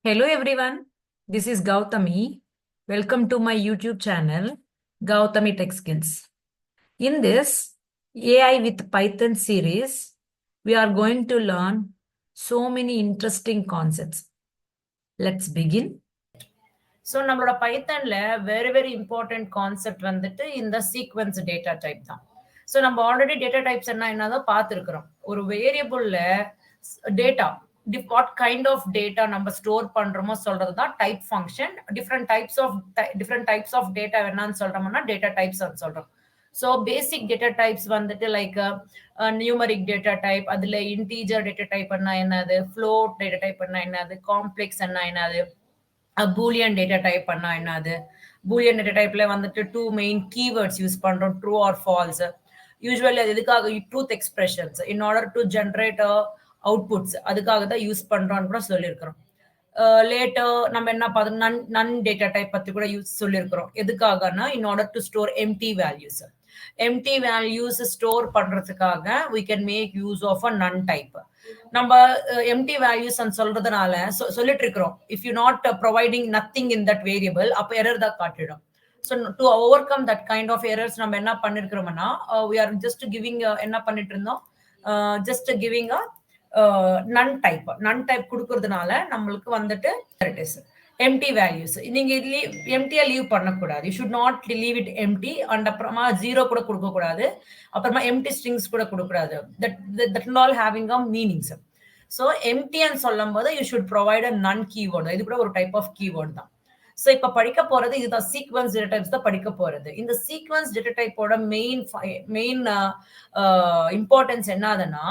Hello everyone, this is Gautami. Welcome to my YouTube channel, Gautami Tech Skills. In this AI with Python series, we are going to learn so many interesting concepts. Let's begin. So நம்மளோட பைத்தன்ல very very important concept வந்துட்டு இந்த sequence data type தான். So நம்ம already data types என்னதான் பார்த்துருக்குறோம். ஒரு வேரியபிள்ல data what kind of data நம்ம ஸ்டோர் பண்றோமோ சொல்றது தான் type function. Different types of data என்னன்னு சொல்றோம்னா டேட்டா டைப்ஸ் சொல்றோம். ஸோ பேசிக் டேட்டா டைப்ஸ் வந்துட்டு லைக் நியூமரிக் டேட்டா டைப், அதுல இன்டீஜர் டேட்டா டைப் என்னது, ஃப்ளோட் டேட்டா டைப் என்னது, காம்ப்ளெக்ஸ் என்னது, பூலியன் டேட்டா டைப் பண்ணா என்னது. பூலியன் டேட்டா டைப்ல வந்துட்டு டூ மெயின் கீவேர்ட்ஸ் யூஸ் பண்றோம், ட்ரூ ஆர் ஃபால்ஸ். யூஸ்வலி அது எதுக்காக, truth expressions in order to generate outputs, அதுக்காக தான் யூஸ் பண்றோம்னு கூட சொல்லியிருக்கிறோம். லேட்டர் நம்ம என்ன பார்த்தோம், நன் டேட்டா டைப் பத்தி கூட சொல்லியிருக்கிறோம். எதுக்காகனா in order to store empty values. Empty values store பண்றதுக்காக we can make use of a none type. நம்ம எம்டி வேல்யூஸ் சொல்றதுனால சொல்லிட்டு இருக்கிறோம், if you not providing nothing in that variable, அப்ப எரர் தான் காட்டிடும். So to overcome that kind of errors நம்ம என்ன பண்ணிருக்கிறோம்னா, we are just giving என்ன பண்ணிட்டு இருந்தோம், ஜஸ்ட் கிவிங் நன் டைப் கொடுக்கறதுனால நம்மளுக்கு வந்துட்டு எம்டி வேல்யூஸ். நீங்க எம்டியா லீவ் பண்ணக்கூடாது. You should not leave it empty. And அப்புறமா ஜீரோ கூட கொடுக்க கூடாது, அப்புறமா எம்டி ஸ்ட்ரிங்ஸ் கூட கொடுக்கூடாது. That all having a meanings. So எம்டின்னு சொல்லும் போது you should provide a none keyword. இது கூட ஒரு டைப் ஆஃப் கீவேர்டு தான். ஸோ இப்ப படிக்க போறது இதுதான், சீக்வன்ஸ் டேட்டா டைப்ஸ் தான் படிக்க போறது. இந்த சீக்வன்ஸ் டேட்டா டைப்போட மெயின் இம்பார்ட்டன்ஸ் என்னதுன்னா,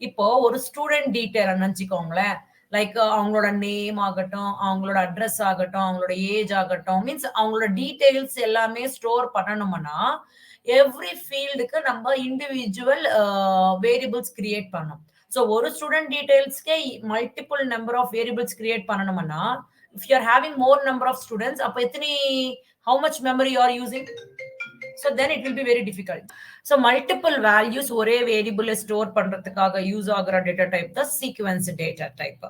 இப்போ ஒரு ஸ்டூடெண்ட் டீட்டெயில் நினைச்சுக்கோங்களேன். லைக் அவங்களோட நேம் ஆகட்டும், அவங்களோட அட்ரஸ் ஆகட்டும், அவங்களோட ஏஜ் ஆகட்டும், மீன்ஸ் அவங்களோட டீடைல்ஸ் எல்லாமே ஸ்டோர் பண்ணணும்னா எவ்ரி ஃபீல்டுக்கு நம்ம இண்டிவிஜுவல் வேரியபிள்ஸ் கிரியேட் பண்ணணும். ஸோ ஒரு ஸ்டூடெண்ட் டீடைல்ஸ்க்கே multiple number of variables create பண்ணணும்னா, if you are having more number of students, அப்போ எத்தனை, how much memory you are using? So then it will be very difficult. So multiple values ஒரே variable store பண்றதுக்காக use ஆகுற data type தான் sequence data type.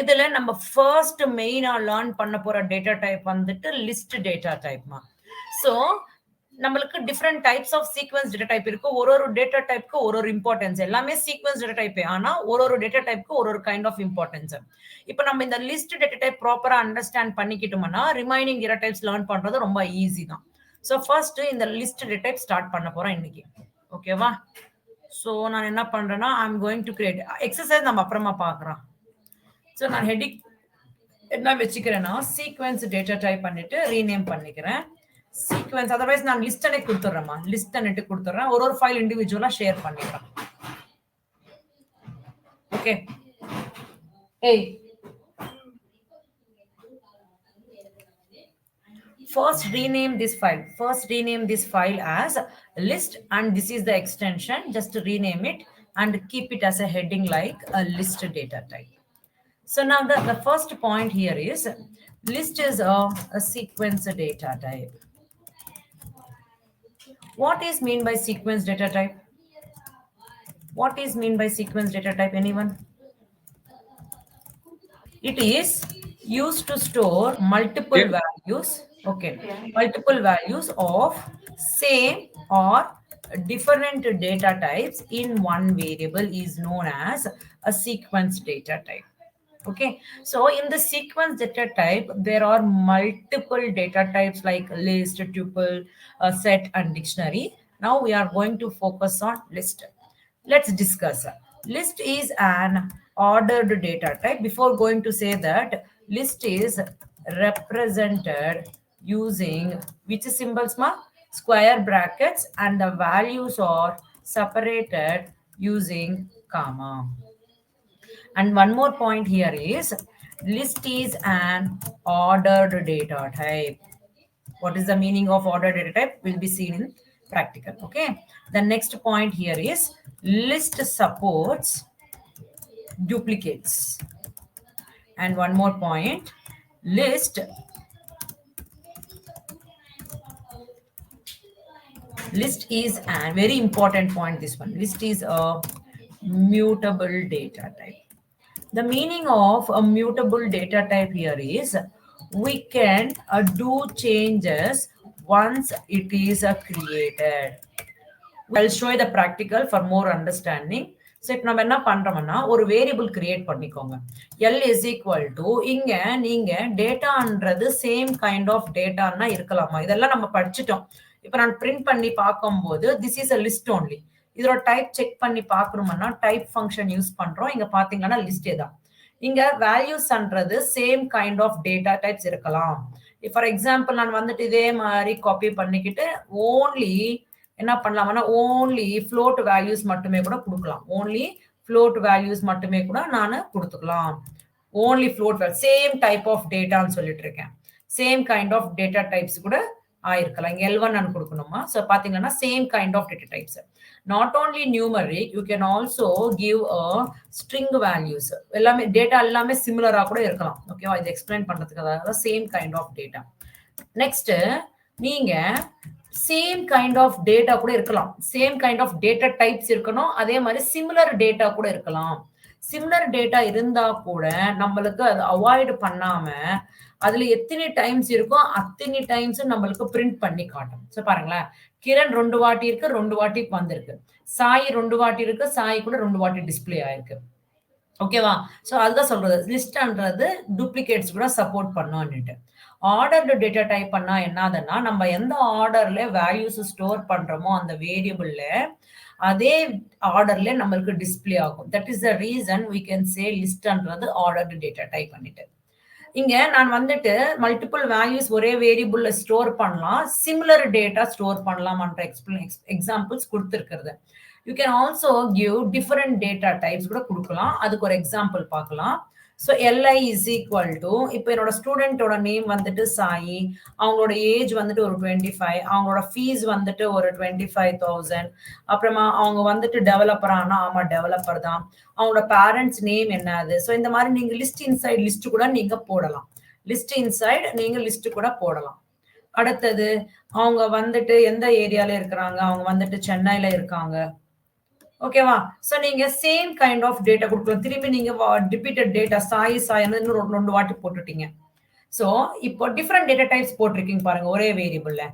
இதுல நம்ம first மெயினா learn பண்ண போற டேட்டா டைப் வந்துட்டு லிஸ்ட் டேட்டா டைப்மா. ஸோ நம்மளுக்கு different types of sequence data type இருக்கு. ஒரு டேட்டா டைப்க்கு ஒரு இம்பார்ட்டன்ஸ். எல்லாமே சீக்வென்ஸ் டேட்டா டைப், ஆனா ஒரு டேட்டா டைப்க்கு ஒரு கைண்ட் ஆஃப் இம்பார்ட்டன்ஸ். இப்போ நம்ம இந்த லிஸ்ட் டேட்டா டைப் ப்ராப்பரா அண்டர்ஸ்டாண்ட் பண்ணிக்கிட்டோம்னா ரிமைனிங் டேட்டா டைப்ஸ் லேர்ன் பண்றது ரொம்ப ஈஸி தான். ஸோ ஃபர்ஸ்ட் இந்த லிஸ்ட் டேட்டா டைப் ஸ்டார்ட் பண்ண போறோம் இன்னைக்கு. ஓகேவா? ஸோ நான் என்ன பண்றேன்னா, I am going to create exercise, நம்ம அப்புறமா பார்க்கலாம். ஸோ நான் ஹெட்டிங் என்ன வச்சுக்கிறேன்னா, சீக்வென்ஸ் டேட்டா டைப் பண்ணிட்டு ரீநேம் பண்ணிக்கிறேன் சீக்வென்ஸ். அதர்வைஸ் நான் லிஸ்ட் அன்னைக்கு கொடுத்துட்றேம்மா, லிஸ்ட் அன்னைக்கு கொடுத்துட்றேன். ஒரு ஃபைல் இண்டிவிஜுவலா ஷேர் பண்ணிடுறேன். ஓகே. ஏய், first rename this file as list, and this is the extension. Just rename it and keep it as a heading like a list data type. So now the first point here is list is a sequence data type. What is mean by sequence data type? What is mean by sequence data type, anyone? It is used to store multiple values. Okay, multiple values of same or different data types in one variable is known as a sequence data type. Okay, so in the sequence data type there are multiple data types like list, tuple, set and dictionary. Now we are going to focus on list. Let's discuss. List is an ordered data type. Before going to say that, list is represented using which symbols, ma? Square brackets, and the values are separated using comma. And one more point here is list is an ordered data type. What is the meaning of ordered data type will be seen in practical. Okay, the next point here is list supports duplicates. And one more point, list is a very important point. This one, list is a mutable data type. The meaning of a mutable data type here is we can do changes once it is created. I'll show you the practical for more understanding. So இப்போ நம்ம என்ன பண்றோம்னா ஒரு variable create பண்ணிக்கோங்க. L is equal to இங்க நீங்க டேட்டான்றது same kind of டேட்டான்னா இருக்கலாமா? இதெல்லாம் நம்ம படிச்சிட்டோம். இப்போ நான் பிரிண்ட் பண்ணி பார்க்கும்போது this is a list only. இதோட டைப் செக் பண்ணி பார்க்கணும்னா டைப் ஃபங்க்ஷன் யூஸ் பண்றோம். இங்க பாத்தீங்கன்னா லிஸ்டே தான். இங்க வேல்யூஸ்ன்றது same kind of data types இருக்கலாம். ஃபார் எக்ஸாம்பிள் நான் வந்துட்டு இதே மாதிரி காப்பி பண்ணிக்கிட்டு ஓன்லி என்ன பண்ணலாம்னா ஓன்லி ஃப்ளோட் வேல்யூஸ் மட்டுமே கூட கொடுக்கலாம். ஓன்லி ஃப்ளோட் வேல்யூஸ் மட்டுமே கூட நான் கொடுத்துக்கலாம். Only float same type of டேட்டான்னு சொல்லிட்டு இருக்கேன். Same kind of data types கூட ஆயிருக்கலாம். இங்க L1 நான் கொடுக்கணுமா? ஸோ பாத்தீங்கன்னா same kind of data types. Not only numeric, you can also give a string values. எல்லாமே டேட்டா எல்லாமே சிமிலரா கூட இருக்கலாம். ஓகேவா? இது எக்ஸ்பிளைன் பண்றதுக்காக same kind of data. Next நீங்க சேம் கைண்ட் ஆஃப் டேட்டா கூட இருக்கலாம். Same kind of data types இருக்கணும். அதே மாதிரி சிமிலர் டேட்டா கூட இருக்கலாம். சிமிலர் டேட்டா இருந்தா கூட நம்மளுக்கு அது அவாய்ட் பண்ணாம அதுல எத்தனை டைம்ஸ் இருக்கோ அத்தனை டைம்ஸ் நம்மளுக்கு பிரிண்ட் பண்ணி காட்டும். சோ பாருங்களேன், கிரண் 2 வாட்டி இருக்கு, 2 வாட்டி வந்திருக்கு. சாய் 2 வாட்டி இருக்கு, சாய் கூட 2 வாட்டி டிஸ்பிளே ஆயிருக்கு. ஓகேவா? சோ அதுதான் சொல்றது, லிஸ்ட்ன்றது டூப்ளிகேட்ஸ் கூட சப்போர்ட் பண்ணும்னுட்டு. ஆர்டர்டு டேட்டா டைப் பண்ணா என்னதுன்னா நம்ம எந்த ஆர்டர்ல வேல்யூஸ் ஸ்டோர் பண்றோமோ அந்த வேரியபிள்ல அதே ஆர்டர்ல நம்மளுக்கு டிஸ்பிளே ஆகும். That is the reason we can say லிஸ்ட்ன்றது ஆர்டர்டு டேட்டா டைப் பண்ணிட்டு. இங்க நான் வந்துட்டு மல்டிபிள் வேல்யூஸ் ஒரே வேரியபிள்ல ஸ்டோர் பண்ணலாம், சிமிலர் டேட்டா ஸ்டோர் பண்ணலாம்ன்ற எக்ஸாம்பிள்ஸ் கொடுத்துருக்கிறது. You can also give different data types கூட கொடுக்கலாம். அதுக்கு ஒரு எக்ஸாம்பிள் பார்க்கலாம். So LI is equal to இப்போ என்னோட ஸ்டூடெண்டோட நேம் வந்துட்டு சாயி, அவங்களோட ஏஜ் வந்துட்டு ஒரு 25, அவங்களோட ஃபீஸ் வந்துட்டு ஒரு 25,000, அப்புறமா அவங்க வந்துட்டு டெவலப்பர் ஆனா ஆமா டெவலப்பர் தான், அவங்களோட பேரண்ட்ஸ் நேம் என்னது. ஸோ இந்த மாதிரி நீங்க லிஸ்ட் இன்சைட் லிஸ்ட் கூட நீங்க போடலாம். லிஸ்ட் இன்சைட் நீங்க லிஸ்ட் கூட போடலாம். அடுத்தது அவங்க வந்துட்டு எந்த ஏரியால இருக்கிறாங்க, அவங்க வந்துட்டு சென்னையில இருக்காங்க. ஓகேவா? சோ நீங்க சேம் கைண்ட் ஆஃப் டேட்டா கொடுக்கலாம். திரும்பி நீங்க ரிப்பீட்டட் டேட்டா சாய் சாய்னு இன்னும் 2 வாட்டி போட்டுட்டீங்க. சோ இப்போ டிஃபரெண்ட் டேட்டா டைப்ஸ் போட்டிருக்கீங்க பாருங்க ஒரே வேரியபிள்ல.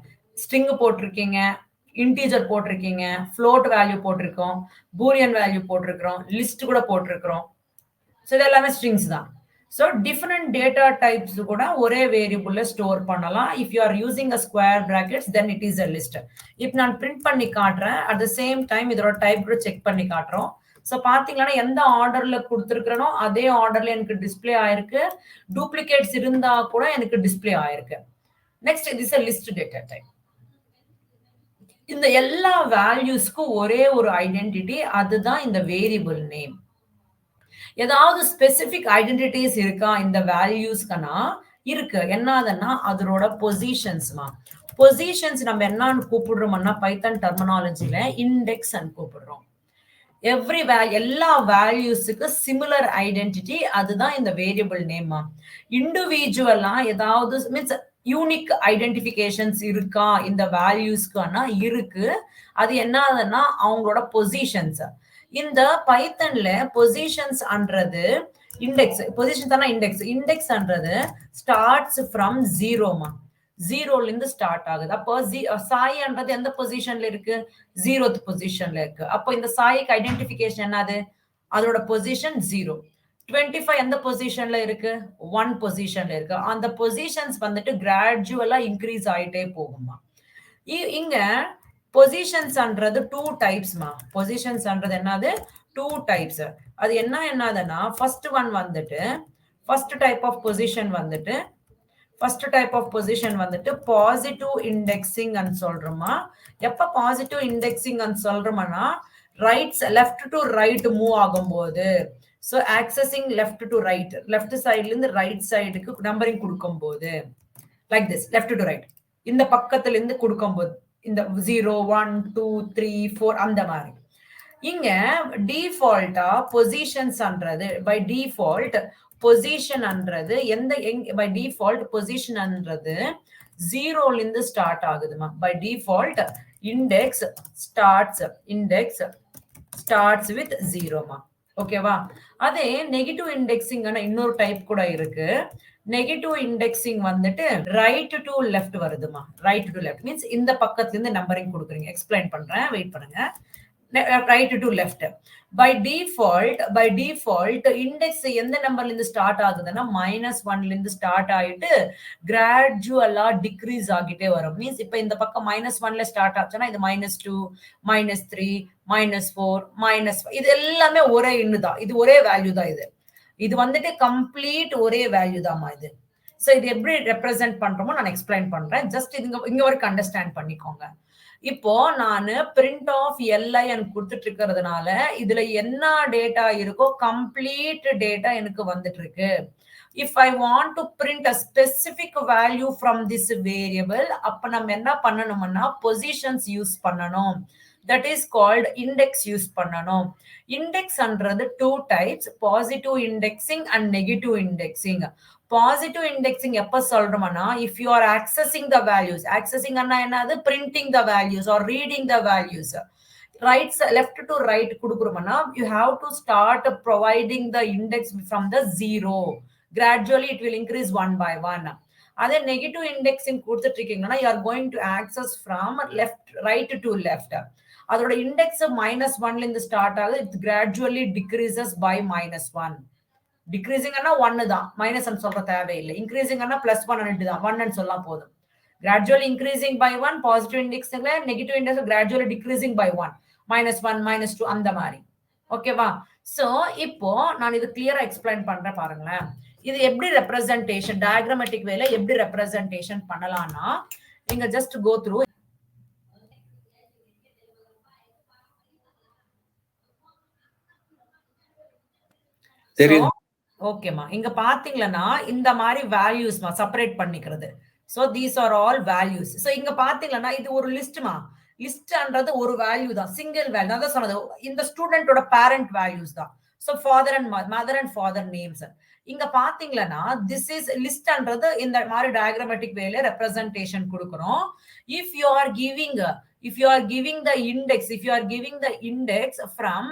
ஸ்ட்ரிங் போட்டிருக்கீங்க, இன்டீஜர் போட்டிருக்கீங்க, ஃப்ளோட் வேல்யூ போட்டிருக்கோம், பூலியன் வேல்யூ போட்டிருக்கிறோம், லிஸ்ட் கூட போட்டிருக்கிறோம். சோ இது எல்லாமே ஸ்ட்ரிங்ஸ் தான். So different data types கூட ஒரே வேரியபிள்ல ஸ்டோர் பண்ணலாம். If you are using a square brackets then it is a list. இப்போ நான் பிரிண்ட் பண்ணி காட்டுறேன். at the same time இதோட டைப் கூட செக் பண்ணி காட்டுறோம். சோ பாத்தீங்கன்னா எந்த ஆர்டர்ல கொடுத்திருக்கிறனோ அதே ஆர்டர்ல எனக்கு டிஸ்ப்ளே ஆயிருக்கு. டூப்ளிகேட்ஸ் இருந்தா கூட எனக்கு டிஸ்ப்ளே ஆயிருக்கு. Next this is a list data type. இந்த எல்லா வேல்யூஸ்க்கும் ஒரே ஒரு ஐடென்டிட்டி, அதுதான் இந்த வேரியபிள் நேம். ஏதாவது ஸ்பெசிபிக் ஐடென்டிட்டிஸ் இருக்கா இந்த வேல்யூஸ்க்குனா இருக்கு. என்னதுன்னா அதோட பொசிஷன்ஸ்மா. பொசிஷன்ஸ் நம்ம என்னன்னு கூப்பிடுறோம்னா பைத்தன் டெர்மினாலஜில இண்டெக்ஸ் கூப்பிடுறோம். எல்லா வேல்யூஸுக்கு சிமிலர் ஐடென்டிட்டி, அதுதான் இந்த வேரியபிள் நேம்மா. இண்டிவிஜுவலா ஏதாவது மீன்ஸ் யூனிக் ஐடென்டிபிகேஷன்ஸ் இருக்கா இந்த வேல்யூஸ்க்குனா இருக்கு. அது என்னதுன்னா அவங்களோட பொசிஷன்ஸ். இந்த பைத்தன்ல பொசிஷன்ஸ் அன்றது இண்டெக்ஸ், பொசிஷன் தான இண்டெக்ஸ். இண்டெக்ஸ் அன்றது ஸ்டார்ட்ஸ் ஃப்ரம் 0மா. 0ல இருந்து ஸ்டார்ட் ஆகுது. அப்போ சாய் அன்றது எந்த பொசிஷன்ல இருக்கு? 0th பொசிஷன்ல இருக்கு. அப்போ இந்த சாய்க்கு ஐடென்டிபிகேஷன் என்னது? அதோட பொசிஷன் 0. 25 எந்த பொசிஷன்ல இருக்கு? 1 பொசிஷன்ல இருக்கு. அந்த பொசிஷன்ஸ் வந்துட்டு கிராஜுவலா இன்க்ரீஸ் ஆயிட்டே போகுமா. இங்க பொசிஷன்ஸ்ன்றது 2 டைப்ஸ்மா. பொசிஷன்ஸ்ன்றது என்னது? 2 டைப்ஸ். அது என்னதுன்னா ஃபர்ஸ்ட் ஒன் வந்துட்டு ஃபர்ஸ்ட் டைப் ஆஃப் பொசிஷன் வந்துட்டு பாசிட்டிவ் இண்டெக்ஸிங் சொல்றோமா. எப்ப பாசிட்டிவ் இண்டெக்ஸிங் சொல்றோம்னா லெஃப்ட் டு ரைட் மூவ் ஆகும்போது, so accessing left to right, left சைடுல இருந்து ரைட் சைடுக்கு நம்பரிங் கொடுக்கும்போது like this, left to right இந்த பக்கத்துல இருந்து கொடுக்கும்போது இந்த 0 1 2 3 4 அந்த மாதிரி. இங்க டிஃபால்ட்டா பொசிஷன்ஸ்ன்றது பை டிஃபால்ட் பொசிஷன்ன்றது பை டிஃபால்ட் பொசிஷன்ன்றது 0ல இருந்து ஸ்டார்ட் ஆகுதுமா. By default index starts with 0மா. ஓகேவா? அதே நெகட்டிவ் இண்டெக்ஸிங்கான இன்னொரு டைப் கூட இருக்கு. நெகட்டிவ் இண்டெக்ஸிங் வந்துட்டு ரைட் டு லெஃப்ட் வருதுமா. ரைட் டு லெஃப்ட் மீன்ஸ் இந்த பக்கத்துல இருந்து நம்பரிங் குடுக்குறீங்க. எக்ஸ்பிளைன் பண்றேன். வெயிட் பண்ணுங்க. Right to left. By default index எந்த நம்பர்ல இருந்து ஸ்டார்ட் ஆகுதுன்னா -1ல இருந்து ஸ்டார்ட் ஆயிட்டு கிராஜுவலா டிக்ரீஸ் ஆகிட்டே வரும். மீன்ஸ் இப்ப இந்த பக்கம் -1ல ஸ்டார்ட் ஆச்சுன்னா இது -2, -3, -4, -5 இது எல்லாமே ஒரே எண்ணு தான். இது ஒரே வேல்யூ தான் இது. இது வந்துட்டு கம்ப்ளீட் ஒரே வேல்யூ தான்மா இது. சோ இது எப்படி ரெப்ரசென்ட் பண்றோமோ நான் எக்ஸ்பிளைன் பண்றேன். ஜஸ்ட் இங்க வரைக்கும் அண்டர்ஸ்டாண்ட் பண்ணிக்கோங்க. இப்போ நானு பிரிண்ட் ஆஃப் எல்ஐஎன் கொடுத்துட்டு இருக்கிறதுனால இதுல என்ன டேட்டா இருக்கோ கம்ப்ளீட் டேட்டா எனக்கு வந்துட்டு இருக்கு. If I want to print a specific value from this variable அப்ப நம்ம என்ன பண்ணணும்னா பொசிஷன்ஸ் யூஸ் பண்ணணும். That is called index use பண்ணணும். இண்டெக்ஸ்ன்றது two types, positive indexing and negative indexing. Positive indexing எப்ப சொல்றோம்னா if you are accessing the values, accessing என்னது printing the values or reading the values. Right left to right கொடுக்குறோம்னா you have to start providing the index from the zero. Gradually it will increase one by one. அதே negative indexing கொடுத்துட்டு இருக்கீங்கன்னா you are going to access from left right to left. அதோட index -1ல இருந்து start ஆகுது. It gradually decreases by -1. டிக்ரீசிங்னா 1 தான், minus சொல்ற தேவையில்லை. இன்க்ரீசிங்னா +1 தான், 1 சொல்லலாம் போதும். கிராஜுவலி இன்க்ரீசிங் பை 1, பாசிட்டிவ் இண்டெக்ஸ்ல negative index gradually decreasing by 1, -1, -2 அந்த மாதிரி. ஓகேவா? சோ இப்போ நான் இது கிளியரா எக்ஸ்பிளைன் பண்றேன் பாருங்களேன். இது எப்படி ரெப்ரசன்டேஷன் டயக்ராமேட்டிக் வேல எப்படி ரெப்ரசன்டேஷன் பண்ணலாம்னா நீங்க ஜஸ்ட் கோ த்ரூ. ஓகேமா, இங்க பாத்தீங்கன்னா இந்த மாதிரி வேல்யூஸ்மா செப்பரேட் பண்ணிக்கிறது. So these are all values. So இங்க பாத்தீங்கன்னா இது ஒரு லிஸ்ட்மா. லிஸ்ட்ன்றது ஒரு வேல்யூ தான், சிங்கிள் வேல்யூ. நான் தான் சொன்னது இந்த ஸ்டூடெண்டோட பேரண்ட் வேல்யூஸ் தான். So father and mother and father names. இங்க பாத்தீங்கன்னா திஸ் இஸ் லிஸ்ட்ன்றது இந்த மாதிரி டயக்ராமேட்டிக் வேல ரெப்ரசன்டேஷன் கொடுக்கிறோம். If you are giving the index from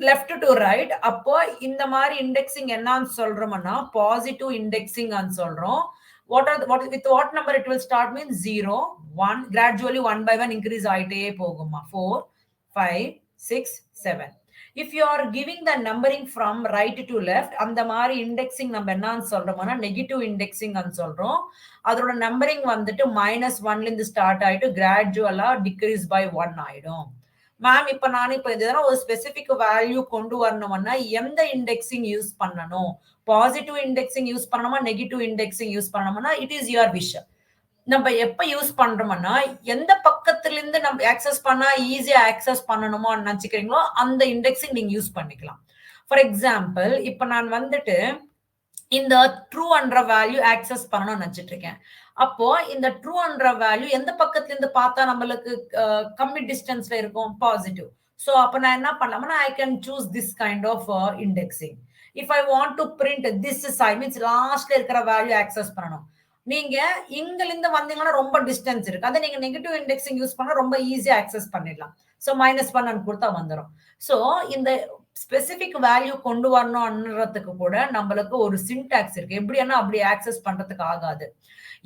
left to right, அப்போ இந்த மாதிரி இண்டெக்ஸிங் என்னன்னு சொல்றோம்னா பாசிட்டிவ் இண்டெக்ஸிங் சொல்றோம். with what number it will start means 0, 1, gradually 1 by 1 increase ஆயிட்டே போகுமா. 4, 5, 6, 7. If you are giving the numbering from right to left, அந்த மாதிரி இண்டெக்ஸிங் நம்ம என்னன்னு சொல்றோம்னா நெகட்டிவ் இண்டெக்ஸிங் சொல்றோம். அதோட நம்பரிங் வந்துட்டு -1ல இருந்து ஸ்டார்ட் ஆயிட்டு கிராஜுவலா டிக்ரீஸ் பை 1 ஆயிடும். மேம் இப்ப நான் இதெல்லாம் ஒரு ஸ்பெசிபிக் வேல்யூ கொண்டு வரணும்னா எந்த இண்டெக்ஸிங் யூஸ் பண்ணணும்? பாசிட்டிவ் இண்டெக்ஸிங் யூஸ் பண்ணணுமா நெகட்டிவ் இண்டெக்ஸிங் யூஸ் பண்ணணும்னா இட் இஸ் யுவர் விஷ். நம்ம எப்ப யூஸ் பண்றோம்னா எந்த பக்கத்துல இருந்து நம்ம ஆக்சஸ் பண்ணா ஈஸியா ஆக்சஸ் பண்ணணுமோ நினைச்சுக்கிறீங்களோ அந்த இண்டெக்ஸிங் நீங்க யூஸ் பண்ணிக்கலாம். ஃபார் எக்ஸாம்பிள் இப்ப நான் வந்துட்டு இந்த ட்ரூன்ற வேல்யூ ஆக்சஸ் பண்ணணும்னு நினைச்சிட்டு இருக்கேன். அப்போ இந்த ட்ரூன்ற வேல்யூ எந்த பக்கத்துல இருந்து பார்த்தா நம்மளுக்கு கம்மி டிஸ்டன்ஸ்ல இருக்கும்? பாசிட்டிவ். சோ அப்ப நான் என்ன பண்ணலாம்னா I can choose this kind of indexing. If I want to print this side means லாஸ்ட்ல இருக்கிற வேல்யூ ஆக்சஸ் பண்ணணும். நீங்க இங்க இருந்து வந்தீங்கன்னா ரொம்ப டிஸ்டன்ஸ் இருக்கு. அதை நீங்க நெகட்டிவ் இண்டெக்ஸிங் யூஸ் பண்ணா ரொம்ப ஈஸியா ஆக்சஸ் பண்ணிடலாம். சோ -1 கொடுத்தா வந்துடும். சோ இந்த ஸ்பெசிபிக் வேல்யூ கொண்டு வரணும்ன்றதுக்கு கூட நம்மளுக்கு ஒரு சின்டாக்ஸ் இருக்கு. எப்படின்னா அப்படி ஆக்சஸ் பண்றதுக்கு ஆகாது.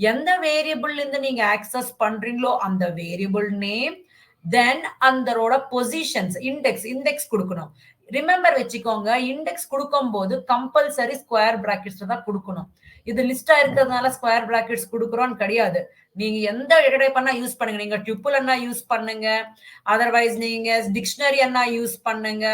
எந்த வேரியபிள் இருந்து நீங்க ஆக்சஸ் பண்றீங்களோ அந்த வேரியபிள் நேம், தென் அதோட பொசிஷன்ஸ், இண்டெக்ஸ் கொடுக்கணும். ரிமெம்பர் வச்சுக்கோங்க, இண்டெக்ஸ் கொடுக்கும் போது கம்பல்சரி ஸ்கொயர் பிராக்கெட்ஸ் தான் கொடுக்கணும். இது லிஸ்டா இருக்கிறதுனால ஸ்கொயர் பிராக்கெட்ஸ் கொடுக்குறோம்னு கிடையாது. நீங்க எந்த டேட்டா பண்ணா யூஸ் பண்ணுங்க. நீங்க டியூப்பிள் என்ன யூஸ் பண்ணுங்க, அதர்வைஸ் நீங்க டிக்ஷனரி என்ன யூஸ் பண்ணுங்க,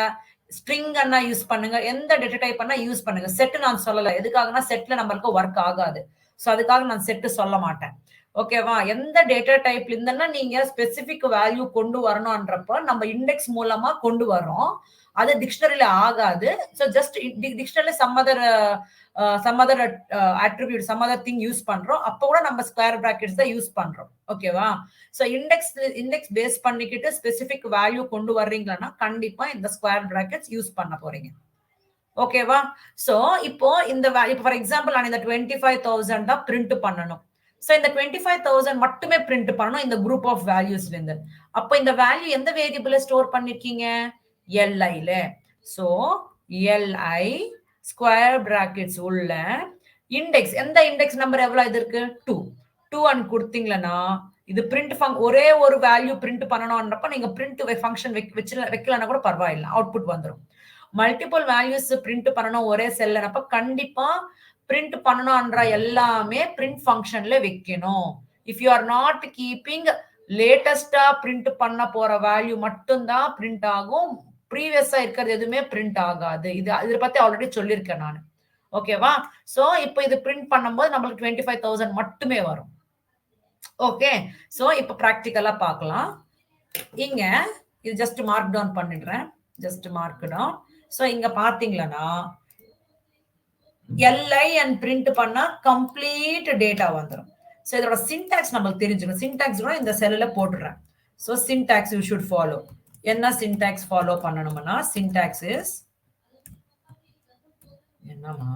ஸ்ட்ரிங் என்ன யூஸ் பண்ணுங்க, எந்த டேட்டா டைப் பண்ணா யூஸ் பண்ணுங்க. செட் நான் சொல்லல. எதுக்காகனா செட்ல நம்மளுக்கு ஒர்க் ஆகாது. சோ அதுக்காக நான் செட் சொல்ல மாட்டேன். ஓகேவா? எந்த டேட்டா டைப்ல இருந்தனா நீங்க ஸ்பெசிபிக் வேல்யூ கொண்டு வரணும்ன்றப்ப நம்ம இண்டெக்ஸ் மூலமா கொண்டு வரோம். அது டிக்ஷனரியில ஆகாது. சோ ஜஸ்ட் டிக்ஷனரியில some other attribute, some other thing use பண்றோம். அப்ப கூட நம்ம ஸ்கொயர் பிராக்கெட்ஸ் தான் யூஸ் பண்றோம். ஓகேவா? சோ இண்டெக்ஸ் பேஸ் பண்ணிக்கிட்டு ஸ்பெசிபிக் வேல்யூ கொண்டு வர்றீங்கன்னா கண்டிப்பா இந்த ஸ்கொயர் பிராக்கெட்ஸ் யூஸ் பண்ண போறீங்க. ஓகேவா? சோ இப்போ இந்த இப்போ ஃபார் எக்ஸாம்பிள் நான் இந்த 25,000 தான் பிரிண்ட் பண்ணணும். சோ இந்த 25,000 மட்டுமே பிரிண்ட் பண்ணணும் இந்த குரூப் ஆஃப் வேல்யூஸ்ல இருந்து. அப்ப இந்த வேல்யூ எந்த வேரியபிள்ல ஸ்டோர் பண்ணிருக்கீங்க? எல்ஐல. ஸோ LI ஸ்கொயர் பிராக்கெட்ஸ் உள்ள இண்டெக்ஸ், எந்த இண்டெக்ஸ் நம்பர் எவ்வளவு இது இருக்கு 2 அண்ட் கொடுத்தீங்களா இது பிரிண்ட் ஒரே ஒரு வேல்யூ பிரிண்ட் பண்ணணும்ன்றப்ப நீங்க பிரிண்ட் ஃபங்க்ஷன் வைக்கலன்னா கூட பரவாயில்லை, அவுட்புட் வந்துடும். மல்டிபிள் வேல்யூஸ் பிரிண்ட் பண்ணணும் ஒரே செல்லனப்ப கண்டிப்பா பிரிண்ட் பண்ணணும்ன்ற எல்லாமே பிரிண்ட் ஃபங்க்ஷன்ல வைக்கணும். If you are not keeping லேட்டஸ்டா பிரிண்ட் பண்ண போற வேல்யூ மட்டும்தான் பிரிண்ட் ஆகும், ப்ரீவியஸா இருக்கிறது எதுவுமே பிரிண்ட் ஆகாது. இதை பத்தி ஆல்ரெடி சொல்லியிருக்கேன் நான். ஓகேவா? சோ இப்போ இது பிரிண்ட் பண்ணும்போது நம்மளுக்கு 25,000 மட்டுமே வரும். ஓகே, சோ இப்போ பிராக்டிக்கலா பார்க்கலாம். இங்க இது ஜஸ்ட் மார்க் டவுன் பண்ணிடுறேன், ஜஸ்ட் மார்க் டவுன். சோ இங்க பாத்தீங்களா LI அண்ட் பிரிண்ட் பண்ணா கம்ப்ளீட் டேட்டா வந்துடும். சோ இதோட சின்டாக்ஸ் நமக்கு தெரிஞ்சுக்கணும். சின்டாக்ஸ் கூட இந்த செல்லுல போட்டுடுறேன். So syntax you should follow. என்ன சின்டாக்ஸ் ஃபாலோ பண்ணணும்னா, சின்டாக்ஸ் இஸ் என்னமா,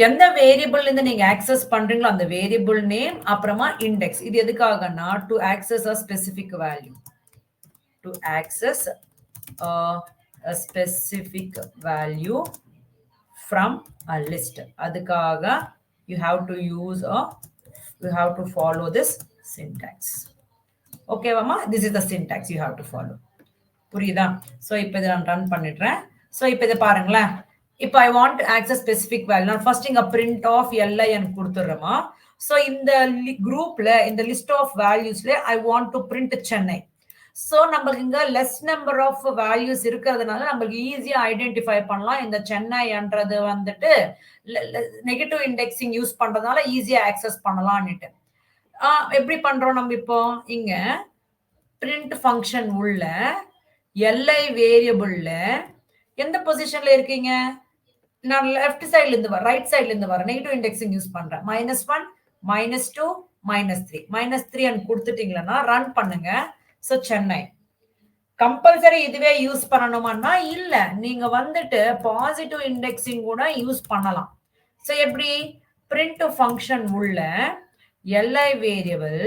எந்த வேரியபிள் இருந்து நீங்க ஆக்சஸ் பண்றீங்களோ அந்த வேரியபிள் நேம் அப்புறமா இண்டெக்ஸ். இது எதுக்காகனா to access a specific value, to access a specific value from a list. அதுக்காக you have to follow this syntax. Okay வாமா, this is the syntax you have to follow. புரியுதா? So இப்போ இதை நான் run பண்ணிடுறேன். So இப்போ இதை பாருங்களேன். இப்போ I want to access specific value. நான் ஃபர்ஸ்ட் இங்க print of LI and கொடுத்துறேமா. சோ இந்த குரூப்ல இந்த லிஸ்ட் ஆஃப் வேல்யூஸ்ல I want to print Chennai. So நமக்கு இங்க லெஸ் நம்பர் ஆஃப் வேல்யூஸ் இருக்கிறதுனால நமக்கு ஈஸியா ஐடென்டிஃபை பண்ணலாம். இந்த சென்னைன்றது வந்துட்டு நெகட்டிவ் இண்டெக்ஸிங் யூஸ் பண்றதுனால ஈஸியா ஆக்சஸ் பண்ணலாம்னுட்டு. எப்படி பண்றோம் நம்ம இப்போ, இங்க print ஃபங்க்ஷன் உள்ள LI வேரியபிள்ல எந்த பொசிஷன்ல இருக்கீங்க? நான் லெஃப்ட் சைட்ல இருந்து வர, ரைட் சைட்ல இருந்து வர நெகட்டிவ் இண்டெக்ஸிங் யூஸ் பண்றேன். -1 -2 -3 -3 அண்ட் கொடுத்துட்டீங்களா ரன் பண்ணுங்க. சோ சென்னை கம்பல்சரி இதுவே யூஸ் பண்ணணுமான்னா இல்ல, நீங்க வந்துட்டு பாசிட்டிவ் இண்டெக்ஸிங் கூட யூஸ் பண்ணலாம். சோ எப்படி, பிரிண்ட் ஃபங்க்ஷன் உள்ள LI வேரியபிள்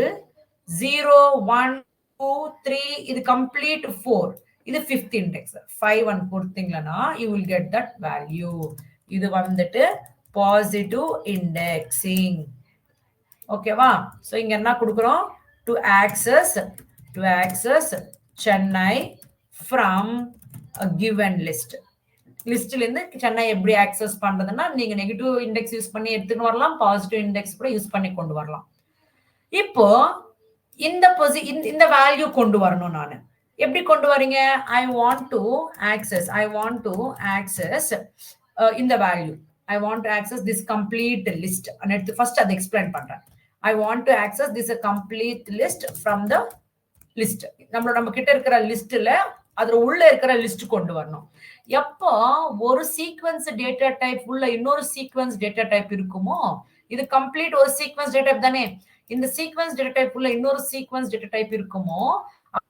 0 1 2 3 இது கம்ப்ளீட் 4, இது 5th இண்டெக்ஸ் 5 1 கொடுத்தீங்களா you will get that value. இது வந்துட்டு பாசிட்டிவ் இண்டெக்ஸிங். ஓகேவா? சோ இங்க என்ன கொடுக்கிறோம், to access Chennai from a given list. லிஸ்ட்ல இருந்து சென்னை எப்படி ஆக்சஸ் பண்றதுன்னா நீங்க நெகட்டிவ் இண்டெக்ஸ் யூஸ் பண்ணி எடுத்துட்டு வரலாம், பாசிட்டிவ் இண்டெக்ஸ் கூட யூஸ் பண்ணி கொண்டு வரலாம். இப்போ இந்த வேல்யூ கொண்டு வரணும். நான் எப்படி கொண்டு வரீங்க, I want to access இந்த value, I want to access this complete list. First அதை எக்ஸ்பிளைன் பண்றேன். I want to access this complete list from the list. நம்ம கிட்ட இருக்கிற லிஸ்ட்ல அதுல உள்ள இருக்கிற லிஸ்ட் கொண்டு வரணும். எப்போ ஒரு சீக்வென்ஸ் டேட்டா டைப் உள்ள இன்னொரு சீக்வென்ஸ் டேட்டா டைப் இருக்குமோ, இது கம்ப்ளீட் ஒரு சீக்வென்ஸ் டேட்டா டைப் தானே, இந்த சீக்வென்ஸ் டேட்டா டைப் உள்ள இன்னொரு சீக்வென்ஸ் டேட்டா டைப் இருக்குமோ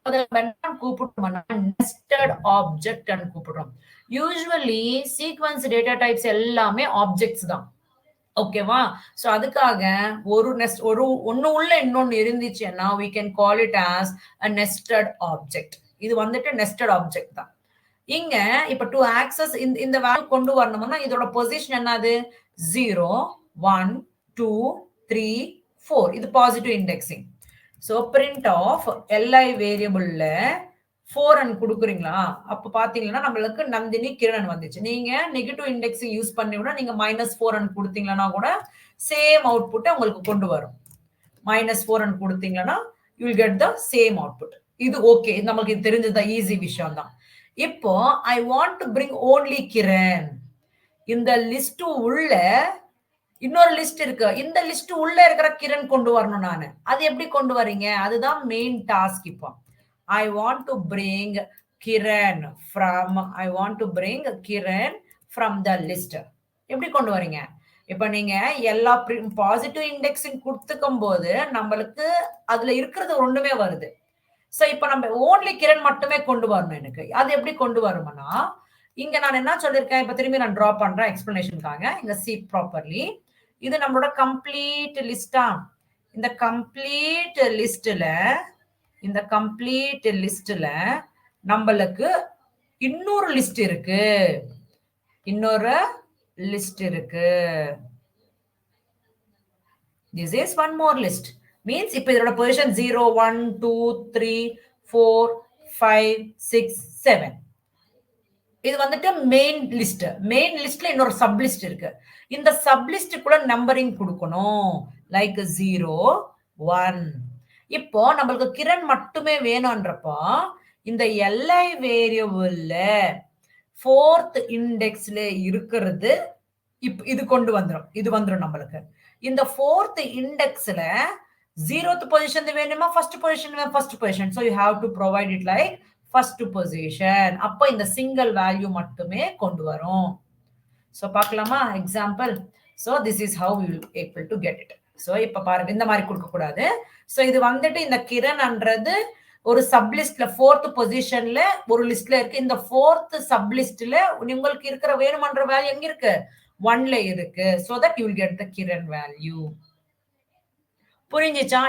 அதை கூப்பிடுறோம்னா நெஸ்டட் ஆப்ஜெக்ட் ன்னு கூப்பிடுறோம். யூசுவலி சீக்வென்ஸ் டேட்டா டைப்ஸ் எல்லாமே ஆப்ஜெக்ட்ஸ் தான். ஓகேவா? சோ அதுக்காக ஒன்னு உள்ள இன்னொன்னு இருந்துச்சுன்னா we can call it as a nested object. இது வந்துட்டு நெஸ்டட் ஆப்ஜெக்ட் தான். இங்க இப்ப டு ஆக்சஸ் இந்த வேல்யூ கொண்டு வரணும்னா இதோட பொசிஷன் என்னது, 0 1 2 3 4, இது positive indexing. So print of LI வேரியபிள்ல 4 அண்ட் கொடுக்குறீங்களா, அப்ப பாத்தீங்கன்னா நம்மளுக்கு நந்தினி கிரண் வந்துச்சு. நீங்க நெகட்டிவ் இண்டெக்ஸிங் யூஸ் பண்ணி கூட நீங்க -4 அண்ட் கொடுத்தீங்கன்னா கூட சேம் அவுட்புட் உங்களுக்கு கொண்டு வரும். -4 அண்ட் கொடுத்தீங்கன்னா you will get the same output. இது ஓகே, நமக்கு தெரிஞ்சதா, ஈஸி விஷயம் தான். இப்போ I want to bring only Kiran. இந்த லிஸ்ட் உள்ள இன்னொரு லிஸ்ட் இருக்கு, இந்த லிஸ்ட் உள்ள இருக்கிற கிரண் கொண்டு வரணும். நானு அது எப்படி கொண்டு வரீங்க, அதுதான் மெயின் டாஸ்க். இப்போ I want to bring Kiran from the list. எப்படி கொண்டு வரீங்க, இப்ப நீங்க எல்லா பாசிட்டிவ் இண்டெக்ஸிங் கொடுத்துக்கும் போது நம்மளுக்கு அதுல இருக்கிறது ஒண்ணுமே வருது. சோ இப்ப நம்ம ஓன்லி கிரண் மட்டுமே கொண்டு வரணும். எனக்கு அது எப்படி கொண்டு வரும்னா, இங்க நான் என்ன சொல்லிருக்கேன், இப்ப திரும்பி நான் டிரா பண்றேன் எக்ஸ்பிளனேஷனுக்காக. இங்க see ப்ராப்பர்லி, இது நம்மளோட கம்ப்ளீட் லிஸ்டா. இந்த கம்ப்ளீட் லிஸ்ட்ல நம்மளுக்கு இன்னொரு லிஸ்ட் இருக்கு. இன்னொரு லிஸ்ட் இருக்கு. This is one more list. Means இப்ப இதோட பொசிஷன் 0, 1, 2, 3, 4, 5, 6, 7. இது வந்துட்டு மெயின் லிஸ்ட். மெயின் லிஸ்ட்ல இன்னொரு சப் லிஸ்ட் இருக்கு. இந்த சப் லிஸ்டுக்குள்ள நம்பரிங் கொடுக்கணும். லைக் 0, 1. இப்போ நம்மளுக்கு கிரண் மட்டுமே வேணும்ன்றப்போ இந்த எல்ஐ வேரியபிள்ல 4th இண்டெக்ஸ்ல இருக்கிறது இது கொண்டு வந்துரும். இது வந்துரும் நம்மளுக்கு. இந்த 4th இண்டெக்ஸ்ல 0th பொசிஷன் வேணுமா, ஃபர்ஸ்ட் பொசிஷன் வேணுமா, first position. So you have to provide it like first position. அப்ப இந்த சிங்கிள் வேல்யூ மட்டுமே கொண்டு வரும். So பார்க்கலாமா example. So this is how we will able to get it. So இப்ப பாருங்க இந்த மாதிரி கொடுக்க கூடாது. So இது வந்துட்டு இந்த கிரண்ன்றது ஒரு சப் லிஸ்ட்ல 4th பொசிஷன்ல ஒரு லிஸ்ட்ல இருக்கு. இந்த 4th சப் லிஸ்ட்ல உங்களுக்கு இருக்கிற வேணுமன்ற வேல்யூ எங்க இருக்கு? 1ல இருக்கு. So that you will get the Kiran value. புரிஞ்சுச்சா?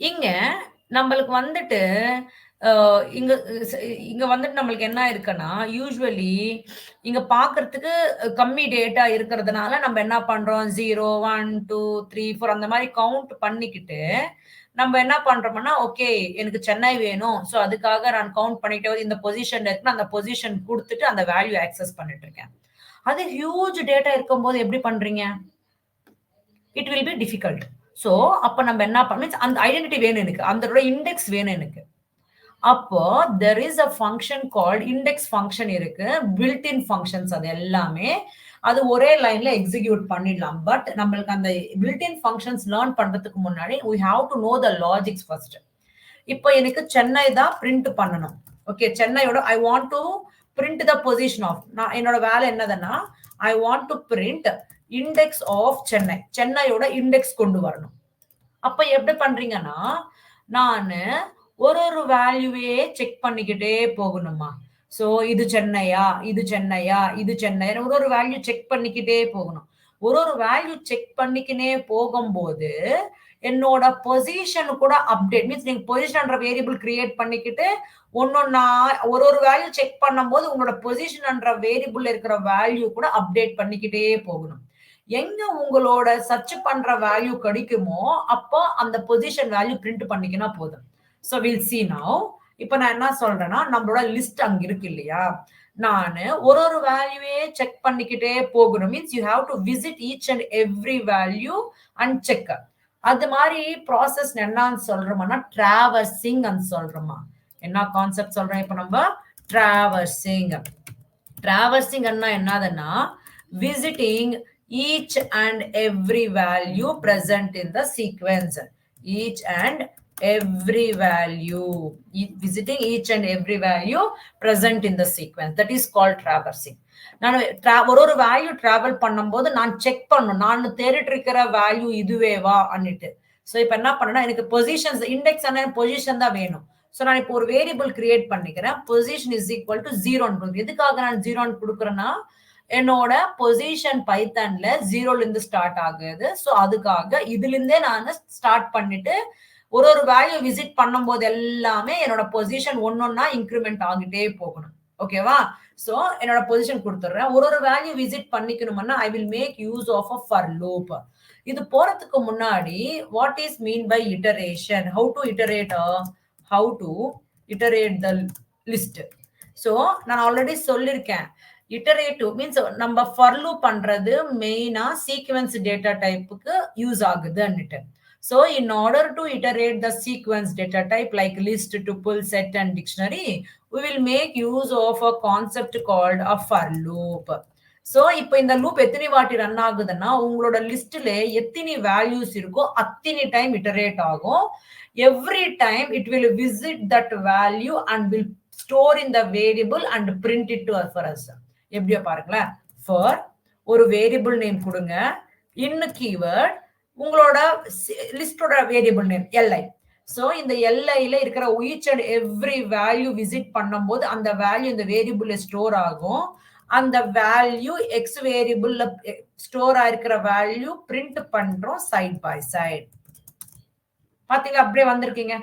இங்க நம்மளுக்கு வந்துட்டு இங்க இங்க வந்துட்டு நம்மளுக்கு என்ன இருக்குன்னா யூஸ்வலி இங்க பாக்குறதுக்கு கம்மி டேட்டா இருக்கிறதுனால நம்ம என்ன பண்றோம் 0, 1, 2, 3, 4 அந்த மாதிரி கவுண்ட் பண்ணிக்கிட்டு நம்ம என்ன பண்றோம்னா ஓகே எனக்கு சென்னை வேணும். ஸோ அதுக்காக நான் கவுண்ட் பண்ணிட்டு இந்த பொசிஷன்ல இருக்கு அந்த பொசிஷன் கொடுத்துட்டு அந்த வேல்யூ ஆக்சஸ் பண்ணிட்டு இருக்கேன். அது ஹியூஜ் டேட்டா இருக்கும்போது எப்படி பண்றீங்க? It will be difficult. So அப்ப நம்ம என்ன பண்ண அந்த ஐடென்டிட்டி வேணும் எனக்கு, அந்த இண்டெக்ஸ் வேணும் எனக்கு. அப்போ there is a function called index function இருக்கு. built-in functions அது எல்லாமே அது ஒரே லைன்ல எக்ஸிக்யூட் பண்ணிடலாம். பட் நம்மளுக்கு அந்த built-in functions லேர்ன் பண்றதுக்கு முன்னாடி we have to know the logics first. இப்போ எனக்கு சென்னை தான் பிரிண்ட் பண்ணணும். ஓகே சென்னையோட I want to print the position of நான் என்னோட வேலை என்னதுன்னா I want to print index of Chennai. சென்னையோட இண்டெக்ஸ் கொண்டு வரணும். அப்ப எப்படி பண்றீங்கன்னா நானு ஒரு வேல்யூவே செக் பண்ணிக்கிட்டே போகணுமா. சோ இது சென்னையா, இது சென்னையா, இது சென்னை, ஒரு வேல்யூ செக் பண்ணிக்கிட்டே போகணும். ஒரு வேல்யூ செக் பண்ணிக்கினே போகும்போது என்னோட பொசிஷன் கூட அப்டேட் மீன்ஸ் நீங்க பொசிஷன்ன்ற வேரியபிள் கிரியேட் பண்ணிக்கிட்டு ஒன்னொன்னா ஒரு வேல்யூ செக் பண்ணும்போது உங்களோட பொசிஷன்ன்ற வேரியபிள் இருக்கிற வேல்யூ கூட அப்டேட் பண்ணிக்கிட்டே போகணும். எங்க உங்களோட சர்ச் பண்ற வேல்யூ கிடைக்குமோ அப்போ அந்த பொசிஷன் வேல்யூ பிரிண்ட் பண்ணிக்கினா போதும். So we'll see now. இப்ப நான் என்ன சொல்றேன்னா நம்மளோட லிஸ்ட் அங்க இருக்கு இல்லையா, நான் ஒரு வேல்யூவே செக் பண்ணிக்கிட்டே போகணும். Means you have to visit each and every value and check. அது மாதிரி ப்ராசஸ் என்னன்னு சொல்றோம்னா டிராவர்சிங் சொல்றோமா. என்ன கான்செப்ட் சொல்றோம் இப்ப நம்ம டிராவர்சிங். டிராவர்சிங் என்னதுன்னா visiting each and every value present in the sequence. Each and every value, visiting each and every value present in the sequence. That is called traversing. நான் ஒரு வேல்யூ டிராவல் பண்ணும்போது நான் செக் பண்ணணும் நான் தேடிட்டு இருக்கிற வேல்யூ இதுவேவா அன்னிட்டு. ஸோ இப்போ என்ன பண்ணனா எனக்கு பொசிஷன்ஸ் இண்டெக்ஸ் ஆன பொசிஷன் தான் வேணும். ஸோ நான் இப்போ ஒரு வேரியபிள் கிரியேட் பண்ணிக்கிறேன். Position is equal to 0. எதுக்காக நான் 0 கொடுக்குறேன்னா என்னோட பொசிஷன் பைத்தான்ல 0ல இருந்து ஸ்டார்ட் ஆகுது. ஸோ அதுக்காக இதுல இருந்தே நான் ஸ்டார்ட் பண்ணிட்டு ஒரு வேல்யூ விசிட் பண்ணும்போது எல்லாமே என்னோட பொசிஷன் ஒன்னொன்னா இன்க்ரிமெண்ட் ஆகிட்டே போகணும். ஓகேவா? சோ என்னோட பொசிஷன் கொடுத்துடுறேன். ஒரு வேல்யூ விசிட் பண்ணிக்கணும்னா I will make use of a for loop. இது போறதுக்கு முன்னாடி what is mean by iteration, how to iterate the list. So நான் ஆல்ரெடி சொல்லியிருக்கேன் இட்டரேட்டிவ் மீன்ஸ் நம்ம ஃபார் லூப் பண்றது மெயினா சீக்வென்ஸ் டேட்டா டைப்புக்கு யூஸ் ஆகுதுன்னுட்டு. So in order to iterate the sequence data type like list, tuple, set and dictionary, we will make use of a concept called a for loop. So இப்போ இந்த loop எத்தனை வாட்டி run ஆகுதுன்னா உங்களோட லிஸ்ட்ல எத்தனை வேல்யூஸ் இருக்கோ அத்தனை டைம் இட்டரேட் ஆகும். Every time it will visit that value and will store in the variable and print it to for us. எப்படியோ பாருங்களேன். ஃபார் ஒரு வேரியபிள் நேம் கொடுங்க, இன் கீவேர்ட் உங்களோட லிஸ்டோட வேரியபிள் நேம் எல்ஐ. சோ இந்த எல்ஐல இருக்கிற each and every value visit பண்ணும்போது அந்த வேல்யூ இந்த வேரியபிள்ல ஸ்டோர் ஆகும். அந்த வேல்யூ எக்ஸ் வேரியபிள்ல ஸ்டோர் ஆயிருக்கிற வேல்யூ பிரிண்ட் பண்றோம் சைட் பை சைட். பாத்தீங்களா அப்படியே வந்திருக்கீங்க.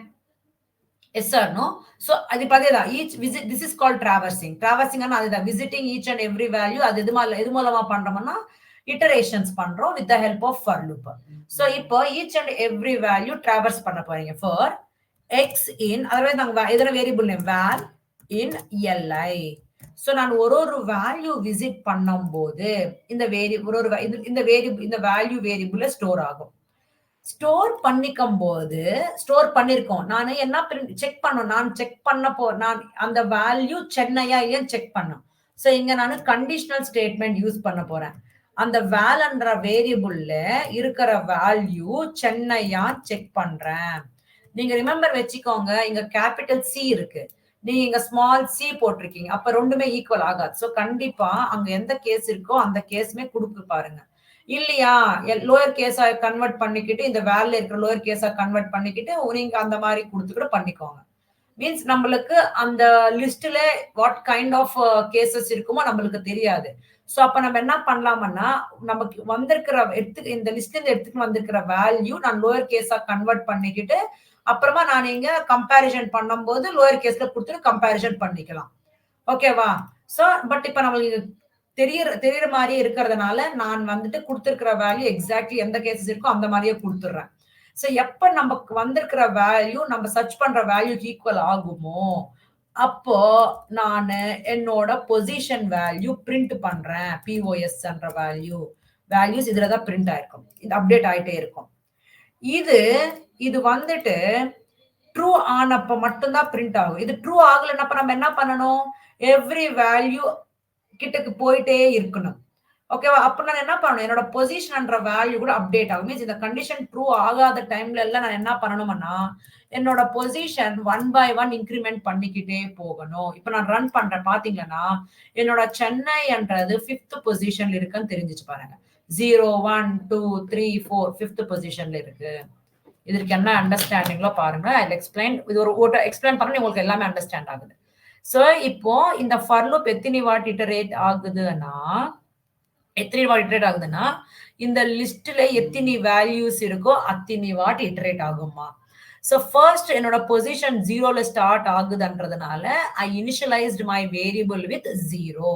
Yes or no? So அது அதேதான் each visit, this is called traversing. Traversing அதுதான் visiting each and every value. அது எது மூலமா பண்றோம்னா iterations பண்றோம் with the help of for loop. So இப்போ each and every value traverse பண்ண போறீங்க for x in, otherwise நாங்க எதன variable name val in li. So நான் ஒரு வேல்யூ விசிட் பண்ணும்போது இந்த இந்த வேல்யூ வேரியபிள் ஸ்டோர் ஆகும். ஸ்டோர் பண்ணிக்கும் போது ஸ்டோர் பண்ணிருக்கோம். நான் என்ன செக் பண்ணும், நான் அந்த வேல்யூ சென்னையா இல்லையா செக் பண்ணும். சோ இங்க நான் கண்டிஷனல் ஸ்டேட்மெண்ட் யூஸ் பண்ண போறேன். அந்த வேல்ன்ற வேரியபிள்ல இருக்கிற வேல்யூ சென்னையா செக் பண்றேன். நீங்க ரிமெம்பர் வச்சுக்கோங்க, இங்க கேபிட்டல் சி இருக்கு, நீங்க இங்க ஸ்மால் சி போட்டிருக்கீங்க, அப்ப ரெண்டுமே ஈக்குவல் ஆகாது. சோ கண்டிப்பா அங்க எந்த கேஸ் இருக்கோ அந்த கேஸ்மே கொடுக்கு பாருங்க. இல்லையா லோயர் கேஸா கன்வெர்ட் பண்ணிக்கிட்டு இந்த வேல்ல இருக்கிற லோயர் கேஸா கன்வெர்ட் பண்ணிக்கிட்டு நீங்க அந்த மாதிரி கொடுத்துக்கிட்டு பண்ணிக்கோங்க. மீன்ஸ் நம்மளுக்கு அந்த லிஸ்ட்ல வாட் கைண்ட் ஆஃப் கேசஸ் இருக்குமோ நம்மளுக்கு தெரியாது. சோ அப்ப நம்ம என்ன பண்ணலாம்னா, நமக்கு வந்திருக்கிற இந்த லிஸ்ட்ல இருந்து எடுத்துட்டு வந்திருக்கிற வேல்யூ நான் லோயர் கேஸா கன்வெர்ட் பண்ணிக்கிட்டு அப்புறமா நான் இங்க கம்பேரிசன் பண்ணும்போது லோயர் கேஸ்ல கொடுத்துட்டு கம்பேரிசன் பண்ணிக்கலாம். ஓகேவா? சோ பட் இப்ப நம்மளுக்கு தெரியற மாதிரியே இருக்கிறதுனால நான் வந்துட்டு கொடுத்திருக்கிற வேல்யூ எக்ஸாக்ட்லி எந்த கேசஸ் இருக்கோ அந்த மாதிரியே கொடுத்துடுறேன். சோ எப்ப நமக்கு வந்திருக்கிற வேல்யூ நம்ம சர்ச் பண்ற வேல்யூக்கு ஈக்குவல் ஆகுமோ அப்போ நான் என்னோட பொசிஷன் வேல்யூ பிரிண்ட் பண்றேன். POSன்ற வேல்யூஸ் இதுலதான் பிரிண்ட் ஆயிருக்கும், இது அப்டேட் ஆயிட்டே இருக்கும். இது வந்துட்டு ட்ரூ ஆனப்ப மட்டும்தான் பிரிண்ட் ஆகும். இது ட்ரூ ஆகலன்னப்ப நம்ம என்ன பண்ணணும், எவ்ரி வேல்யூ கிட்டக்கு போயிட்டே இருக்கணும். ஓகேவா? அப்ப நான் என்ன பண்ணணும், என்னோட பொசிஷன்ன்ற வேல்யூ கூட அப்டேட் ஆகும். மீன்ஸ் இந்த கண்டிஷன் ட்ரூ ஆகாத டைம்ல எல்லாம் நான் என்ன பண்ணணும்னா என்னோட பொசிஷன் 1 by 1 இன்கிரிமெண்ட் பண்ணிக்கிட்டே போகணும். இப்ப நான் ரன் பண்றேன், பாத்தீங்கன்னா என்னோட சென்னைன்றது 5th பொசிஷன்ல இருக்குன்னு தெரிஞ்சிச்சு பாருங்க. 0 1 2 3 4 5th பொசிஷன்ல இருக்கு. இதற்கு என்ன அண்டர்ஸ்டாண்டிங்ல பாருங்க. ஐ எக்ஸ்பிளைன், இது ஒரு எக்ஸ்பிளைன் பண்ணி உங்களுக்கு எல்லாமே அண்டர்ஸ்டாண்ட் ஆகுது. சோ இப்போ இந்த ஃபார் லூப் எத்தனை வாட் இட்டரேட் ஆகுதுன்னா இந்த லிஸ்ட்ல எத்தனை வேல்யூஸ் இருக்கோ அத்தனை வாட் இட்டரேட் ஆகுமா. சோ ஃபர்ஸ்ட் என்னோட பொசிஷன் 0ல ஸ்டார்ட் ஆகுதுன்றதுனால I initialized my variable with 0.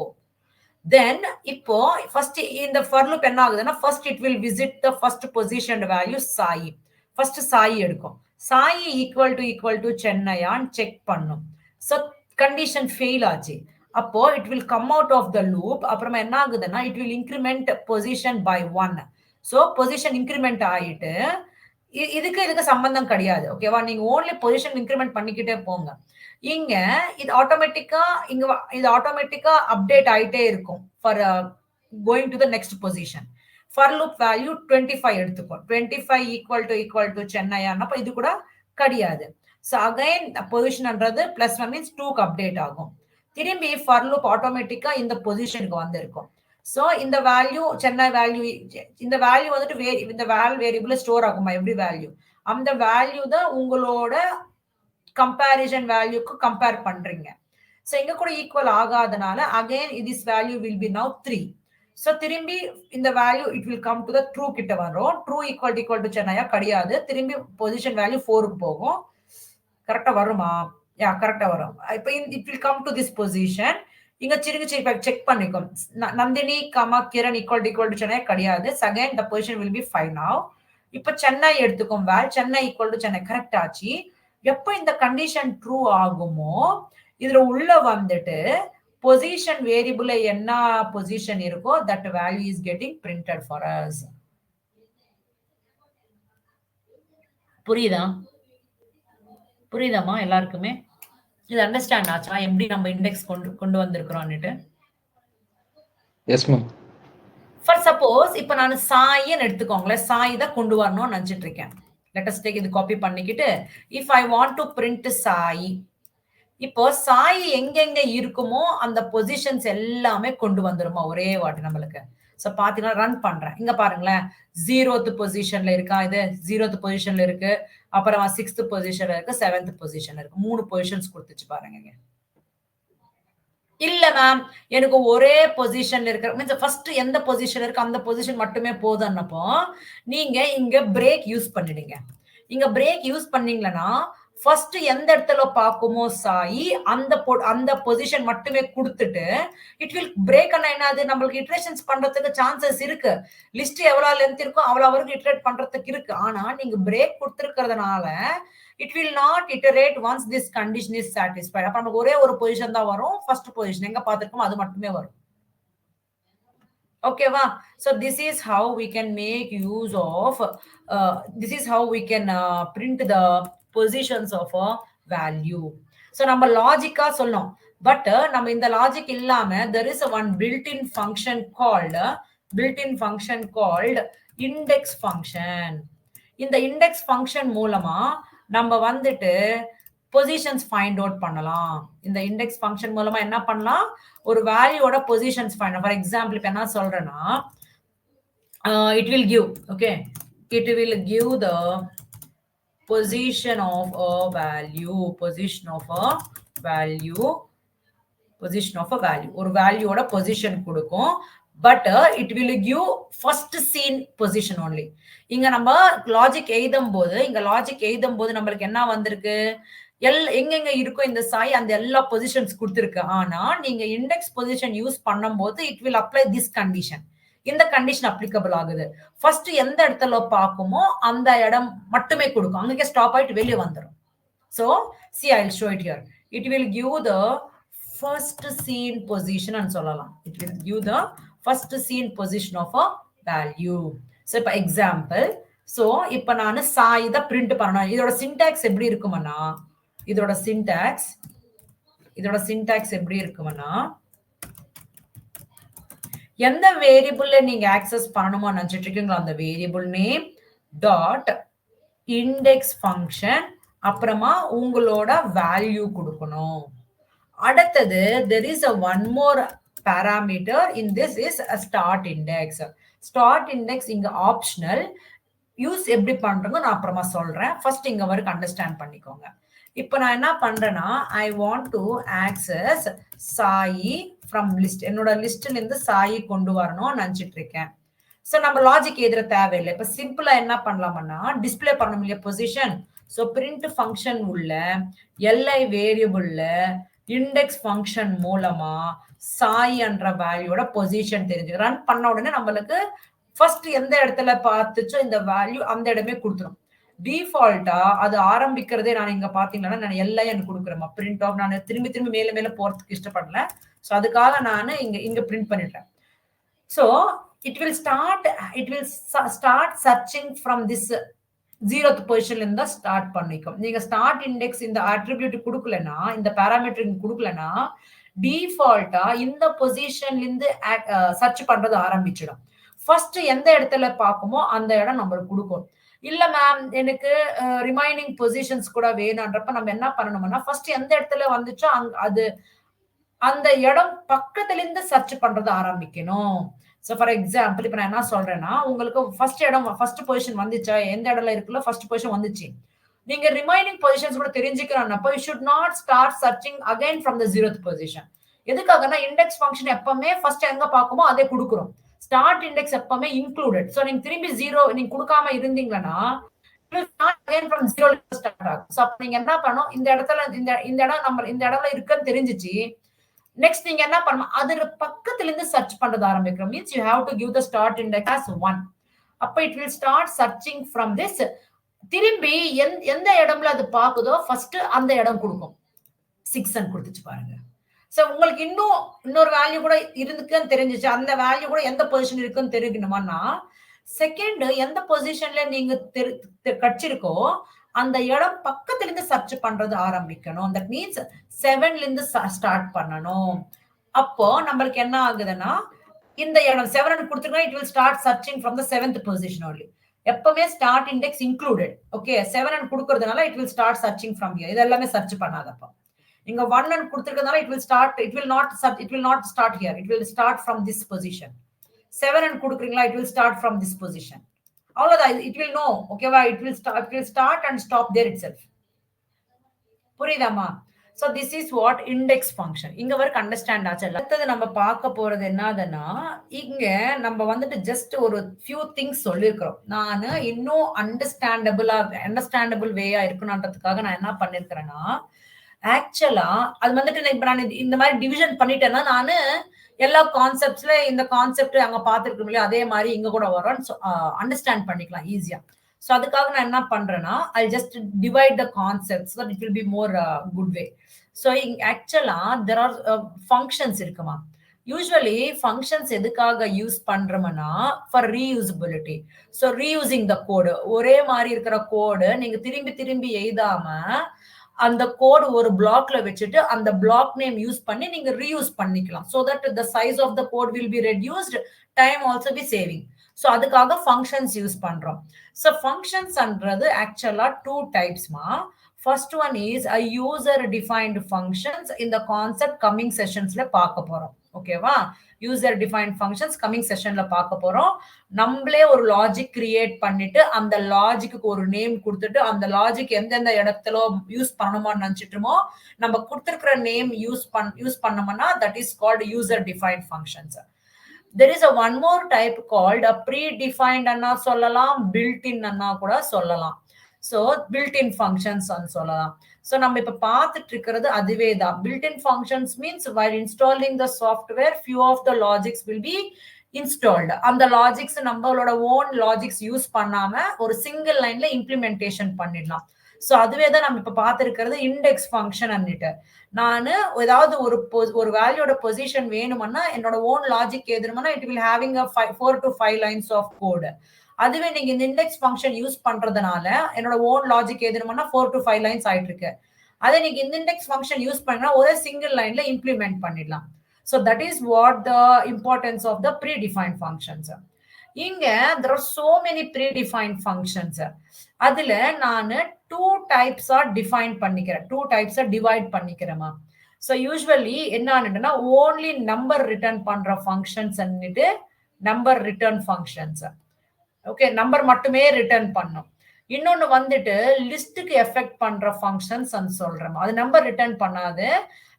Then இப்போ ஃபர்ஸ்ட் இந்த ஃபார் லூப் என்ன ஆகுதுன்னா first it will visit the first position value Sai. ஃபர்ஸ்ட் சாயி எடுக்கும். சாயி ஈக்குவல் டு சென்னையான்னு செக் பண்ணும். சோ கண்டிஷன் ஃபெயில் ஆச்சு. அப்போ it will come out of the loop. அப்புறமா என்ன ஆகுதுன்னா it will increment position by 1. So position increment ஆயிட்டு இதுக்கு சம்பந்தம் கிடையாது. ஓகேவா? நீங்க ஓன்லி பொசிஷன் இன்க்ரிமெண்ட் பண்ணிக்கிட்டே போங்க. இங்க இது ஆட்டோமேட்டிக்கா அப்டேட் ஆயிட்டே இருக்கும் for going to the next position. For loop value 25 எடுத்துக்கோ. 25 ஈக்குவல் டு சென்னையானப்ப இது கூட கிடையாது. சோ அகைன் பொசிஷன்ன்றது பிளஸ் 1 மீன்ஸ் 2க்கு அப்டேட் ஆகும். திரும்பி ஃபார் லூப் ஆட்டோமேட்டிக்கா இந்த பொசிஷனுக்கு வந்திருக்கும். சோ இந்த வேல்யூ சென்னை வேல்யூ, இந்த வேல்யூ வந்துட்டு இந்த வேரியபிள் ஸ்டோர் ஆகுமா எவ்ரி வேல்யூ, அந்த வேல்யூ தான் உங்களோட கம்பேரிசன் வேல்யூக்கு கம்பேர் பண்றீங்க. சோ இங்க கூட ஈக்குவல் ஆகாதனால again this value will be now 3. So திரும்பி இந்த value it will come to the true கிட்ட வரும். ட்ரூ ஈக்குவல் டு சென்னையா கிடையாது. திரும்பி பொசிஷன் வேல்யூ 4க்கு போகும். கரெக்டா வருமா? யா கரெக்டா வரும். இப்போ it will come to this position. இங்க செக் பண்ணிக்கோ. நந்தினி கிரண் ஈக்குவல் டு சென்னை கிடையாது. Again the position will be 5 now. இப்ப சென்னை எடுத்துக்கோம். Chennai equal to Chennai correct ஆச்சு. எப்ப இந்த கண்டிஷன் ட்ரூ ஆகுமோ இதுல உள்ள வந்துட்டு பொசிஷன் வேரியபிள் என்ன பொசிஷன் இருக்கோ that value is getting printed for us. புரியுதாமா எல்லாருக்குமே? இது அண்டர்ஸ்டாண்ட் ஆச்சா எப்படி நம்ம இண்டெக்ஸ் கொண்டு வந்திருக்கிறோம்னுட்டு? Yes ma'am. ஃபார் சப்போஸ் இப்ப நான் சாயின்னு எடுத்துக்கோங்களேன், சாய் தான் கொண்டு வரணும்னு நினைச்சிட்டு இருக்கேன். லெட் அஸ் டேக் இது காப்பி பண்ணிக்கிட்டு if I want to print Sai, இப்போ சாய் எங்கெங்க இருக்குமோ அந்த பொசிஷன்ஸ் எல்லாமே கொண்டு வந்துருமா ஒரே வாட்டி நம்மளுக்கு. சோ பாத்தீங்கன்னா ரன் பண்றேன். இங்க பாருங்களேன், 0th பொசிஷன்ல இருக்கா, இது 0th பொசிஷன்ல இருக்கு, அப்புறம் 6th பொசிஷன்ல இருக்கு, 7th பொசிஷன்ல இருக்கு. 3 பொசிஷன்ஸ் கொடுத்துச்சு பாருங்க. இல்ல மேம் எனக்கு ஒரே பொசிஷன்ல இருக்கிற மீன்ஸ் ஃபர்ஸ்ட் எந்த பொசிஷன் இருக்கு அந்த பொசிஷன் மட்டுமே போதும்னப்போ நீங்க இங்க பிரேக் யூஸ் பண்ணிடுங்க. இங்க பிரேக் யூஸ் பண்ணீங்கன்னா ஃபர்ஸ்ட் எந்த இடத்துல பார்க்குமோ சாயி அந்த பொசிஷன் மட்டுமே கொடுத்துட்டு இட் வில் பிரேக். ஆனா என்னது, நம்மளுக்கு இட்ரேஷன்ஸ் பண்றதுக்கு சான்சஸ் இருக்கு. லிஸ்ட் எவ்வளவு லென்த் இருக்கோ அவ்வளவு வரைக்கும் இட்ரேட் பண்றதுக்கு இருக்கு. ஆனா நீங்க பிரேக் கொடுத்துருக்கிறதுனால it will not iterate once this condition is satisfied. அப்ப நமக்கு ஒரே ஒரு பொசிஷன் தான் வரும். ஃபர்ஸ்ட் பொசிஷன் எங்க பார்த்திருக்கோமோ அது மட்டுமே வரும். ஓகேவா? So this is how we can make use of this is how we can print the positions of a value. So நம்ம லாஜிக்கா சொல்லணும். பட் நம்ம இந்த லாஜிக் இல்லாம there is a one built-in function called index function. இந்த index function மூலமா நம்ம வந்துட்டு positions find out பண்ணலாம். இந்த இண்டெக்ஸ் ஃபங்க்ஷன் மூலமா என்ன பண்ணலாம், ஒரு வேல்யூவோட பொசிஷன்ஸ் ஃபைண்ட். ஃபார் எக்ஸாம்பிள் இப்ப என்ன சொல்றேன்னா it will give, okay, it will give the position of a value, position of a value, position of a value, ஒரு வேல்யூவோட பொசிஷன் கொடுக்கும். But it will give first seen position only. இங்க நம்ம logic எழுதும் போது நம்மளுக்கு என்ன வந்திருக்கு, எங்கெங்க இருக்கோ இந்த சாய் அந்த எல்லா பொசிஷன்ஸ் கொடுத்துருக்கு. ஆனா நீங்க இண்டெக்ஸ் பொசிஷன் யூஸ் பண்ணும்போது it will apply this condition. இந்த கண்டிஷன் அப்ளிகபிள் ஆகுது. ஃபர்ஸ்ட் எந்த இடத்துல பார்க்குமோ அந்த இடம் மட்டுமே கொடுக்கும். அங்கே ஸ்டாப் ஆயிட்டு வெளியே வந்துடும். So see, I will show it here. It will give the first seen position and சொல்லலாம். It will give the first seen position of a value. So இப்ப example, so இப்ப நான் சாய் இத print பண்ணணும். இதோட syntax எப்படி இருக்கும்னா, இதோட syntax எப்படி இருக்கும்னா, எந்த வேரியபிள்ல நீங்க ஆக்சஸ் பண்ணணுமோ நினைச்சிட்டு இருக்கீங்களோ அந்த variable name dot index function, அப்புறமா உங்களோட வேல்யூ கொடுக்கணும். அடுத்தது there is a one more parameter in this is a start index. Start index இங்க ஆப்ஷனல். யூஸ் எப்படி பண்றோங்க நான் அப்புறமா சொல்றேன். ஃபர்ஸ்ட் இங்க வரைக்கும் அண்டர்ஸ்டாண்ட் பண்ணிக்கோங்க. இப்போ நான் என்ன பண்றேன்னா, ஐ want to access Sai from list. என்னோட லிஸ்ட்ல இருந்து சாயி கொண்டு வரணும்னு நினைச்சிட்டு இருக்கேன். ஸோ நம்ம லாஜிக் எதிர தேவையில்லை. இப்போ சிம்பிளா என்ன பண்ணலாம்னா, டிஸ்பிளே பண்ணணும் இல்லையா பொசிஷன். ஸோ பிரிண்ட் ஃபங்க்ஷன் உள்ள எல்ஐ வேரியபிள்ல இண்டெக்ஸ் ஃபங்க்ஷன் மூலமா சாய் என்ற வேல்யூட பொசிஷன் தெரிஞ்சு ரன் பண்ண உடனே நம்மளுக்கு ஃபர்ஸ்ட் எந்த இடத்துல பார்த்துச்சோ இந்த வேல்யூ அந்த இடமே கொடுத்துரும். டிஃபால்ட்டா அது ஆரம்பிக்கிறதே நான் இங்க பாத்தீங்கன்னா நான் எல்ஐன்னு கொடுக்குறேன். பிரிண்ட் ஆஃப் நான் திரும்பி மேல போறதுக்கு இஷ்டப்படல. ஸோ அதுக்காக நான் இங்க பிரிண்ட் பண்ணிடுறேன். So it will start searching from this 0th பொசிஷன்ல இருந்தா ஸ்டார்ட் பண்ணிக்கும். நீங்க ஸ்டார்ட் இண்டெக்ஸ் இந்த அட்ரிபியூட் கொடுக்கலன்னா, இந்த பாராமீட்டர் கொடுக்கலன்னா டிஃபால்ட்டா இந்த பொசிஷன்ல இருந்து சர்ச் பண்றது ஆரம்பிச்சிடும். ஃபர்ஸ்ட் எந்த இடத்துல பார்க்குமோ அந்த இடம் நம்மளுக்கு கொடுக்கும். இல்ல மேம் எனக்கு ரிமைனிங் பொசிஷன்ஸ் கூட வேணும்ன்றப்ப நம்ம என்ன பண்ணணும்னா, ஃபர்ஸ்ட் எந்த இடத்துல வந்துச்சோ அது அந்த இடம் பக்கத்துல இருந்து சர்ச் பண்றது ஆரம்பிக்கணும். சோ ஃபார் எக்ஸாம்பிள் இப்ப நான் என்ன சொல்றேன்னா, உங்களுக்கு ஃபர்ஸ்ட் பொசிஷன் வந்துச்சா, எந்த இடத்துல இருக்குல்ல ஃபர்ஸ்ட் பொசிஷன் வந்துச்சு, நீங்க ரிமைனிங் பொசிஷன்ஸ் கூட தெரிஞ்சுக்கிறப்ப you should not start searching again from the 0th position. எதுக்காகனா இண்டெக்ஸ் ஃபங்க்ஷன் எப்பவுமே ஃபர்ஸ்ட் எங்க பார்க்குமோ அதே கொடுக்குறோம். ஸ்டார்ட் இண்டெக்ஸ் எப்பவுமே இன்க்ளூடட். சோ நீங்க திரும்பி 0 நீங்க கொடுக்காம இருந்தீங்கன்னா start again from 0 ஸ்டார்ட் ஆகும். சோ அப்ப நீங்க என்ன பண்ணணும், இந்த இடத்துல இந்த இடத்துல இருக்குன்னு தெரிஞ்சிச்சு. நெக்ஸ்ட் நீங்க என்ன பண்ணணும், அது பக்கத்துல இருந்து சர்ச் பண்றது ஆரம்பிக்கிறோம். Means you have to give the start index as 1. அப்ப it will start searching from this. திரும்பி எந்த இடம்ல அது பாக்குதோ ஃபர்ஸ்ட் அந்த இடம் கொடுக்கும். 6 கொடுத்துச்சு பாருங்க. சோ உங்களுக்கு இன்னொரு வேல்யூ கூட இருக்குன்னு தெரிஞ்சிச்சு, அந்த வேல்யூ கூட எந்த பொசிஷன் இருக்குன்னு தெரிஞ்சுக்கணுமானா, செகண்ட் எந்த பொசிஷன்ல நீங்க கட்சிருக்கோ அந்த இடம் பக்கத்துல இருந்து சர்ச் பண்றது ஆரம்பிக்கணும். தட் மீன்ஸ் 7ல இருந்து ஸ்டார்ட் பண்ணணும். அப்போ நம்மளுக்கு என்ன ஆகுதுன்னா, இந்த இடம் 7 கொடுத்துருக்கா it will start searching from the 7th position only. எப்பவுமே ஸ்டார்ட் இண்டெக்ஸ் இன்க்ளூடட். ஓகே, 7 கொடுக்கறதுனால it will start searching from here. இது எல்லாமே சர்ச் பண்ணாதப்ப இங்க 1 கொடுத்திருக்கிறதுனால it will not start here. It will start from this position. 7 கொடுக்குறீங்களா, it will start from this position. அவ்வளவுதான். it will know. ஓகேவா, it will start and stop there itself. புரியுதாமா? So this is what index function. இங்க வரைக்கும் understand ஆச்சு. அடுத்தது நம்ம பார்க்க போறது என்னதுன்னா, இங்க நம்ம வந்துட்டு ஜஸ்ட் ஒரு ஃபியூ திங்ஸ் சொல்லியிருக்கிறோம். நானு இன்னும் அண்டர்ஸ்டாண்டபிள் வேயா இருக்கணுன்றதுக்காக நான் என்ன பண்ணிருக்கிறேன்னா, ஆக்சுவலா அது வந்துட்டு இப்ப நான் இந்த மாதிரி டிவிஷன் பண்ணிட்டேன்னா, நானு எல்லா கான்செப்ட்ஸ்ல இந்த கான்செப்ட் அங்க பார்த்திருக்கோம் இல்லையா, அதே மாதிரி இங்க கூட வரும். அண்டர்ஸ்டாண்ட் பண்ணிக்கலாம் ஈஸியா. ஸோ அதுக்காக நான் என்ன பண்றேன்னா, I just divide the concepts so it will be more good way. So ஆக்சுவலா தெர் ஆர் ஃபங்க்ஷன்ஸ் இருக்குமா. யூஸ்வலி ஃபங்க்ஷன்ஸ் எதுக்காக யூஸ் பண்றோம்னா ஃபார் ரீயூசபிலிட்டி. ஸோ ரீயூசிங் த கோடு, ஒரே மாதிரி இருக்கிற கோடு நீங்க திரும்பி திரும்பி எழுதாம அந்த கோடு ஒரு பிளாக்ல வச்சுட்டு அந்த பிளாக் நேம் யூஸ் பண்ணி நீங்க ரீயூஸ் பண்ணிக்கலாம். So that the size of the code will be reduced, time also be saving. So அதுக்காக ஃபங்க்ஷன்ஸ் யூஸ் பண்றோம். ஸோ ஃபங்க்ஷன்ஸ்ன்றது ஆக்சுவலா 2 டைப்ஸ்மா. First one is a user defined functions. இந்த கான்செப்ட் கம்மிங் செஷன்ஸ்ல பார்க்க போறோம். ஓகேவா? யூசர் டிஃபைன்ட் ஃபங்க்ஷன்ஸ் கம்மிங் செஷன்ல பார்க்க போறோம். நம்மளே ஒரு லாஜிக் கிரியேட் பண்ணிட்டு அந்த லாஜிக்கு ஒரு நேம் கொடுத்துட்டு அந்த லாஜிக் எந்தெந்த இடத்துல யூஸ் பண்ணணும்னு நினைச்சிட்டோமோ நம்ம கொடுத்திருக்கிற நேம் யூஸ் பண்ணோம்னா that is called user defined functions. There is a one more type called a predefined அண்ணா சொல்லலாம், built-in அண்ணா கூட சொல்லலாம். ஸோ built-in functions சொல்லலாம். ஸோ நம்ம இப்ப பார்த்துட்டு இருக்கிறது அதுவே தான். built-in functions means while installing the software, few of the logics will be installed. அந்த லாஜிக்ஸ் நம்மளோட ஓன் லாஜிக்ஸ் யூஸ் பண்ணாம ஒரு சிங்கிள் லைன்ல இம்ப்ளிமெண்டேஷன் பண்ணிடலாம். ஸோ அதுவே தான் நம்ம இப்ப பார்த்திருக்கிறது இண்டெக்ஸ் ஃபங்க்ஷன் அன்னிட்டு. நான் ஏதாவது ஒரு வேல்யூட பொசிஷன் வேணும்னா என்னோட ஓன் லாஜிக் எழுதணும்னா it will having 4 to 5 lines of code. அதுவே நீங்க இந்த இண்டெக்ஸ் ஃபங்க்ஷன் யூஸ் பண்றதுனால என்னோட ஓன் லாஜிக் எழுதணும்னா 4 to 5 லைன்ஸ் ஆயிட்டு இருக்கு. அதே நீங்க இந்த இண்டெக்ஸ் ஃபங்க்ஷன் யூஸ் பண்ணா ஒரே சிங்கிள் லைன்ல இம்ப்ளிமெண்ட் பண்ணிடலாம். So that is what the importance of the predefined functions. இங்க there are so many predefined functions. அதுல நான் 2 டைப்ஸா டிஃபைன் பண்ணிக்கிறேன், 2 டைப்ஸா டிவைட் பண்ணிக்கிறேமா. ஸோ யூஸ்வலி என்னன்னா ஓன்லி நம்பர் ரிட்டர்ன் பண்ற functions number return functions. Okay, number மட்டுமே return பண்ணும். இன்னொன்னு வந்துட்டு லிஸ்டுக்கு எஃபெக்ட் பண்ற ஃபங்க்ஷன்ஸ் சொல்றேன். அது நம்பர் ரிட்டர்ன் பண்ணாது.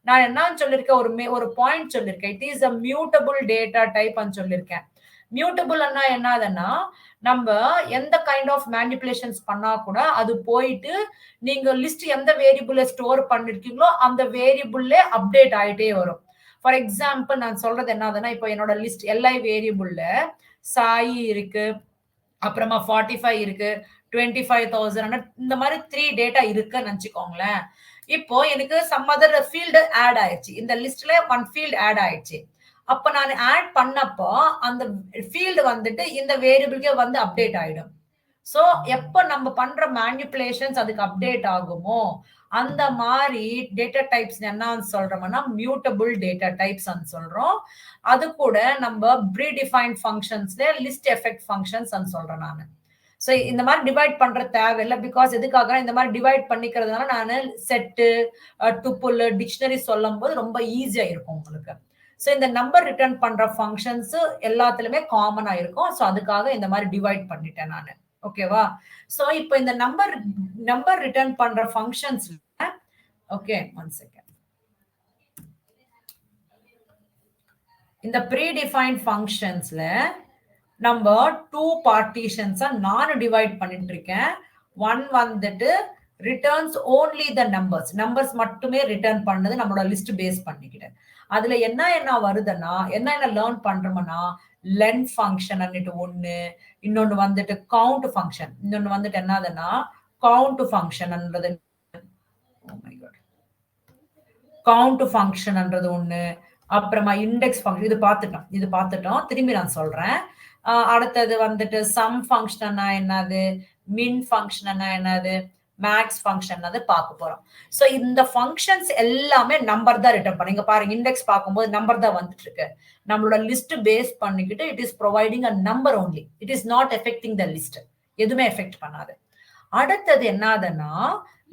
நான் என்ன சொல்லியிருக்கேன், ஒரு பாயிண்ட் சொல்லியிருக்கேன், it is a mutable data type சொல்லியிருக்கேன். மியூட்டபிள் என்னதுன்னா நம்ம எந்த கைண்ட் ஆஃப் மேனிபுலேஷன்ஸ் பண்ணா கூட அது போயிட்டு நீங்க லிஸ்ட் எந்த வேரியபிள ஸ்டோர் பண்ணிருக்கீங்களோ அந்த வேரியபிள்ல அப்டேட் ஆயிட்டே வரும். ஃபார் எக்ஸாம்பிள் நான் சொல்றது என்னதுன்னா, இப்போ என்னோட லிஸ்ட் எல்ஐ வேரியபிள்ல சாயி இருக்கு, அப்புறமா 45 இருக்கு, 25,000 இந்த மாதிரி 3 டேட்டா இருக்குன்னு நினைச்சுக்கோங்களேன். இப்போ எனக்கு சம் அதர் ஃபீல்டு ஆட் ஆயிடுச்சு, இந்த லிஸ்ட்ல 1 ஃபீல்டு ஆட் ஆயிடுச்சு. அப்ப நான் ஆட் பண்ணப்போ அந்த ஃபீல்டு வந்துட்டு இந்த வேரியபிளுக்கே வந்து அப்டேட் ஆயிடும். சோ எப்ப நம்ம பண்ற மேனிபுலேஷன்ஸ் அதுக்கு அப்டேட் ஆகுமோ அந்த மாதிரி டேட்டா டைப்ஸ் என்ன சொல்றோம்னா மியூட்டபிள் டேட்டா டைப்ஸ் சொல்றோம். அது கூட நம்ம ப்ரீடிஃபைன்ட் ஃபங்க்ஷன்ஸ்ல லிஸ்ட் எஃபெக்ட் ஃபங்க்ஷன்ஸ் சொல்றேன் நான். சோ இந்த மாதிரி டிவைட் பண்ற தேவையில்லை. பிகாஸ் எதுக்காக இந்த மாதிரி டிவைட் பண்ணிக்கிறதுனால நான் செட்டு, டுப்புல், டிக்ஷனரி சொல்லும் போது ரொம்ப ஈஸியா இருக்கும் உங்களுக்கு. சோ இந்த நம்பர் ரிட்டர்ன் பண்ற ஃபங்க்ஷன்ஸ் எல்லாத்துலயுமே காமனா இருக்கும். சோ அதுக்காக இந்த மாதிரி டிவைட் பண்ணிட்டேன் நான். ஓகேவா? சோ இப்போ இந்த நம்பர் ரிட்டர்ன் பண்ற ஃபங்க்ஷன்ஸ்ல ஓகே ஒன் செகண்ட், இந்த ப்ரீடிஃபைன்ட் ஃபங்க்ஷன்ஸ்ல நம்ம 2 பார்ட்டிஷன்ஸா நான் டிவைட் பண்ணிட்டு இருக்கேன். ஒன் வந்துட்டு ரிட்டர்ன்ஸ் ஓன்லி த நம்பர்ஸ் மட்டுமே ரிட்டர்ன் பண்ணது நம்மளோட லிஸ்ட் பேஸ் பண்ணிக்கிட்டேன். அதுல என்ன வருதுன்னா என்ன லேர்ன் பண்றோம்னா லென் ஃபங்க்ஷன் ஒண்ணு, இன்னொன்னு வந்துட்டு கவுண்ட் ஃபங்க்ஷன், இன்னொன்னு வந்துட்டு என்னதுன்னா கவுண்ட் ஃபங்க்ஷன்ன்றது கவுண்ட் ஃபங்க்ஷன்ன்றது ஒண்ணு, அப்புறமா இண்டெக்ஸ் ஃபங்க்ஷன் இது பார்த்துட்டோம். திரும்பி நான் சொல்றேன். அடுத்தது வந்துட்டு சம் ஃபங்க்ஷன் என்னது, மின் ஃபங்க்ஷன் என்னது, மேக்ஸ் ஃபங்க்ஷன் பார்க்க போறோம். சோ இந்த ஃபங்க்ஷன்ஸ் எல்லாமே நம்பர் தான் ரிட்டர்ன் பண்ணுங்க. பாருங்க இண்டெக்ஸ் பார்க்கும்போது நம்பர் தான் வந்துட்டு இருக்கு. நம்மளோட லிஸ்ட் பேஸ் பண்ணிக்கிட்டு it is providing a number only, it is not affecting the list, எதுவுமே எஃபெக்ட் பண்ணாது. அடுத்தது என்னதுன்னா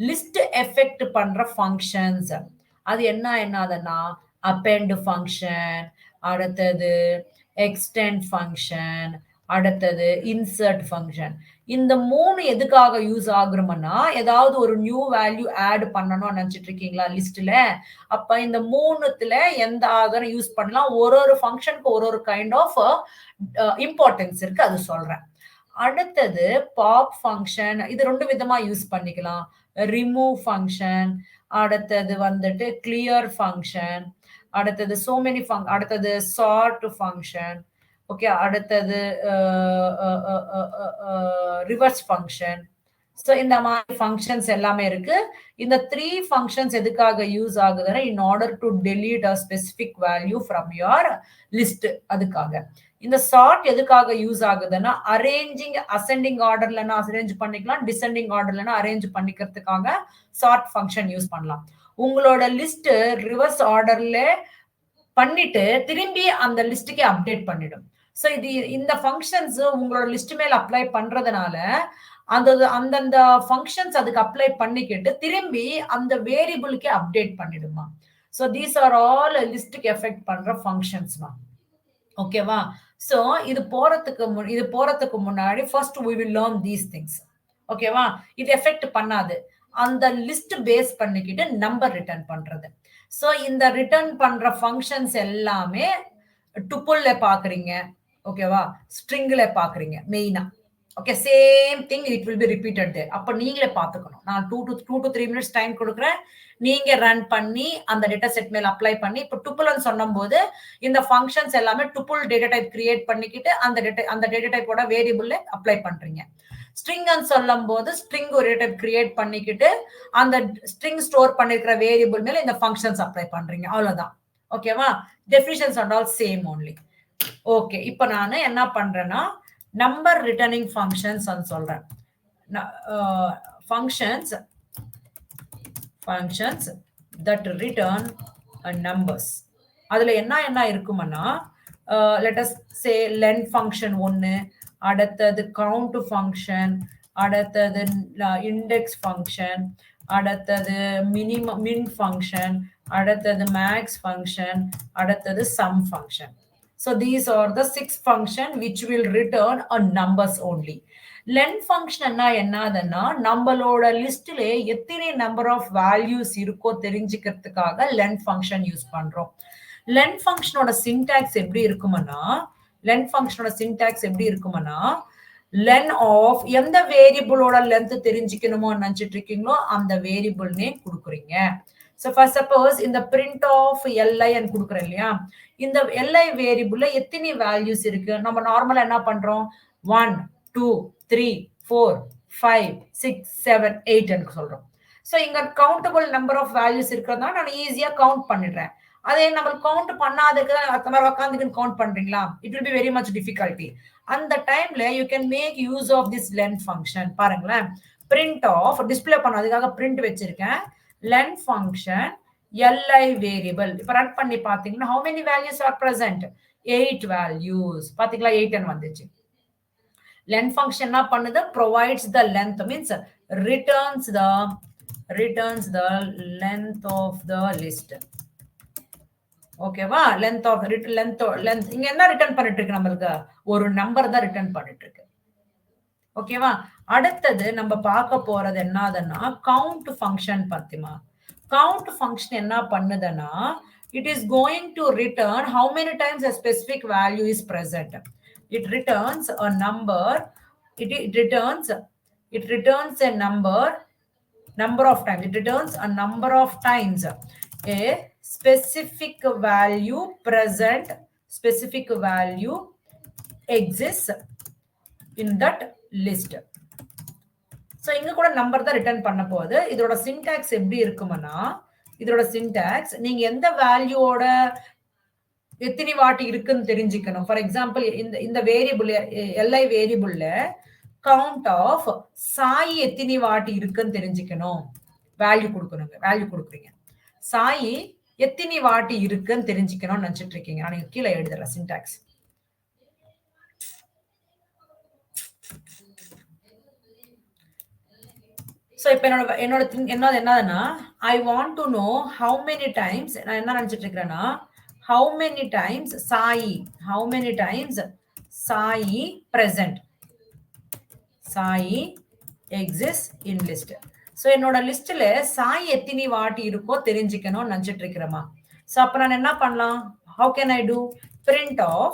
லிஸ்ட் எஃபெக்ட் பண்ற ஃபங்க்ஷன்ஸ். அது என்னதுன்னா அப்பெண்ட் ஃபங்க்ஷன், அடுத்தது எக்ஸ்டெண்ட் ஃபங்க்ஷன், அடுத்தது இன்சர்ட் ஃபங்க்ஷன். இந்த 3 எதுக்காக யூஸ் ஆகுறோம்னா, ஏதாவது ஒரு நியூ வேல்யூ ஆட் பண்ணணும்னு நினைச்சிட்டு இருக்கீங்களா லிஸ்ட்ல? அப்ப இந்த 3த்துல எந்த ஆகரம் யூஸ் பண்ணலாம்? ஒரு ஃபங்க்ஷனுக்கு ஒரு கைண்ட் ஆஃப் இம்பார்ட்டன்ஸ் இருக்கு, அது சொல்றேன். அடுத்தது பாப் ஃபங்க்ஷன். இது 2 விதமா யூஸ் பண்ணிக்கலாம். ரிமூவ் ஃபங்க்ஷன், அடுத்தது வந்துட்டு கிளியர் ஃபங்க்ஷன், அடுத்தது சோ மெனி அடுத்தது சார்ட் ஃபங்க்ஷன். ஓகே, அடுத்தது ரிவர்ஸ் ஃபங்க்ஷன். ஸோ இந்த மாதிரி ஃபங்க்ஷன்ஸ் எல்லாமே இருக்கு. இந்த 3 ஃபங்க்ஷன்ஸ் எதுக்காக யூஸ் ஆகுதுன்னா, in order to delete a specific value from your list, அதுக்காக. இந்த சார்ட் எதுக்காக யூஸ் ஆகுதுன்னா, அரேஞ்சிங் அசெண்டிங் ஆர்டர்லனா அரேஞ்ச் பண்ணிக்கலாம், டிசெண்டிங் ஆர்டர்லனா அரேஞ்ச் பண்ணிக்கிறதுக்காக சார்ட் ஃபங்க்ஷன் யூஸ் பண்ணலாம். உங்களோட லிஸ்ட் ரிவர்ஸ் ஆர்டர்ல பண்ணிட்டு திரும்பி அந்த லிஸ்ட்டுக்கு அப்டேட் பண்ணிடும். ஸோ இந்த ஃபங்க்ஷன்ஸ் உங்களோட லிஸ்ட் மேல அப்ளை பண்றதுனால அந்தந்த ஃபங்க்ஷன்ஸ் அதுக்கு அப்ளை பண்ணிக்கிட்டு திரும்பி அந்த வேரியபிளுக்கே அப்டேட் பண்ணிடுமா. ஸோ தீஸ் ஆர் ஆல் லிஸ்ட்டுக்கு எஃபெக்ட் பண்ற ஃபங்க்ஷன்ஸ்மா. ஓகேவா? ஸோ இது போறதுக்கு முன்னாடி first we will learn these things. ஓகேவா? இது எஃபெக்ட் பண்ணாது. அந்த லிஸ்ட் பேஸ் பண்ணிக்கிட்டு நம்பர் ரிட்டர்ன் பண்றது. ஸோ இந்த ரிட்டர்ன் பண்ற ஃபங்க்ஷன்ஸ் எல்லாமே டுப்புள்ல பாக்குறீங்க, ஓகேவா? ஸ்ட்ரிங்ல பாக்குறீங்க மெயினா. Okay, same thing it will B repeated. அப்ப நீங்களே பாத்துக்கணும். நான் 2 to 3 minutes டைம் கொடுக்குறேன். நீங்க ரன் பண்ணி அந்த டேட்டா செட் மேல அப்ளை பண்ணி, இப்ப டுப்புள்னு சொன்னும்போது இந்த ஃபங்க்ஷன்ஸ் எல்லாமே டுப்புள் டேட்டா டைப் கிரியேட் பண்ணிக்கிட்டு அந்த டேட்டா டைப்போட வேரியபிள்ல அப்ளை பண்றீங்க. ஸ்ட்ரிங்னு சொல்லும் போது ஸ்ட்ரிங் ஒரு டேட்டா டைப் கிரியேட் பண்ணிக்கிட்டு அந்த ஸ்ட்ரிங் ஸ்டோர் பண்ணிருக்கிற வேரியபிள் மேல இந்த ஃபங்க்ஷன்ஸ் அப்ளை பண்றீங்க, அவ்வளவுதான். ஓகேவா? Definitions are all same only. Okay, இப்ப நான் என்ன பண்றேன்னா நம்பர் ரிட்டர்னிங் ஃபங்க்ஷன்ஸ் சொல்றேன். Functions that return numbers. அதுல என்ன இருக்கும்னா, let us say len function 1, அடுத்தது கவுண்ட் ஃபங்க்ஷன், அடுத்தது இண்டெக்ஸ் ஃபங்க்ஷன், அடுத்தது மின் ஃபங்க்ஷன், அடுத்தது மேக்ஸ் ஃபங்க்ஷன், அடுத்தது sum function. So these are the 6 function which will return a numbers only. len function என்னதுன்னா, நம்மளோட லிஸ்ட்ல எத்தனை நம்பர் ஆஃப் வேல்யூஸ் இருக்கோ தெரிஞ்சுக்கிறதுக்காக len function யூஸ் பண்றோம். len functionோட சின்டாக்ஸ் எப்படி இருக்கும்னா, len of எந்த வேரியபிளோட லென்த் தெரிஞ்சுக்கணுமோ நினைச்சிட்டு இருக்கீங்களோ அந்த வேரியபிள் நேம் கொடுக்குறீங்க. So for suppose இந்த print of li ன்னு கொடுக்குறேன் இல்லையா, இந்த li வேரியபிள்ல எத்தனை வேல்யூஸ் இருக்கு? நம்ம நார்மலா என்ன பண்றோம்? 1 2 3 4 5 6 7 8 ன்னு சொல்றோம். சோ இங்க கவுண்டபிள் நம்பர் ஆஃப் வேல்யூஸ் இருக்கிறதுனால நான் ஈஸியா கவுண்ட் பண்ணிடுறேன். அதே நம்ம கவுண்ட் பண்ணாததுக்கு அந்த மாதிரி உட்காந்துக்கு கவுண்ட் பண்றீங்களா, it will be very much difficulty. அந்த டைம்ல you can make use of this len function. பாருங்களேன், பிரிண்ட் ஆஃப் டிஸ்பிளே பண்ணதுக்காக பிரிண்ட் வச்சிருக்கேன். len function li variable. இப்ப ரன் பண்ணி பாத்தீங்கன்னா how many values are present? 8 values. பாத்தீங்களா, 8 ன்னு வந்துச்சு. len function என்ன பண்ணுது? provides the length, means returns the length of the list. ஓகேவா? length இங்க என்ன ரிட்டர்ன் பண்ணிட்டு இருக்கு? நம்மளுக்கு ஒரு நம்பர் தான் ரிட்டர்ன் பண்ணிட்டு இருக்கு. ஓகேவா? அடுத்தது நம்ம பார்க்க போறது என்னதுன்னா கவுண்ட் ஃபங்க்ஷன். பாத்தீமா, கவுண்ட் ஃபங்க்ஷன் என்ன பண்ணுதுன்னா, it is going to return how many times a specific value is present. It returns a number. It returns a number of times. It returns a number of times a specific value exists in that list. So இங்க கூட number தான் return பண்ண போகுது. இதோட syntax எப்படி இருக்கும்னா, நீங்க எந்த வேல்யூவோட எத்தனை வாட்டி இருக்குன்னு தெரிஞ்சுக்கணும். ஃபார் எக்ஸாம்பிள் இந்த வேரியபிள் li வேரியபிள்ல கவுண்ட் ஆஃப் சாயி எத்தனை வாட்டி இருக்குன்னு தெரிஞ்சுக்கணும். வேல்யூ கொடுக்குறீங்க. சாயி எத்தனை வாட்டி இருக்குன்னு தெரிஞ்சுக்கணும்னு நினைச்சிட்டு இருக்கீங்க. நான் கீழே எழுதுறேன் சின்டாக்ஸ். So இப்ப என்னதுன்னா, I want to know how many times, நான் என்ன நினைச்சிட்டு இருக்கேன்னா, how many times Sai present. Sai exists in list. So என்னோட லிஸ்ட்ல சாய் எத்தனை வாட்டி இருக்கோ தெரிஞ்சுக்கணும்னு நினைச்சிட்டு இருக்கிறேமா. ஸோ அப்ப நான் என்ன பண்ணலாம்? how can I do? print of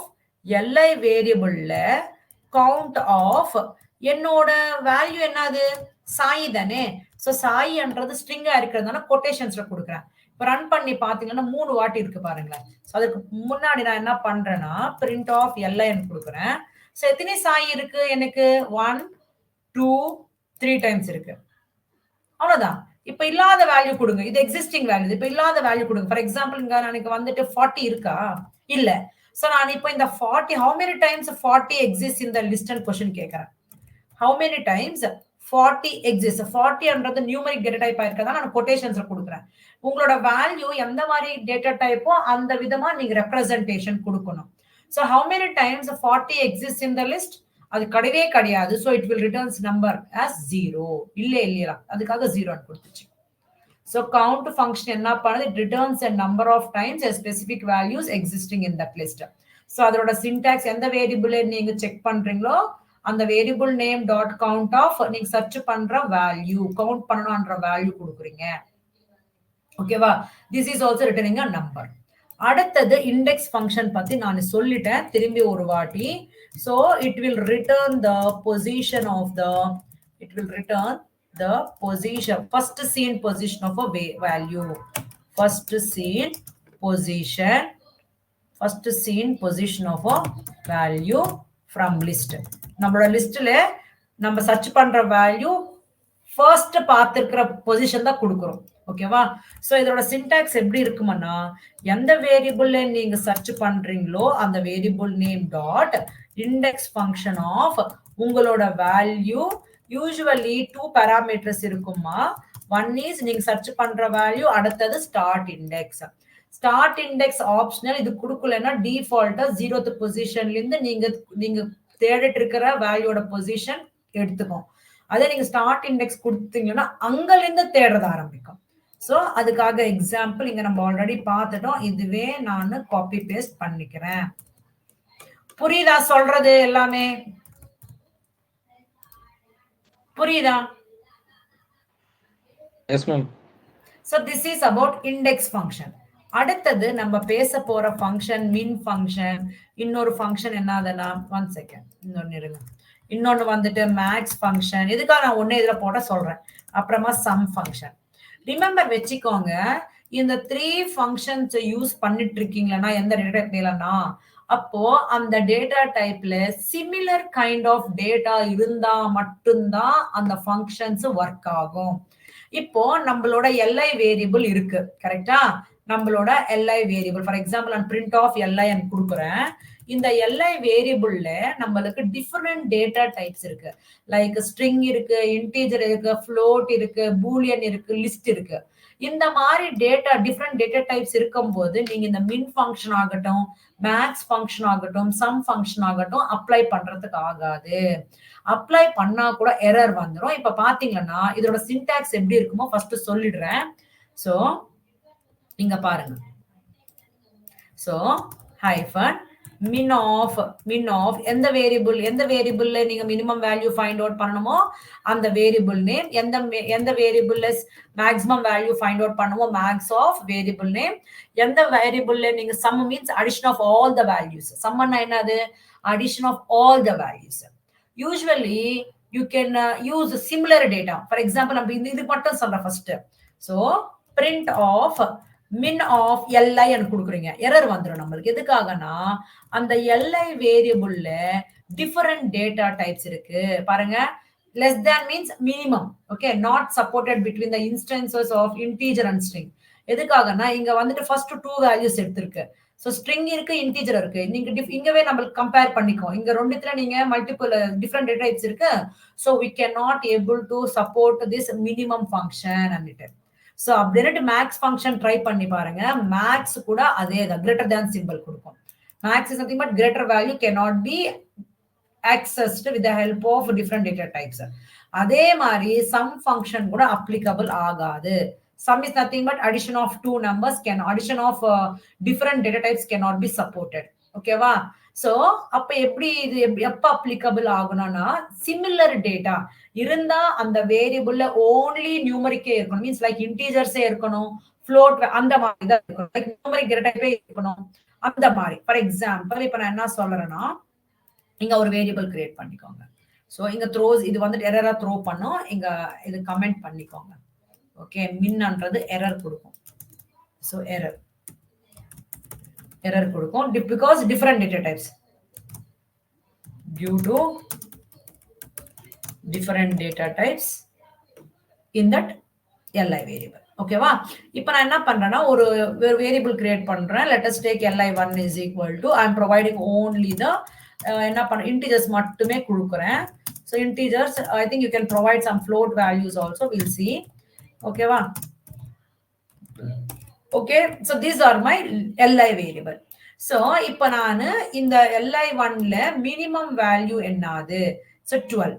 li வேரியபிள்ல count of என்னோட வேல்யூ என்னது? சாயி தானே. ஸோ சாயின்றது ஸ்ட்ரிங்கா இருக்கிறதுனால கொட்டேஷன்ஸ்ல கொடுக்குறேன். இப்போ ரன் பண்ணி பாத்தீங்கன்னா 3 வாட்டி இருக்கு பாருங்களேன். ஸோ அதுக்கு முன்னாடி நான் என்ன பண்றேன்னா print of li கொடுக்குறேன். ஸோ எத்தனை சாயி இருக்கு எனக்கு? 1 2 3 டைம்ஸ் இருக்கு. அவ்வளவுதான். இப்ப இல்லாத வேல்யூ கொடுங்க. இது எக்ஸிஸ்டிங் வேல்யூ. இப்ப இல்லாத வேல்யூ கொடுங்க. ஃபார் எக்ஸாம்பிள் இங்க எனக்கு வந்துட்டு 40 இருக்கா? இல்ல. சோ நான் இப்போ இந்த 40 how many times 40 exists in the list and question கேக்குறேன். how many times 40 exists? 40ன்றது நியூமரிக் டேட்டா டைப்பா இருக்கதா நான் கொட்டேஷன்ஸ்ல கொடுக்குறேன். உங்களோட வேல்யூ எந்த மாதிரி டேட்டா டைப்போ அந்த விதமா நீங்க ரெப்ரசன்டேஷன் கொடுக்கணும். So how many times 40 exists in the list? அது கிடையவே கிடையாது. So it will returns number as 0. இல்லையா அதுக்காக 0 கொடுத்துச்சு. ஸோ கவுண்ட் ஃபங்க்ஷன் என்ன பண்ணுது? It returns a number of times a specific values existing in that list. So அதோட syntax எந்த வேரியபிள் நீங்க செக் பண்றீங்களோ அந்த variable name dot count of நீங்க சர்ச் பண்ற வேல்யூ கவுண்ட் பண்ணணும்ன்ற வேல்யூ கொடுக்குறீங்க. ஓகேவா? This is also returning a number. அடுத்தது இண்டெக்ஸ் ஃபங்க்ஷன் பத்தி நான் சொல்லிட்டேன் திரும்பி ஒரு வாட்டி. So it will return the position of the position, first seen position of a value. First seen position of a value from list. நம்மளோட லிஸ்ட்ல நம்ம சர்ச் பண்ற வேல்யூ ஃபர்ஸ்ட் பார்த்திருக்கிற பொசிஷன் தான் கொடுக்குறோம். ஓகேவா? சோ இதோட சின்டாக்ஸ் எப்படி இருக்கும்னா எந்த வேரியபிள்ல நீங்க சர்ச் பண்றீங்களோ அந்த variable name dot index function of உங்களோட வேல்யூ. யூசுவலி 2 பாராமீட்டர்ஸ் இருக்குமா. ஒன் இஸ் நீங்க சர்ச் பண்ற வேல்யூ, அடுத்தது start index. Start index optional. இது கொடுக்கலன்னா டிஃபால்ட்டா 0th பொசிஷன்ல இருந்து நீங்க தேடிட்டு இருக்கிற வேல்யூட பொசிஷன் எடுத்துக்கும். அதே நீங்க ஸ்டார்ட் இண்டெக்ஸ் கொடுத்தீங்கன்னா அங்கிருந்து தேடுறது ஆரம்பிக்கும். சோ அதுக்காக எக்ஸாம்பிள் இங்க நம்ம ஆல்ரெடி பார்த்துட்டோம். இதுவே நான் காப்பி பேஸ்ட் பண்ணிக்கிறேன். புரியுதா சொல்றது எல்லாமே? புரியுதா? Yes, ma'am. So this is about index function. அடுத்தது நம்ம பேச போற ஃபங்க்ஷன் மின் ஃபங்க்ஷன். இன்னொரு ஃபங்க்ஷன் என்னதுன்னா 1 செகண்ட் இன்னொன்னு வந்துட்டு மேக்ஸ் ஃபங்க்ஷன். இதுக்காக நான் ஒண்ணே இதுல போட சொல்றேன். அப்புறமா சம் ஃபங்க்ஷன். ரிமெம்பர் வச்சுக்கோங்க, இந்த 3 ஃபங்க்ஷன்ஸ் யூஸ் பண்ணிட்டு இருக்கீங்களா எந்த டேட்டா டைப்லனா அப்போ அந்த டேட்டா டைப்ல சிமிலர் கைண்ட் ஆஃப் டேட்டா இருந்தா மட்டும்தான் அந்த ஃபங்க்ஷன்ஸ் ஒர்க் ஆகும். இப்போ நம்மளோட li வேரியபிள் இருக்கு கரெக்டா? நம்மளோட li வேரியபிள் ஃபார் எக்ஸாம்பிள் நான் print of li கொடுக்குறேன். இந்த li வேரியபிள்ல நம்மளுக்கு டிஃபரெண்ட் டேட்டா டைப்ஸ் இருக்கு. லைக் ஸ்ட்ரிங் இருக்கு, இன்டீஜர் இருக்கு, ஃப்ளோட் இருக்கு, பூலியன் இருக்கு, லிஸ்ட் இருக்கு. இந்த மாதிரி டேட்டா டிஃபரெண்ட் டேட்டா டைப்ஸ் இருக்கும்போது நீங்க இந்த மின் ஃபங்க்ஷன் ஆகட்டும், மேக்ஸ் ஃபங்க்ஷன் ஆகட்டும், சம் ஃபங்க்ஷன் ஆகட்டும் அப்ளை பண்றதுக்கு ஆகாது. அப்ளை பண்ணா கூட எரர் வந்துடும். இப்ப பாத்தீங்கன்னா இதோட சின்டாக்ஸ் எப்படி இருக்குமோ ஃபர்ஸ்ட் சொல்லிடுறேன். சோ இங்க பாருங்க. சோ ஹைஃபன் min of எந்த வேரியபிள்ல நீங்க மினிமம் வேல்யூ ஃபைண்ட் அவுட் பண்ணணுமோ அந்த வேரியபிள் நேம். எந்த வேரியபிள்ல மேக்ஸிமம் வேல்யூ ஃபைண்ட் அவுட் பண்ணுமோ மேக்ஸ் ஆஃப் வேரியபிள் நேம். எந்த வேரியபிள்ல நீங்க sum means addition of all the values. சம்னா என்னது? Addition of all the values. Usually you can use similar data. For example நம்ம இது மட்டும் சொல்றேன் first. So print of min of li கொடுக்குறீங்க, எரர் வந்துடும் நம்மளுக்கு. எதுக்காகனா அந்த li வேரியபிள்ல டிஃபரெண்ட் டேட்டா டைப்ஸ் இருக்கு பாருங்க. less than means minimum. okay, not supported between the instances of integer and string. எதுக்காகனா இங்க வந்துட்டு ஃபர்ஸ்ட் 2 வேல்யூஸ் எடுத்திருக்கு. சோ ஸ்ட்ரிங் இருக்கு, இன்டிஜர் இருக்கு. நீங்க இங்கவே நம்ம கம்பேர் பண்ணிக்கோ. இங்க ரெண்டுத்துல நீங்க மல்டிபிள் டிஃபரெண்ட் டேட்டா டைப்ஸ் இருக்கு. So we cannot able to support this minimum function and so அப்படின்ட்டு மேக்ஸ் ஃபங்க்ஷன் ட்ரை பண்ணி பாருங்க. மேக்ஸ் கூட அதே தான் கிரேட்டர் தேன் சிம்பிள் கொடுக்கும். Max is nothing but greater value cannot be accessed with the help of different data types. அதே மாதிரி some function கூட அப்ளிகபிள் ஆகாது. sum is nothing but addition of two numbers addition of different data types cannot be supported. ஓகேவா? So அப்ப எப்படி இது எப்ப applicable ஆகணும்னா சிமிலர் டேட்டா இருந்தா அந்த வேரியபிள்ல ஓன்லி நியூமரிக்கே இருக்கணும், மீன்ஸ் லைக் இன்டீஜர்ஸே இருக்கணும், ஃப்ளோட் அந்த மாதிரி தான் இருக்கணும், லைக் நியூமரிக் டேட்டா டைப்பே இருக்கணும் அந்த மாதிரி. ஃபார் எக்ஸாம்பிள் இப்ப நான் என்ன சொல்றேன்னா இங்க ஒரு வேரியபிள் கிரியேட் பண்ணிக்கோங்க. சோ இங்க த்ரோஸ் இது வந்து எரரா த்ரோ பண்ணும், இங்க இது கமெண்ட் பண்ணிக்கோங்க. ஓகே, மின்ன்றது எரர் கொடுக்கும். சோ எரர் கொடுக்கும் because different data types due to different data types in that li variable. ஓகேவா? இப்போ நான் என்ன பண்றேன்னா ஒரு வேரியபிள் கிரியேட் பண்றேன். let us take li1 is equal to I am providing only the என்ன பண்ண integers மட்டுமே கொடுக்கிறேன். so integers I think you can provide some float values also, we'll see. ஓகேவா? okay, so these are my li variable. so இப்ப நான் இந்த li1ல minimum value என்னது? so 12.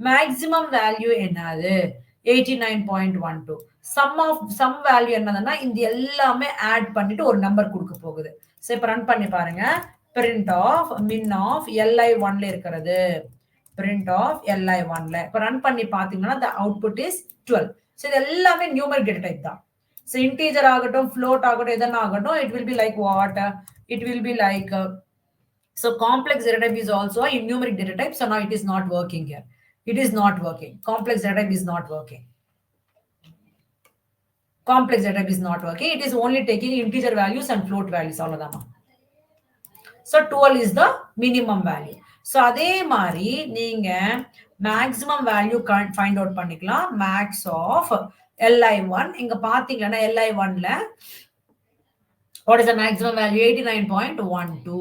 Maximum value என்னது? 89.12. சம் வேல்யூ என்னதுன்னா இந்த எல்லாமே ஆட் பண்ணிட்டு ஒரு நம்பர் கொடுக்க போகுது. சோ இப்ப ரன் பண்ணி பாருங்க. print of min of li1ல இருக்கிறது, print of li1ல இப்ப ரன் பண்ணி பாத்தீங்கன்னா the output is 12. சோ இது எல்லாமே நியூமரிக் டேட்டா டைப் தான். so integer ஆகட்டும், float ஆகட்டும், எதனா ஆகட்டும், it will be like what? it will be like so complex data type is also a numeric data type. so now it is not working here. It is not working. Complex data type is not working. Complex data type is not working. It is only taking integer values and float values. So 12 is the minimum value. So அதே மாதிரி நீங்க maximum value find out பண்ணிக்கலாம். max of li1 இங்க பாத்தீங்கன்னா li1ல what is the maximum value? 89.12.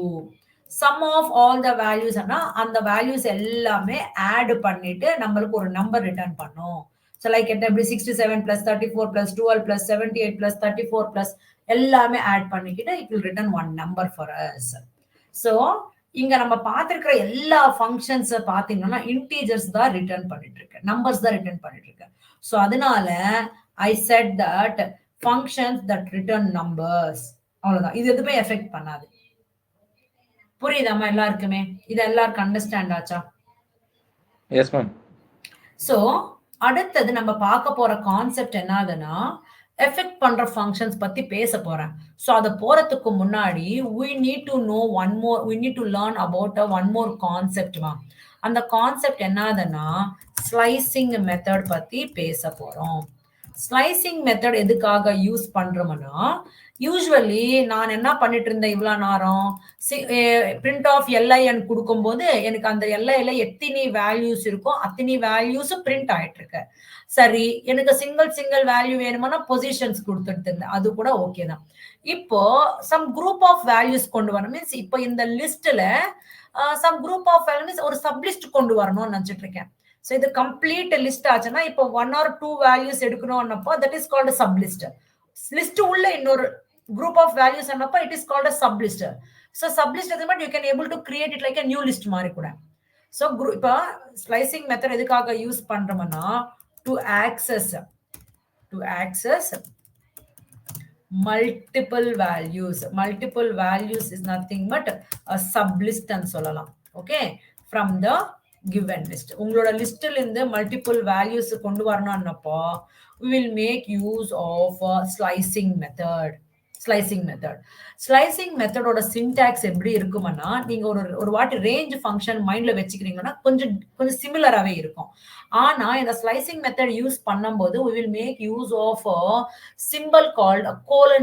sum of all the values அந்த values எல்லாமே add பண்ணிட்டு நம்மளுக்கு ஒரு நம்பர் ரிட்டர்ன் பண்ணும். so like எப்படி 67 plus 34 plus 12 plus 78 plus 34 plus எல்லாமே add பண்ணிக்கிட்டு it will return one number for us. so இங்க நம்ம பார்த்திருக்கிற எல்லா ஃபங்க்ஷன்ஸ் பாத்தீங்கன்னா இன்டீஜர்ஸ் தான் ரிட்டர்ன் பண்ணிட்டு இருக்கு, நம்பர்ஸ் தான் ரிட்டர்ன் பண்ணிட்டு இருக்கு. so அதனால I said that functions that return numbers, அவ்வளவுதான். இது எதுவுமே எஃபெக்ட் பண்ணாது. புரியுதாமா எல்லாருக்குமே? இது எல்லாருக்கும் அண்டர்ஸ்டாண்ட் ஆச்சா? Yes ma'am. சோ அடுத்தது நம்ம பார்க்க போற கான்செப்ட் என்னதுன்னா எஃபெக்ட் பண்ற ஃபங்க்ஷன்ஸ் பத்தி பேச போறேன். சோ அத போறதுக்கு முன்னாடி we need to know one more, we need to learn about one more concept. அந்த கான்செப்ட் என்னதுன்னா ஸ்லைசிங் மெத்தட் பத்தி பேச போறோம். ஸ்லைசிங் மெத்தட் எதுக்காக யூஸ் பண்றோம்னா யூஸ்வலி நான் என்ன பண்ணிட்டு இருந்தேன் இவ்வளவு நேரம் பிரிண்ட் ஆஃப் li கொடுக்கும்போது எனக்கு அந்த li எத்தனை வேல்யூஸ் இருக்கோ அத்தனை வேல்யூஸ் பிரிண்ட் ஆயிட்டு இருக்கு. சரி, எனக்கு சிங்கிள் வேல்யூ வேணும்னா பொசிஷன்ஸ் கொடுத்துட்டு இருந்தேன், அது கூட ஓகே தான். இப்போ சம் குரூப் ஆஃப் வேல்யூஸ் கொண்டு வரணும், மீன்ஸ் இப்போ இந்த லிஸ்ட்ல சம் குரூப் ஆஃப் வேல்யூஸ் ஒரு சப்லிஸ்ட் கொண்டு வரணும்னு நினைச்சிட்டு இருக்கேன். சோ இது கம்ப்ளீட் லிஸ்ட் ஆச்சுன்னா இப்போ 1 or 2 வேல்யூஸ் எடுக்கணும்னப்போ that is called sublist. List உள்ள இன்னொரு group of values annappa it is called a sublist. so sublist adha you can able to create it like a new list mari kuda. so ipa slicing method edukaga use pandromana to access multiple values is nothing but a sublist and solalam. okay, from the given list ungaloda list la irundhu multiple values kondu varanannappo we will make use of slicing method ஓட syntax எப்படி இருக்கும்னா நீங்க ஒரு வாட்டி range function மைண்ட்ல வெச்சுக்கிறீங்கன்னா கொஞ்சம் சிமிலராவே இருக்கும். ஆனா இந்த ஸ்லைசிங் மெத்தட் யூஸ் பண்ணும்போது we will make use of a symbol called a colon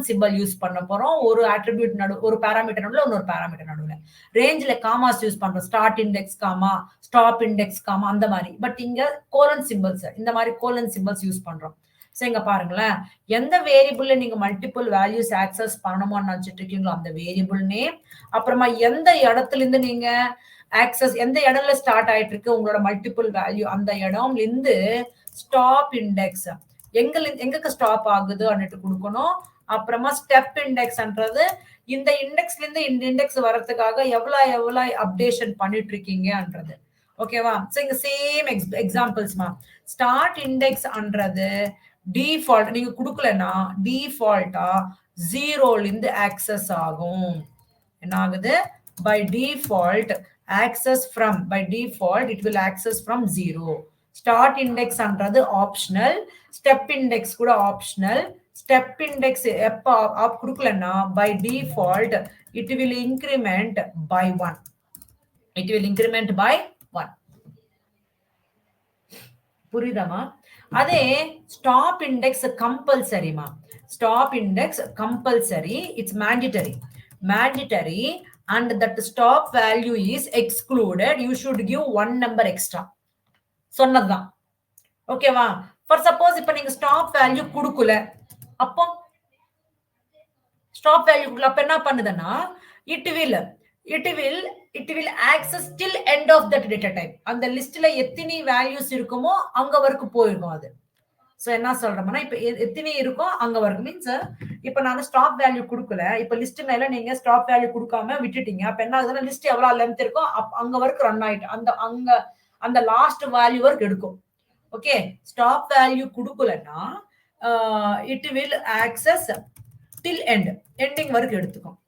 symbol use பண்ண போறோம். ஒரு அட்ரிபியூட் ஒரு பாராமீட்டர் நடுவுல இன்னொரு பாராமீட்டர் நடுவுல ரேஞ்ச்ல காமாஸ் யூஸ் பண்றோம், start index comma, stop index comma அந்த மாதிரி. பட் இங்க கோலன் சிம்பிள்ஸ், இந்த மாதிரி கோலன் சிம்பிள்ஸ் யூஸ் பண்றோம். சோ இங்க பாருங்களேன், எந்த வேரியபிள்ல நீங்க மல்டிபிள் வேல்யூஸ் ஆக்சஸ் பண்ணணும்னு நினைச்சிட்டு இருக்கீங்களோ அந்த வேரியபிள் நேம், அப்புறமா எந்த இடத்துல இருந்து நீங்க ஆக்சஸ், எந்த இடத்துல ஸ்டார்ட் ஆயிட்டு இருக்கு உங்களோட மல்டிபிள் வேல்யூ, அந்த இடம்ல இருந்து ஸ்டாப் இண்டெக்ஸ் எங்களுக்கு ஸ்டாப் ஆகுது அன்னிட்டு கொடுக்கணும். அப்புறமா ஸ்டெப் இண்டெக்ஸ்ன்றது இந்த இண்டெக்ஸ்ல இருந்து இந்த இண்டெக்ஸ் வரதுக்காக எவ்வளவு அப்டேஷன் பண்ணிட்டு இருக்கீங்கன்றது. ஓகேவா? சோ இங்க சேம் எக்ஸாம்பிள்ஸ்மா. ஸ்டார்ட் இண்டெக்ஸ் அன்றது டிஃபால்ட் நீங்க கொடுக்கலன்னா டிஃபால்ட்டா 0ல இருந்து ஆக்சஸ் ஆகும். என்ன ஆகுது? by default access from, by default it will access from 0. Start index அன்றது optional, step index கூட optional. Step index எப்ப கொடுக்கலன்னா by default it will increment by 1. It will increment by 1. புரியுதாமா? அதே stop index compulsory மா. Stop index compulsory, it's mandatory. Mandatory and that stop value is excluded. You should give one number extra. சொன்னதுதான். ஓகேவா? For suppose இப்ப நீங்க stop value கொடுக்கல. அப்போ stop value கொடுக்கல. அப்ப என்ன பண்ணுதுன்னா it will access till end of that data type. அந்த லிஸ்ட்ல எத்தனை வேல்யூஸ் இருக்குமோ அங்க வரைக்கும் போயிருக்கும் அது. சோ என்ன சொல்றோம்னா இப்ப எத்தனை இருக்கோ அங்க வரைக்கும் மீன்ஸ் இப்ப நான் ஸ்டாப் வேல்யூ கொடுக்கல, இப்ப லிஸ்ட் மேல நீங்க ஸ்டாப் வேல்யூ கொடுக்காம விட்டுட்டீங்க. அப்ப என்ன ஆகுதுன்னா லிஸ்ட் எவ்வளவு லென்த் இருக்கோ அங்க வரைக்கும் ரன் ஆயிட்டு அந்த லாஸ்ட் வேல்யூ வரைக்கும் எடுக்கும். ஓகே, ஸ்டாப் வேல்யூ கொடுக்கலன்னா it will access till ending வரைக்கும் எடுத்துக்கும்.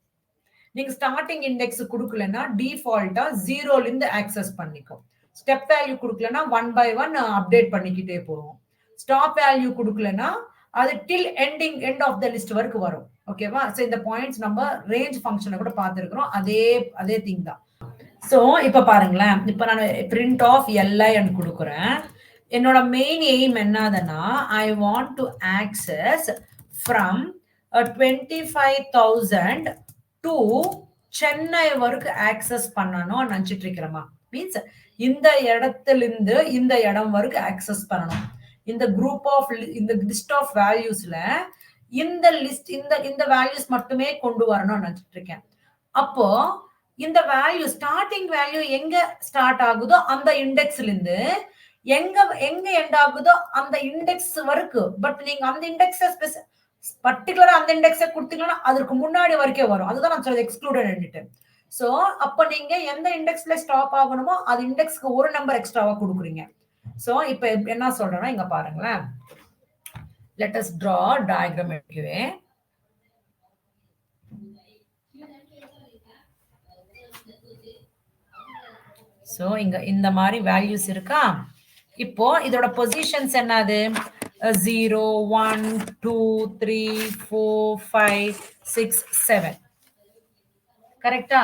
நீங்க ஸ்டார்டிங் இண்டெக்ஸ் கொடுக்கலன்னா டிஃபால்ட்டா 0ல இருந்து ஆக்சஸ் பண்ணிக்கும். ஸ்டெப் வேல்யூ கொடுக்கலன்னா 1 by 1 அப்டேட் பண்ணிக்கிட்டே போகும். ஸ்டாப் வேல்யூ கொடுக்கலன்னா அது till end of the list வரைக்கும் வரும். ஓகேவா? சோ இந்த பாயிண்ட்ஸ் நம்ம ரேஞ்ச் ஃபங்க்ஷனை கூட பார்த்திருக்கிறோம். அதே திங் தான். சோ இப்ப பாருங்களேன், இப்ப நான் பிரிண்ட் ஆஃப் LI கொடுக்குறேன். என்னோட மெயின் எய்ம் என்னதுன்னா ஐ want to access from 25,000 to Chennai வரைக்கும் ஆக்சஸ் பண்ணணும் நினைச்சிட்டு இருக்கிறமா. மீன்ஸ் இந்த இடத்துல இருந்து இந்த இடம் வரைக்கும் ஆக்சஸ் பண்ணணும். இந்த குரூப் ஆஃப் இந்த லிஸ்ட் ஆஃப் வேல்யூஸ்ல இந்த லிஸ்ட் இந்த வேல்யூஸ் மட்டுமே கொண்டு வரணும்னு நினைச்சிட்டு இருக்கேன். அப்போ இந்த வேல்யூ ஸ்டார்டிங் வேல்யூ எங்க ஸ்டார்ட் ஆகுதோ அந்த இண்டெக்ஸ்ல இருந்து எங்க எண்ட் ஆகுதோ அந்த இண்டெக்ஸ் வரைக்கும். பட் நீங்க அந்த இண்டெக்ஸ் பர்டிகுலரா அந்த இண்டெக்ஸை கொடுத்தீங்கன்னா அதற்கு முன்னாடி வரைக்கும் வரும். அதுதான் நான் சொல்றது எக்ஸ்க்ளூடட். சோ அப்ப நீங்க எந்த இண்டெக்ஸ்ல ஸ்டாப் ஆகணுமோ அது இண்டெக்ஸ்க்கு ஒரு நம்பர் எக்ஸ்ட்ராவா கொடுக்குறீங்க. சோ இப்ப என்ன சொல்றேன்னா இங்க பாருங்களேன், let us draw diagram எடுக்குவேன். சோ இங்க இந்த மாதிரி வேல்யூஸ் இருக்கா. இப்போ இதோட பொசிஷன்ஸ் என்னது? 0 1 2 3 4 5 6 7 கரெக்டா?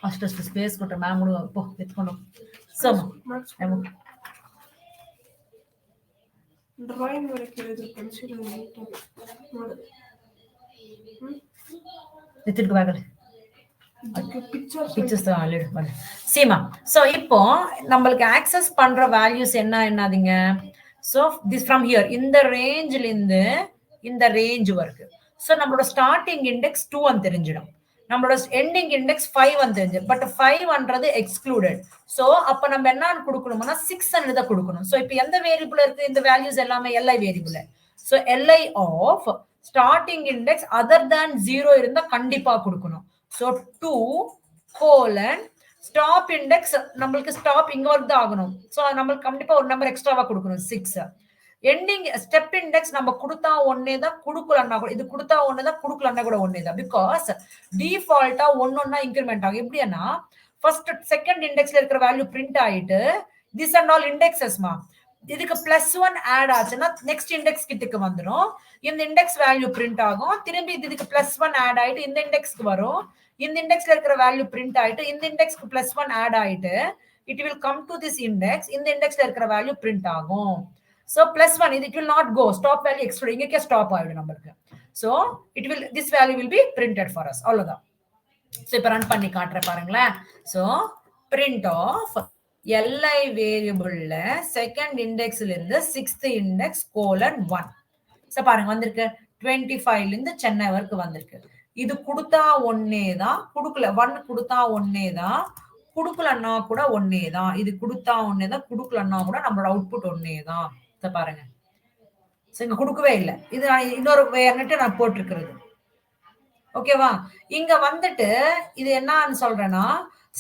ಅಷ್ಟು ಸ್ಪೇಸ್ ಕೊಟ್ರೆ ಮ್ಯಾಮ್ ಎತ್ಕೊಂಡು ಡ್ರಾಯಿಂಗ್ எத்திட்டு சீமா. சோ இப்போ நம்மளுக்கு ஆக்சஸ் பண்ற வேல்யூஸ் என்னதுங்க? சோ திஸ் ஃப்ரம் ஹியர் இந்த ரேஞ்ச்ல இருந்து இந்த ரேஞ்ச் வரைக்கும். சோ நம்மளோட ஸ்டார்டிங் இண்டெக்ஸ் 2 అని தெரிஞ்சிடும், நம்மளோட எண்டிங் இண்டெக்ஸ் 5 అని தெரிஞ்சு. But 5ன்றது excluded. சோ அப்ப நம்ம என்னன்னு கொடுக்கணும்னா 6 தான் கொடுக்கணும். சோ இப்போ எந்த வேரியபிள் இருக்கு? இந்த வேல்யூஸ் எல்லாமே LI variable. So LI of starting index other than 0 இருந்தா கண்டிப்பா கொடுக்கணும். So 2 colon stop index நம்மளுக்கு ஸ்டாப் இங்க வந்து ஆகணும். சோ நம்மளுக்கு கண்டிப்பா ஒரு நம்பர் எக்ஸ்ட்ராவா கொடுக்கணும் 6. எண்டிங் ஸ்டெப் இண்டெக்ஸ் நம்ம கொடுத்தா ஒன்னே தான், கொடுக்கலன்னா கூட இது கொடுத்தா ஒன்னே தான், கொடுக்கலன்னா கூட ஒன்னே தான். பிகாஸ் டிஃபால்ட்டா ஒன்னொன்னா இன்கிரிமெண்ட் ஆகும். எப்படின்னா ஃபர்ஸ்ட் செகண்ட் இண்டெக்ஸ்ல இருக்கிற வேல்யூ பிரிண்ட் ஆயிட்டு திஸ் அண்ட் ஆல் இண்டெக்ஸஸ்மா இதுக்கு +1 ஆட் ஆச்சுன்னா நெக்ஸ்ட் இண்டெக்ஸ் கிட்டக்கு வந்துடும். இந்த இண்டெக்ஸ் வேல்யூ பிரிண்ட் ஆகும். திரும்பி இதுக்கு +1 ஆட் ஆயிட்டு இந்த இண்டெக்ஸ்க்கு வரும். இந்த இண்டெக்ஸ்ல இருக்கிற வேல்யூ பிரிண்ட் ஆயிட்டு இந்த இண்டெக்ஸ்க்கு +1 ஆட் ஆயிட்டு it will come to this index. இந்த இண்டெக்ஸ்ல இருக்கிற வேல்யூ பிரிண்ட் ஆகும். சோ +1 இது it will not go, stop value extra இங்கக்கே ஸ்டாப் ஆயிடும் நம்மளுக்கு. So it will this value will be printed for us. அவ்வளவுதான். சோ இப்ப ரன் பண்ணி காட்டுறேன் பாருங்களேன். சோ பிரிண்ட் ஆஃப் LI வேரியபிள்ல செகண்ட் இண்டெக்ஸ்ல இருந்து 6th இண்டெக்ஸ் :1. சோ பாருங்க வந்திருக்கு 25ல இருந்து சென்னை வரைக்கும் வந்திருக்கு. இது கொடுத்தா ஒன்னே தான், கொடுக்கல 1 கொடுத்தா ஒன்னே தான், கொடுக்கலன்னா கூட ஒன்னே தான். இது கொடுத்தா ஒன்னே தான், கொடுக்கலன்னா கூட நம்மளோட அவுட்புட் ஒன்னே தான். பாருங்க இங்க கொடுக்கவே இல்லை. இது இன்னொரு வேர்னட்டு நான் போட்டிருக்கிறது. ஓகேவா? இங்க வந்துட்டு இது என்னன்னு சொல்றேன்னா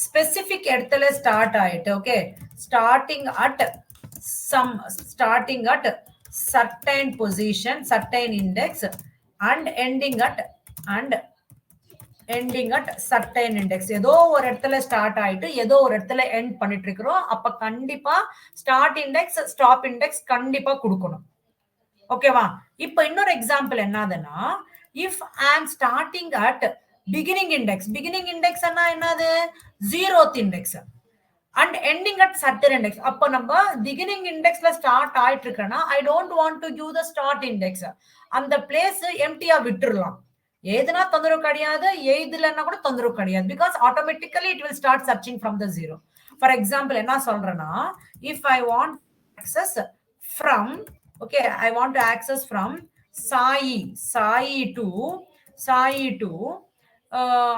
ஸ்பெசிபிக் இடத்துல ஸ்டார்ட் ஆயிட்டு. Okay, starting at certain position, certain index and ending at and ending at certain index. ஏதோ ஒரு இடத்துல ஸ்டார்ட் ஆயிட்டு ஏதோ ஒரு இடத்துல எண்ட் பண்ணிட்டு இருக்கிறோம். அப்ப கண்டிப்பா ஸ்டார்ட் இண்டெக்ஸ் ஸ்டாப் இண்டெக்ஸ் கண்டிப்பா கொடுக்கணும். ஓகேவா? இப்ப இன்னொரு எக்ஸாம்பிள் என்னதுன்னா, if I am starting at beginning index என்னது? 0th index and ending at certain index. அப்ப நம்ம beginning indexல ஸ்டார்ட் ஆயிட்டு இருக்கனா, I don't want to give the start index. அந்த பிளேஸ் எம்டியா விட்டுறலாம். ஏதுனா தொந்தரவு கிடையாது, எழுதலன்னா கூட தொந்தரவு கிடையாது. Because automatically it will start searching from the zero. For example என்ன சொல்றேன்னா, if I want access from, okay, I want to access from Sai to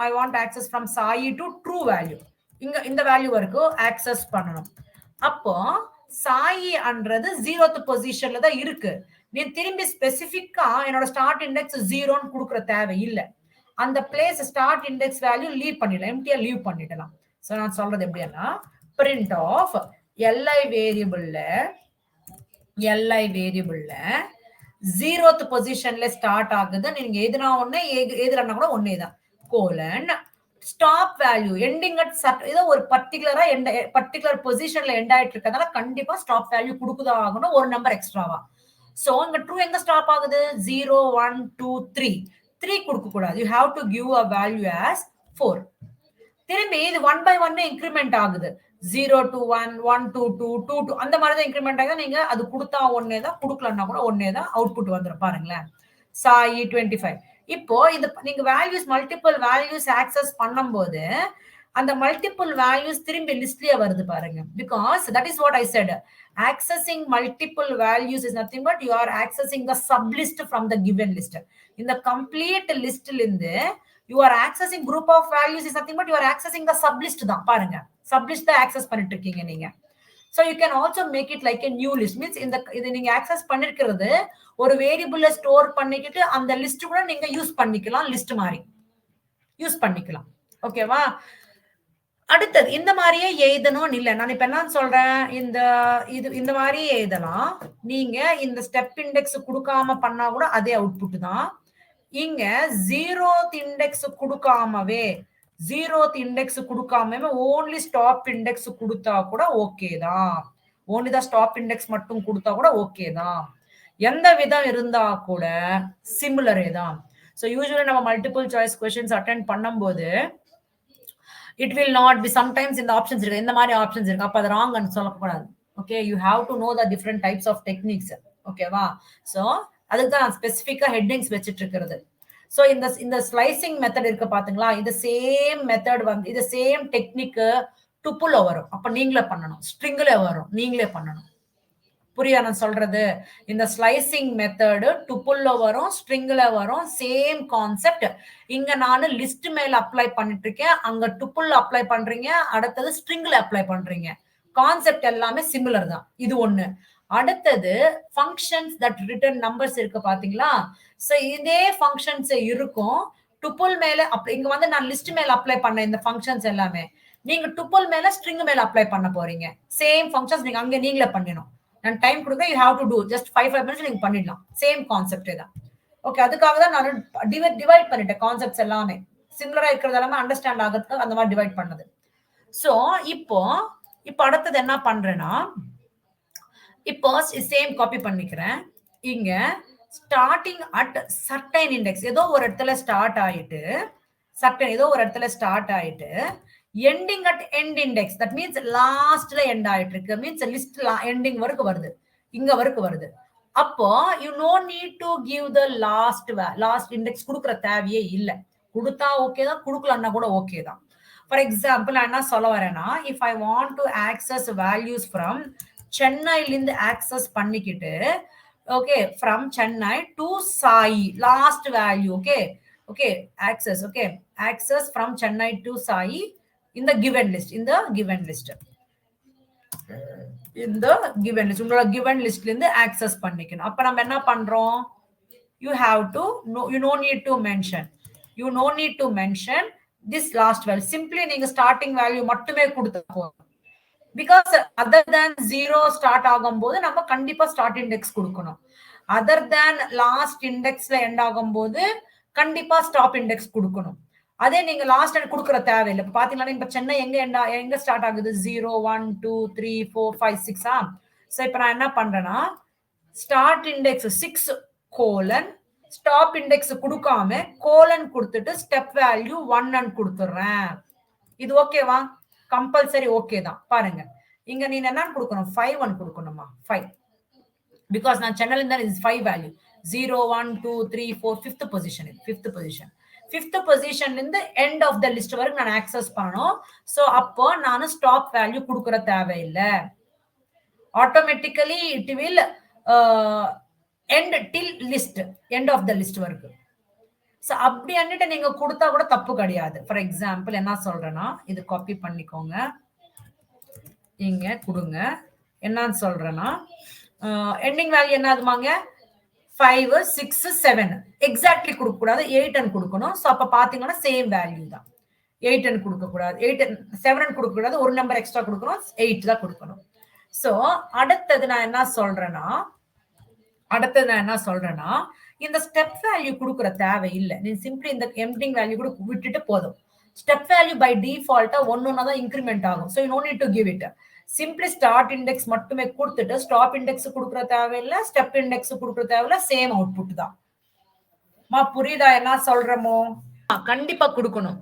I want to access from Sai to true value. இங்க இந்த value வரைக்கும் access பண்ணணும். அப்போ Sai அன்றது 0th பொசிஷன்ல தான் இருக்கு. நீ திரும்பி ஸ்பெசிபிக்கா என்னோட ஸ்டார்ட் இண்டெக்ஸ் 0ன்னு கொடுக்குற தேவை இல்ல. அந்த place start index value leave பண்ணிடலாம், எம்டியா லீவ் பண்ணிடலாம். சோ நான் சொல்றது எப்படின்னா, பிரிண்ட் ஆஃப் எல்ஐ வேரியபிள்ல 0th பொசிஷன்ல ஸ்டார்ட் ஆகுது. நீங்க எதுனா ஒண்ணு எதுலன்னா கூட ஒன்னேதான். Colon stop value ending at ஏதோ ஒரு பர்டிகுலர் பொசிஷன்ல எண்ட் ஆயிட்டு இருக்கறதால கண்டிப்பா ஸ்டாப் வேல்யூ கொடுக்குதா ஆகணும், ஒரு நம்பர் எக்ஸ்ட்ராவா. சோ இங்க ட்ரூ எங்க ஸ்டாப் ஆகுது? 0 1 2 3 கொடுக்க கூடாது. You have to give a value as 4. திரும்பி இது 1 by 1 இன்கிரிமெண்ட் ஆகுது. 0 to 1 1 to 2 2 to அந்த மாதிரி தான் இன்கிரிமெண்ட் ஆகுது. நீங்க அது கொடுத்தா ஒன்னே தான், கொடுக்கலன்னா கூட ஒன்னே தான் அவுட்புட் வந்துரும். பாருங்களேன், சாயி 25. இப்போ இது நீங்க வேல்யூஸ் மல்டிபிள் வேல்யூஸ் ஆக்சஸ் பண்ணும்போது அந்த மல்டிபிள் வேல்யூஸ் திரும்பி லிஸ்ட்லயே வருது பாருங்க. Because that is what I set, accessing multiple values is nothing but you are accessing the sublist from the given list. In the complete list இருந்து you are accessing group of values is nothing but you are accessing the sublist தான். பாருங்க, sublist தான் access பண்ணிட்டு இருக்கீங்க நீங்க. So you can also make it like a new list. Means இது நீங்க access பண்ணிருக்கிறது ஒரு வேரியபிள்ல ஸ்டோர் பண்ணிக்கிட்டு அந்த லிஸ்ட் கூட நீங்க யூஸ் பண்ணிக்கலாம், லிஸ்ட் மாதிரி யூஸ் பண்ணிக்கலாம். ஓகேவா? அடுத்தது இந்த மாதிரியே எழுதணும் இல்ல. நான் இப்ப என்ன சொல்றேன், இந்த மாதிரியே எழுதலாம். நீங்க இந்த ஸ்டெப் இண்டெக்ஸ் கொடுக்காம பண்ணா கூட அதே அவுட்புட் தான். இங்க 0th இண்டெக்ஸ் கொடுக்காம ஓன்லி ஸ்டாப் இண்டெக்ஸ் கொடுத்தா கூட ஓகே தான். ஓன்லி தான் ஸ்டாப் இண்டெக்ஸ் மட்டும் கொடுத்தா கூட ஓகே தான். எந்த விதம் இருந்தா கூட சிமிலரே தான். ஸோ யூஸ்வலி நம்ம மல்டிபிள் சாய்ஸ் கொஸ்டின்ஸ் அட்டென்ட் பண்ணும்போது it will not be, sometimes இந்த ஆப்ஷன்ஸ் இருக்கு, இந்த மாதிரி ஆப்ஷன்ஸ் இருக்கு, அப்ப அது ராங்னு சொல்லக்கூடாது. Okay, you have to know the different types of techniques. ஓகேவா? ஸோ அதுக்கு தான் நான் ஸ்பெசிஃபிக்கா ஹெட்டிங்ஸ் வச்சுட்டு இருக்கிறது. ஸோ இந்த ஸ்லைசிங் மெத்தட் இருக்கு பாத்தீங்களா, இது சேம் மெத்தட் வந்து இது சேம் டெக்னிக் டுப்புல வரும். அப்ப நீங்களே பண்ணணும். ஸ்ட்ரிங்ல வரும், நீங்களே பண்ணணும். புரியா நான் சொல்றது? இந்த ஸ்லைசிங் மெத்தடு டுப்புல்ல வரும், ஸ்ட்ரிங்ல வரும், சேம் கான்செப்ட். இங்க நானு லிஸ்ட் மேல அப்ளை பண்ணிட்டு இருக்கேன், அங்க டுப்புல்ல அப்ளை பண்றீங்க, அடுத்தது ஸ்ட்ரிங்ல அப்ளை பண்றீங்க. கான்செப்ட் எல்லாமே சிமிலர் தான். இது ஒண்ணு. அடுத்தது ஃபங்க்ஷன்ஸ் தட் ரிட்டர்ன் நம்பர்ஸ் இருக்கு பாத்தீங்களா? சோ இதே ஃபங்க்ஷன்ஸ் இருக்கும் டுப்புல் மேல. இங்க வந்து நான் லிஸ்ட் மேல அப்ளை பண்ண இந்த ஃபங்க்ஷன்ஸ் எல்லாமே நீங்க டுப்புல் மேல ஸ்ட்ரிங் மேல அப்ளை பண்ண போறீங்க. சேம் ஃபங்க்ஷன்ஸ் நீங்க அங்க நீங்களே பண்ணணும். நான் டைம் கொடுக்க, you have to do just 5 minutes நீங்க பண்ணிடலாம். சேம் கான்செப்டே தான். ஓகே, அதுக்காக தான் நான் டிவைட் பண்ணிட்டேன். கான்செப்ட்ஸ் எல்லாமே சிமிலரா இருக்கிறது எல்லாமே அண்டர்ஸ்டாண்ட் ஆகிறதுக்கு அந்த மாதிரி டிவைட் பண்ணது. சோ இப்போ அடுத்தது என்ன பண்றேன்னா, இப்போ சேம் காப்பி பண்ணிக்கிறேன். இங்க ஸ்டார்டிங் அட் சர்டைன் இண்டெக்ஸ் ஏதோ ஒரு இடத்துல ஸ்டார்ட் ஆயிட்டு ending at end index, that means லாஸ்ட்ல எண்ட் ஆயிட்டு இருக்கு. மீன்ஸ் லிஸ்ட் எண்டிங் வரைக்கும் வருது, இங்க வரைக்கும் வருது. அப்போ you no need to give the last index கொடுக்குற தேவையே இல்லை. கொடுத்தா ஓகே தான், கொடுக்கலன்னா கூட ஓகே தான். ஃபார் எக்ஸாம்பிள் நான் என்ன சொல்ல வரேன்னா, if I want to access values from சென்னைல இருந்து ஆக்சஸ் பண்ணிக்கிட்டு, okay, from Chennai to Sai last value, okay access from Chennai to Sai in the given list, உங்களோட given listல இருந்து ஆக்சஸ் பண்ணிக்கணும். அப்ப நம்ம என்ன பண்றோம், you no need to mention this last value. Simply நீங்க ஸ்டார்டிங் வேல்யூ மட்டுமே கொடுத்தா போதும். பிகாஸ் அதர் தேன் 0 ஸ்டார்ட் ஆகும்போது நம்ம கண்டிப்பா ஸ்டார்ட் இண்டெக்ஸ் கொடுக்கணும். அதர் தேன் லாஸ்ட் இண்டெக்ஸ்ல எண்ட் ஆகும்போது கண்டிப்பா ஸ்டாப் இண்டெக்ஸ் கொடுக்கணும். அதே நீங்க லாஸ்ட் அண்ட் கொடுக்குற தேவையில்லை. இப்ப பாத்தீங்கன்னா இப்ப சென்னை எங்க ஸ்டார்ட் ஆகுது? 0, 1, 2, 3, 4, 5, 6. சோ இப்ப நான் என்ன பண்றேன்னா start index 6 colon stop index கொடுக்காம கோலன் கொடுத்துட்டு ஸ்டெப் வேல்யூ 1 கொடுத்துறேன். இது ஓகேவா? கம்பல்சரி ஓகே தான். பாருங்க இங்க நீங்க என்ன கொடுக்கணும்? 5 கொடுக்கணுமா? 5 பிகாஸ் நான் சென்னையில இருந்தா இது 5 வேல்யூ 0, 1, 2, 3, 4 5th பொசிஷன். ஃபிஃப்த் பொசிஷன்ல இருந்து எண்ட் ஆஃப் த லிஸ்ட் வரைக்கும் நான் ஆக்சஸ் பண்ணணும். சோ அப்போ நான் ஸ்டாப் வேல்யூ கொடுக்கற தேவையில்லை. Automatically it will end till list, end of the list வரைக்கும். சோ அப்படி அன்னிட்டு நீங்க கொடுத்தா கூட தப்பு கிடையாது. ஃபார் எக்ஸாம்பிள் என்ன சொல்றேன்னா இது காப்பி பண்ணிக்கோங்க, இங்க கொடுங்க. என்னன்னு சொல்றேன்னா எண்டிங் வேல்யூ என்னதுமாங்க? 5, 6, 7 எக்ஸாக்ட்லி கொடுக்க கூடாது, 8 கொடுக்கணும். சோ அப்ப பாத்தீங்கன்னா சேம் வேல்யூ தான். 8 கொடுக்க கூடாது, 7 கொடுக்க கூடாது, ஒரு நம்பர் எக்ஸ்ட்ரா கொடுக்கணும், 8 தான் கொடுக்கணும். சோ அடுத்தது நான் என்ன சொல்றேன்னா இந்த ஸ்டெப் வேல்யூ கொடுக்குற தேவை இல்லை. நீ சிம்பிளி இந்த எண்டிங் வேல்யூ கூட விட்டுட்டு போதும். ஸ்டெப் வேல்யூ பை டிஃபால்ட்டா ஒன்னொன்னா தான் இன்க்ரிமெண்ட் ஆகும். So you no need to give it. Simply start index மட்டுமே கொடுத்துட்டு ஸ்டாப் இண்டெக்ஸ் கொடுக்குற தேவையில்லை, ஸ்டெப் இண்டெக்ஸ் கொடுக்குற தேவையில்லை, சேம் அவுட்புட் தான். புரியுதா என்ன சொல்றமோ? கண்டிப்பா கொடுக்கணும்.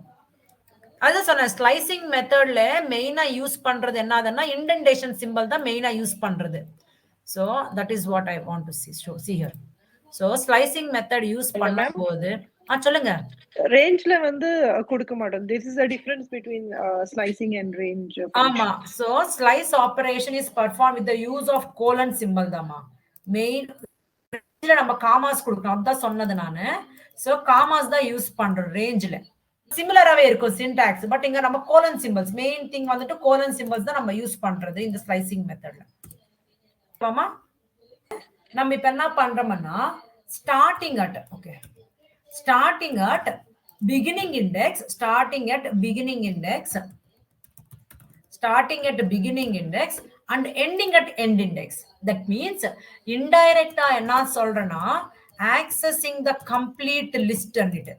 அது சொன்ன ஸ்லைசிங் மெத்தட்ல மெயினா யூஸ் பண்றது என்னதுன்னா இண்டென்டேஷன் சிம்பிள் தான் மெயினா யூஸ் பண்றது. So that is what I want to see here. So slicing method use பண்ணும்போது சொல்லுங்க. ரேஞ்ச்ல வந்து கொடுக்க மாட்டோம். This is the difference between slicing and range. ஆமா. So slice operation is performed with the use of colon symbol Dhama. Main ரேஞ்ச்ல நம்ம commas கொடுக்கணும். அதான் சொன்னது நானு. So காமாஸ் தான் யூஸ் பண்றோம் ரேஞ்ச்ல. சிமிலராவே இருக்கும் சின்டாக்ஸ். பட் இங்க நம்ம கோலன் சிம்பிள்ஸ் மெயின் திங் வந்துட்டு கோலன் சிம்பிள்ஸ் தான் நம்ம யூஸ் பண்றது இந்த ஸ்லைசிங் மெத்தட்ல. நம்ம இப்ப என்ன பண்றோம்னா starting at beginning index and ending at end index. That means indirect என்ன சொல்றேன்னா accessing the complete list அன்னிட்டு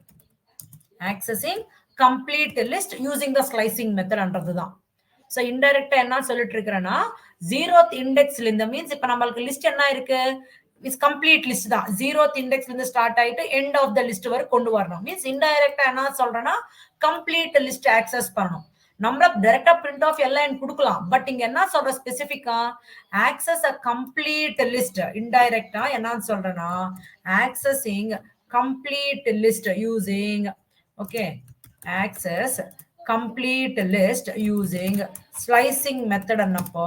accessing complete list using the slicing method என்றதுதான். சோ இன்டைரக்டா என்ன சொல்லிட்டு இருக்கறேன்னா 0th இண்டெக்ஸ்ல இந்த மீன்ஸ் இப்ப நமக்கு லிஸ்ட் என்ன இருக்கு? இஸ் கம்ப்ளீட் லிஸ்ட் தான். 0th இண்டெக்ஸ்ல இருந்து ஸ்டார்ட் ஆயிட்டு எண்ட் ஆஃப் த லிஸ்ட் வரை கொண்டு வரணும். மீன்ஸ் இன்டைரக்டா என்ன சொல்றேன்னா கம்ப்ளீட் லிஸ்ட் ஆக்சஸ் பண்ணணும். நம்ம டைரக்டா பிரிண்ட் ஆஃப் எல்லாம் கொடுக்கலாம். பட் இங்க என்ன சொல்ற ஸ்பெசிபிக்கா ஆக்சஸ் அ கம்ப்ளீட் லிஸ்ட். இன்டைரக்டா என்ன சொல்றேன்னா accessing complete list using access complete list using slicing method annappo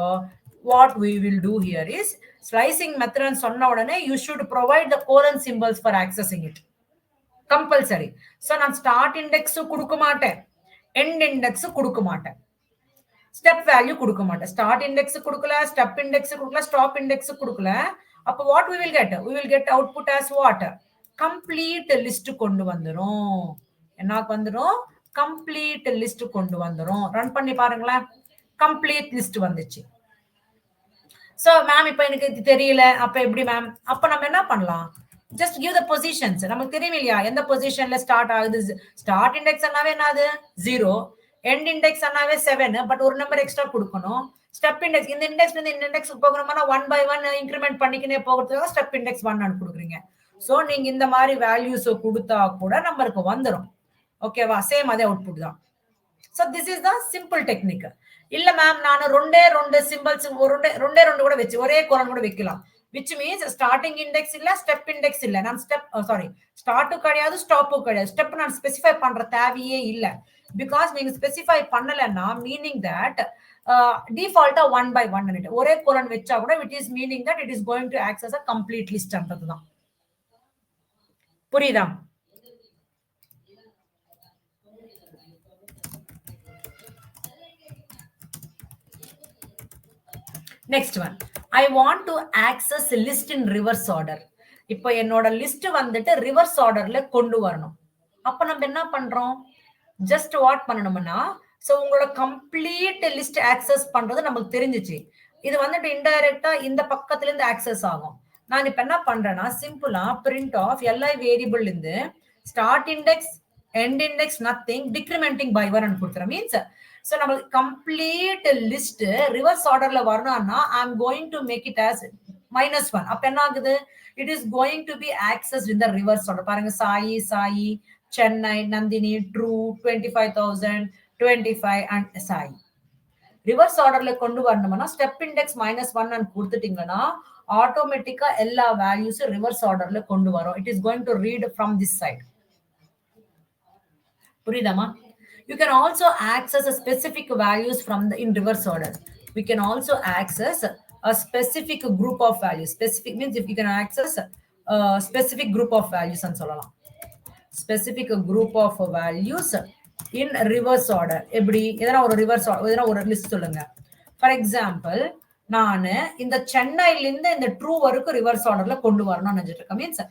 what we will do here is slicing method and sonna odane you should provide the colon symbols for accessing it compulsory. So nan start index kudukka maten, end index kudukka maten, step value kudukka maten. Start index kudukala, step index kudukala, stop index kudukala. Appo what we will get output as what? Complete list kondu vandurom. என்ன வந்துரும்? Complete list கொண்டு வந்துரும். Run பண்ணி பாருங்களேன், complete list வந்துச்சு. So ma'am இப்ப எனக்கு இது தெரியல, அப்ப எப்படி மேம்? அப்ப நம்ம என்ன பண்ணலாம்? Just give the positions. நமக்கு தெரியும் இல்லையா எந்த பொசிஷன்ல ஸ்டார்ட் ஆகுது? ஸ்டார்ட் இண்டெக்ஸ் அண்ணாவே என்னது 0, எண்ட் இண்டெக்ஸ் அண்ணாவே 7, பட் ஒரு நம்பர் எக்ஸ்ட்ரா கொடுக்கணும். ஸ்டெப் இண்டெக்ஸ் இந்த இண்டெக்ஸ்ல இருந்து இந்த இண்டெக்ஸ் போகணும்னா 1 by 1 இன்கிரிமெண்ட் பண்ணிக்கினே போகிறதுக்காக ஸ்டெப் இண்டெக்ஸ் 1 கொடுக்குறீங்க. சோ நீங்க இந்த மாதிரி வேல்யூஸ் கொடுத்தா கூட நம்பருக்கு வந்துரும். ஓகேவா? சேம் அதே அவுட்புட் தான். So this is the simple technique. இல்ல மேம் நான் ரெண்டே சிம்பிள்ஸ் ரெண்டே கூட வச்சு ஒரே கோலன் கூட வைக்கலாம். which means ஸ்டார்டிங் இண்டெக்ஸ் இல்ல, ஸ்டெப் இண்டெக்ஸ் இல்ல. நான் ஸ்டார்ட் கிடையாது, ஸ்டாப் கிடையாது. ஸ்டெப் நான் ஸ்பெசிஃபை பண்ற தேவையே இல்ல. பிகாஸ் நீங்க ஸ்பெசிஃபை பண்ணலன்னா மீனிங் தட் டிஃபால்ட்டா 1 by 1 ஒரே கோலன் வச்சா கூட which is meaning that it is going to access a complete list என்றதுதான். புரியுதா? Next one, I want to access list in reverse order. இப்போ என்னோட லிஸ்ட் வந்துட்டு ரிவர்ஸ் ஆர்டர்ல கொண்டு வரணும். அப்ப நம்ம என்ன பண்றோம்? ஜஸ்ட் வாட் பண்ணணும்னா சோ உங்களோட கம்ப்ளீட் லிஸ்ட் ஆக்சஸ் பண்றது நமக்கு தெரிஞ்சிச்சு. இது வந்துட்டு இன்டைரக்டா இந்த பக்கத்துல இருந்து ஆக்சஸ் ஆகும். நான் இப்ப என்ன பண்றேன்னா சிம்பிளா பிரிண்ட் ஆஃப் எல்லா வேரியபிள் இருந்து start index, end index nothing, decrementing by 1 and கொடுத்துறேன். Means, so நம்ம complete list reverse orderல வரணும்னா I'm going to make it as -1. அப்ப என்ன ஆகுது? It is going to be accessed in the reverse order. பாருங்க, Sai, Chennai, Nandhini, true, 25,000, 25 and Sai. Reverse ஆர்டர்ல கொண்டு வரணும்னா ஸ்டெப் இண்டெக்ஸ் -1 and கொடுத்துட்டீங்கன்னா ஆட்டோமேட்டிக்கா எல்லா வேல்யூஸும் ரிவர்ஸ் ஆர்டர்ல கொண்டு வரும். It is going to read from this side. புரியுதாமா? You can also access a specific values from the in reverse order. We can also access a specific group of values. Specific means if you can access a specific group of values and சொல்லலாம். Specific group of values in reverse order. எப்படி எதனா ஒரு reverse எதனா ஒரு list சொல்லுங்க. For example, நான் இந்த சென்னையில இருந்து இந்த ட்ரூ வரைக்கும் ரிவர்ஸ் ஆர்டர்ல கொண்டு வரணும்னு நினைச்சிட்டு இருக்கேன். Means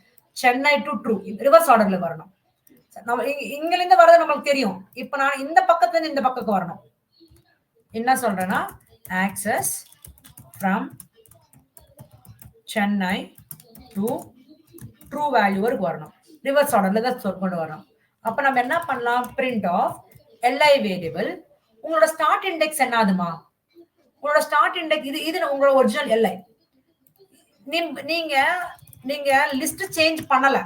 Chennai to true reverse ஆர்டர்ல வரணும். நம்ம இங்க இருந்து வரது நமக்கு தெரியும். இப்ப நான் இந்த பக்கத்துல இருந்து இந்த பக்கத்துக்கு வரணும். என்ன சொல்றேன்னா, access from Chennai to true value வரைக்கும் வரணும். ரிவர்ஸ் ஆர்டர்ல தான் கொண்டு வரணும். அப்ப நம்ம என்ன பண்ணலாம்? Print of LI variable. உங்களோட ஸ்டார்ட் இண்டெக்ஸ் என்னதுமா? உங்களோட ஸ்டார்ட் இண்டெக்ஸ் இது உங்களோட ஒரிஜினல் எல்ஐ. நீங்க லிஸ்ட் சேஞ்ச் பண்ணல.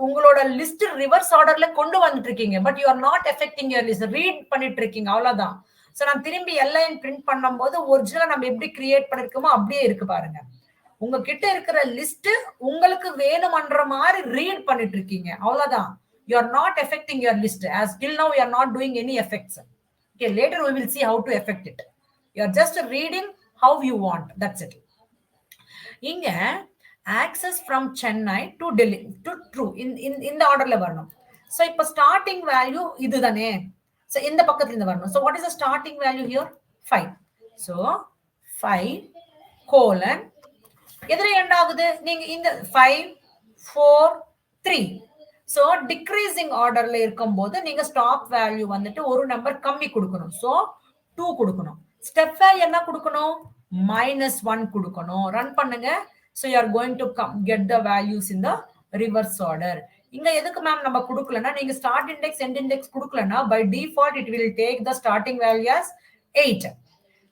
உங்களோட லிஸ்ட் ரிவர்ஸ் ஆர்டர்ல கொண்டு வந்துட்டு இருக்கீங்க. But you are not affecting your list. Read பண்ணிட்டு இருக்கீங்க, அவ்வளவுதான். சோ நான் திரும்பி எல்ஐன் பிரிண்ட் பண்ணும்போது ஒரிஜினலா நம்ம எப்படி கிரியேட் பண்ணிருக்கோமோ அப்படியே இருக்கு பாருங்க. உங்ககிட்ட இருக்கிற லிஸ்ட் உங்களுக்கு வேணும்ன்ற மாதிரி ரீட் பண்ணிட்டு இருக்கீங்க, அவ்வளவுதான். You are not affecting your list. As till now, you are not doing any effects. Okay, later we will see how to affect it. You are just reading how you want. That's it. இங்க access from Chennai to Delhi to true in the order la varanum. So இப்ப starting value இதுதானே. So இந்த பக்கத்துல இருந்து வரணும். So what is the starting value here? 5. So 5 colon எதிர end ஆகுது. நீங்க இந்த 5 4 3. So decreasing orderல இருக்கும்போது நீங்க ஸ்டாப் வேல்யூ வந்துட்டு ஒரு நம்பர் கம்மி கொடுக்கணும். So 2 கொடுக்கணும். ஸ்டெப் வேல்யூ என்ன கொடுக்கணும்? -1 கொடுக்கணும். ரன் பண்ணுங்க. So you are going to get the values in the reverse order. இங்க எதுக்கு மேம் நம்ம கொடுக்கலன்னா, நீங்க ஸ்டார்ட் இண்டெக்ஸ் எண்ட் இண்டெக்ஸ் கொடுக்கலன்னா by default it will take the starting value as 8,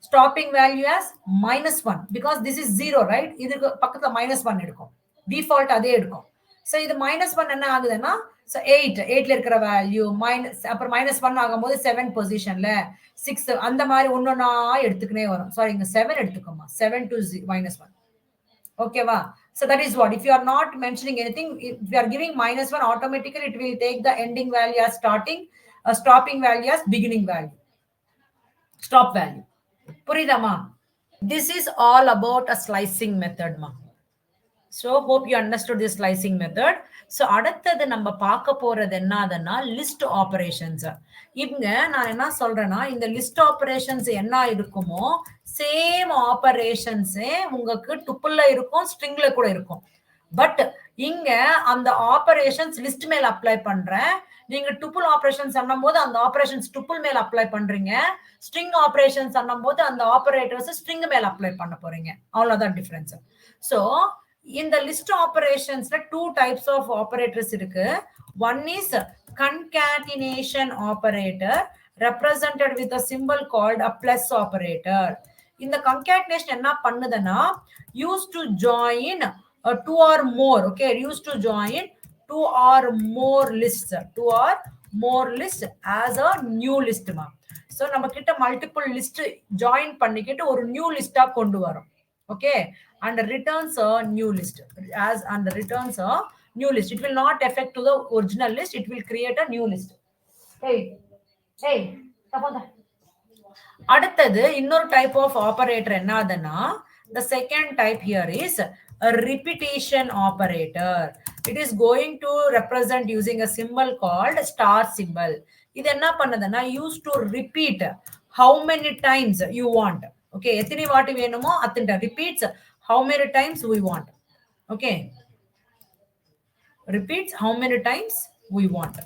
stopping value as -1 because this is 0, right? இதுக்கு பக்கத்துல -1 எடுக்கும். Default அதே எடுக்கும். So இது -1 என்ன ஆகுதுன்னா, so 8ல இருக்கிற வேல்யூ அப்புறம் -1 ஆகும்போது 7 பொசிஷன்ல 6 அந்த மாதிரி ஒன்னொன்னா எடுத்துக்கினே வரும். சாரி, இங்க 7 எடுத்துக்கோமா. 7 to -1. ஓகேவா? So that is what. If you are not mentioning anything, if you are giving -1, automatically it will take the ending value as starting, stopping value as beginning value, stop value. புரியுதாமா? This is all about a slicing method ma. So hope you understood this slicing method. So அடுத்தது நம்ம பார்க்க போறது என்னதுன்னா list operations. இங்க நான் என்ன சொல்றேன்னா, இந்த லிஸ்ட் ஆபரேஷன்ஸ் என்ன இருக்குமோ சேம் ஆபரேஷன்ஸே உங்களுக்கு டுப்பிள்ல இருக்கும், ஸ்ட்ரிங்ல கூட இருக்கும். பட் இங்க அந்த ஆபரேஷன்ஸ் லிஸ்ட் மேல அப்ளை பண்றேன். நீங்க டுப்பிள் ஆபரேஷன்ஸ் பண்ணும்போது அந்த ஆபரேஷன்ஸ் டுப்பிள் மேல அப்ளை பண்றீங்க. ஸ்ட்ரிங் ஆபரேஷன்ஸ் பண்ணும்போது அந்த ஆபரேட்டர்ஸ் ஸ்ட்ரிங் மேல அப்ளை பண்ண போறீங்க. அவ்வளவுதான் டிஃபரன்ஸ். சோ இந்த லிஸ்ட் ஆபரேஷன்ஸ்ல 2 டைப்ஸ் ஆஃப் ஆபரேட்டர்ஸ் இருக்கு. One is concatenation operator represented with a symbol called a plus operator. இந்த concatenation என்ன பண்ணுதுன்னா, used to join 2 or more, okay, used to join 2 or more lists, 2 or more lists as a new list ma. So நம்ம கிட்ட multiple list join பண்ணிக்கிட்டு ஒரு new லிஸ்டா கொண்டு வரும். Okay, and returns a new list returns a new list. It will not affect to the original list. It will create a new list. Hey தப்போதா. அடுத்தது இன்னொரு type of operator என்னதுன்னா, the second type here is a repetition operator. It is going to represent using a symbol called star symbol. இது என்ன பண்ணுதுன்னா, used to repeat how many times you want. Okay, எத்தனை வாட்டி வேணுமோ அத்தனை repeats how many times we want. Okay, repeats how many times we want.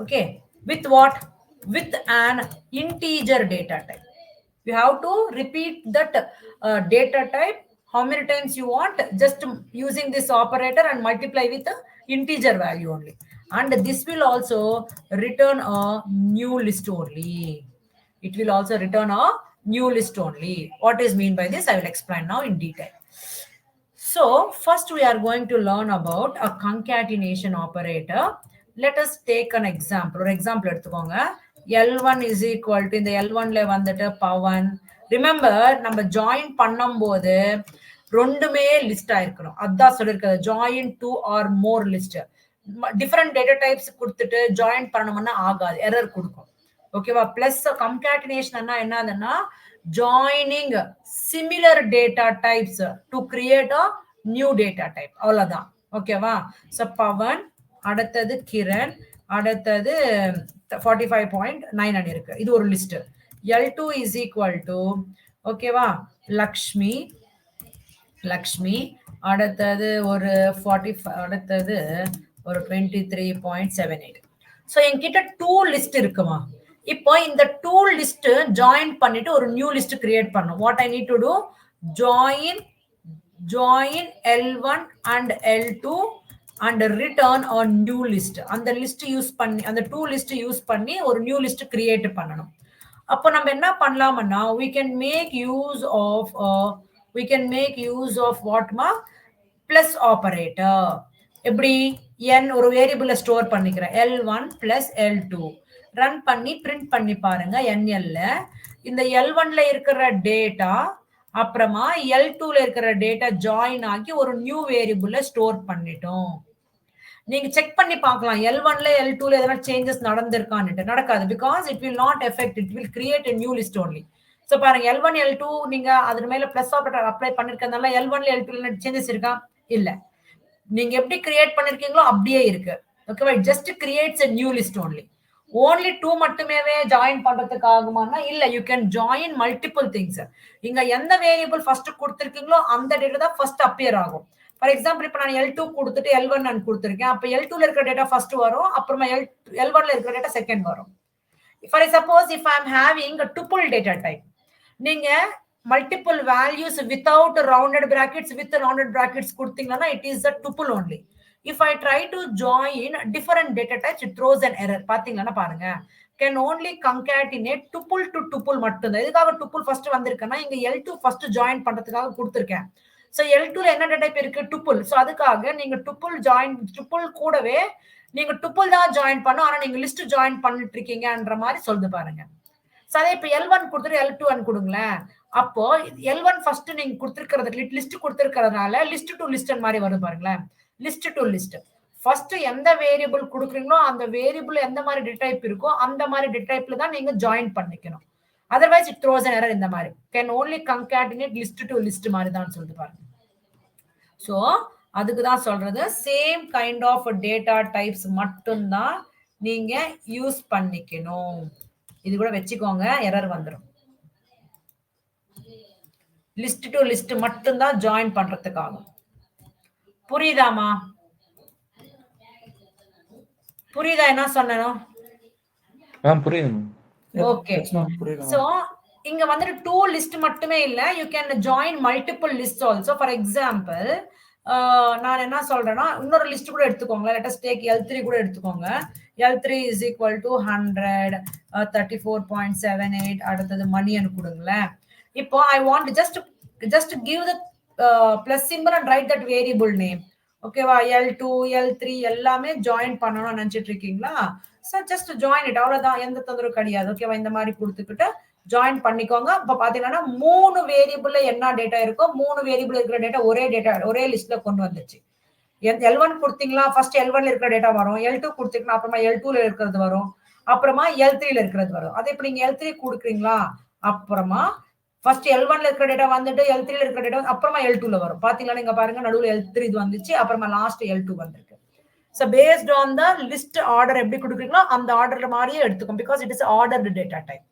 Okay, with what? With an integer data type. You have to repeat that data type how many times you want, just using this operator and multiply with the integer value only. and this will also return a new list only. It will also return a new list only. What is mean by this? I will explain now in detail. So first we are going to learn about a concatenation operator. Let us take an example. Or example எடுத்துக்கோங்க. L1 is equal to இந்த L1ல வந்துட்டு Pawan. Remember நம்ம join பண்ணும்போது ரெண்டுமே list ஆயிருக்கணும். அதான் சொல்லிருக்கிறது join two or more list. Different data types கொடுத்துட்டு join பண்ணணும்னா ஆகாது, எரர் கொடுக்கும். ஓகேவா? பிளஸ் கன்காட்டினேஷன் என்னதுன்னா joining similar data types to create a new data type, அவ்வளவுதான். ஓகேவா? ஸோ பவன், அடுத்தது கிரண், அடுத்தது 45.9 இருக்கு. இது ஒரு list. L2 is equal to ஓகேவா லக்ஷ்மி, அடுத்தது ஒரு 45, அடுத்தது ஒரு 23.78. ஸோ என்கிட்ட டூ லிஸ்ட் இருக்குமா? இப்போ இந்த டூ லிஸ்ட் ஜாயின் பண்ணிட்டு ஒரு நியூ லிஸ்ட் கிரியேட் பண்ணும். What I need to to join L1 and L2 and return a new list. அந்த லிஸ்ட் யூஸ் பண்ணி, அந்த டூ லிஸ்ட் யூஸ் பண்ணி ஒரு நியூ லிஸ்ட் கிரியேட் பண்ணணும். அப்போ நம்ம என்ன பண்ணலாம்னா we can make use of what plus operator. எப்படி n ஒரு வேரியபிள ஸ்டோர் பண்ணிக்கிறேன், L1 plus L2 ரன் பண்ணி பிரிண்ட் பண்ணி பாருங்க. NL இந்த L1ல இருக்கிற டேட்டா அப்புறமா L2ல இருக்கிற டேட்டா ஜாயின் ஆகி ஒரு நியூ வேரியபிள ஸ்டோர் பண்ணிட்டோம். நீங்க செக் பண்ணி பார்க்கலாம் L1ல L2ல எதனா சேஞ்சஸ் நடந்திருக்கான்னு. நடக்காது, because it will not effect, it will create a new list only. So பாருங்க L1 L2 நீங்க அது மேல பிளஸ் ஆபரேட்டர் அப்ளை பண்ணிருக்கறதால L1ல L2ல சேஞ்சஸ் இருக்கா? இல்ல. நீங்க எப்படி கிரியேட் பண்ணிருக்கீங்களோ அப்படியே இருக்கு. ஓகேவா? It just creates a new list only. only 2 மட்டுமேவே ஜாயின் பண்றதுக்கு ஆகுமானா இல்ல, you can join multiple things. இங்க எந்த வேரியபிள் ஃபர்ஸ்ட் கொடுத்திருக்கீங்களோ அந்த டேட்டா தான் ஃபர்ஸ்ட் அப்பியர் ஆகும். ஃபார் எக்ஸாம்பிள் இப்போ நான் L2 கொடுத்துட்டு L1 நான் கொடுத்திருக்கேன். அப்ப L2ல இருக்கிற டேட்டா ஃபர்ஸ்ட் வரும், அப்புறமா L1ல இருக்கிற டேட்டா செகண்ட் வரும். For suppose if I am having a tuple data type, நீங்க multiple values without rounded brackets with rounded brackets கொடுத்தீங்கன்னா it is a tuple only. If I try to join different data types, it throws an error. பாத்தீங்கன்னா பாருங்க, can only concatenate tuple to tuple மட்டும்தான். இதுக்காக tuple first வந்திருக்குன்னா இங்க L2 first join பண்றதுக்காக கொடுத்திருக்கேன். So L2ல என்ன டேட்டா டைப் இருக்கு? tuple. சோ அதுக்காக நீங்க tuple கூடவே நீங்க tuple தான் ஜாயின் பண்ணனும், ஆனா நீங்க லிஸ்ட் ஜாயின் பண்ணிட்டு இருக்கீங்கன்ற மாதிரி சொல்லுது பாருங்க. சோ அதே இப்ப L1 கொடுத்துட்டு L2 கொடுங்களேன். அப்போ L1 ஃபர்ஸ்ட் நீங்க கொடுத்திருக்கிறது லிஸ்ட் கொடுத்திருக்கிறதுனால லிஸ்ட் டு லிஸ்ட் மாதிரி வரும் பாருங்களேன். லிஸ்ட் டு லிஸ்ட் ஃபர்ஸ்ட் எந்த வேரியபிள் கொடுக்குறீங்களோ அந்த வேரியபிள் எந்த மாதிரி டேட்டா டைப் இருக்கோ அந்த மாதிரி டேட்டா டைப்ல தான் நீங்க ஜாயின் பண்ணிக்கணும். Otherwise it throws an error. இந்த மாதிரி can only concatenate list to list மாதிரி தான் சொல்லுது பாருங்க. சோ அதுக்கு தான் சொல்றது same kind of data types மட்டும் தான் நீங்க யூஸ் பண்ணிக்கணும். இது கூட வெச்சுக்கோங்க, எரர் வந்துரும். லிஸ்ட் டு லிஸ்ட் மட்டும் தான் ஜாயின் பண்றதுக்காக. புரியுதாமா? புரியுதா என்ன சொன்னனோ? புரியுது. ஓகே. சோ இங்க வந்துட்டு டூ லிஸ்ட் மட்டுமே இல்ல, you can join multiple lists also. For example, நான் என்ன சொல்றேன்னா இன்னொரு லிஸ்ட் கூட எடுத்துக்கோங்க. let us take L3 கூட எடுத்துக்கோங்க. L3 is equal to 100, 34.78, அடுத்தது மணின்னு கொடுங்களேன். இப்போ I want just give the plus symbol and write that variable name. ஓகேவா? L2, L3 எல்லாமே ஜாயின் பண்ணணும்னு நினைச்சிட்டு இருக்கீங்களா? சோ ஜஸ்ட் ஜாயின் இட், அவ்வளவுதான், எந்த தொந்தரவும் கிடையாது. ஓகேவா? இந்த மாதிரி கொடுத்துக்கிட்டு ஜாயின் பண்ணிக்கோங்க. இப்ப பாத்தீங்கன்னா 3 வேரியபிள்ல என்ன டேட்டா இருக்கோ 3 வேரியபிள் இருக்கிற டேட்டா ஒரே லிஸ்ட்ல கொண்டு வந்துச்சு. L1 கொடுத்தீங்களா, ஃபர்ஸ்ட் L1ல இருக்கிற டேட்டா வரும். L2 கொடுத்தீங்கன்னா அப்புறமா L2ல இருக்கிறது வரும், அப்புறமா L3ல இருக்கிறது வரும். அதே இப்ப நீங்க L3 கொடுக்குறீங்களா, அப்புறமா ஃபர்ஸ்ட் L1ல இருக்கிற டேட்டா வந்துட்டு L3ல இருக்கிற டேட்டா அப்புறமா L2ல வரும். பாத்தீங்களா? நீங்க பாருங்க, நடுவுல L3 இது வந்துச்சு, அப்புறமா லாஸ்ட் L2 வந்திருக்கு. So based on the list order எப்படி கொடுக்குறீங்களோ அந்த ஆர்டர்ல மாதிரியே எடுத்துக்கும், because it is ordered data type.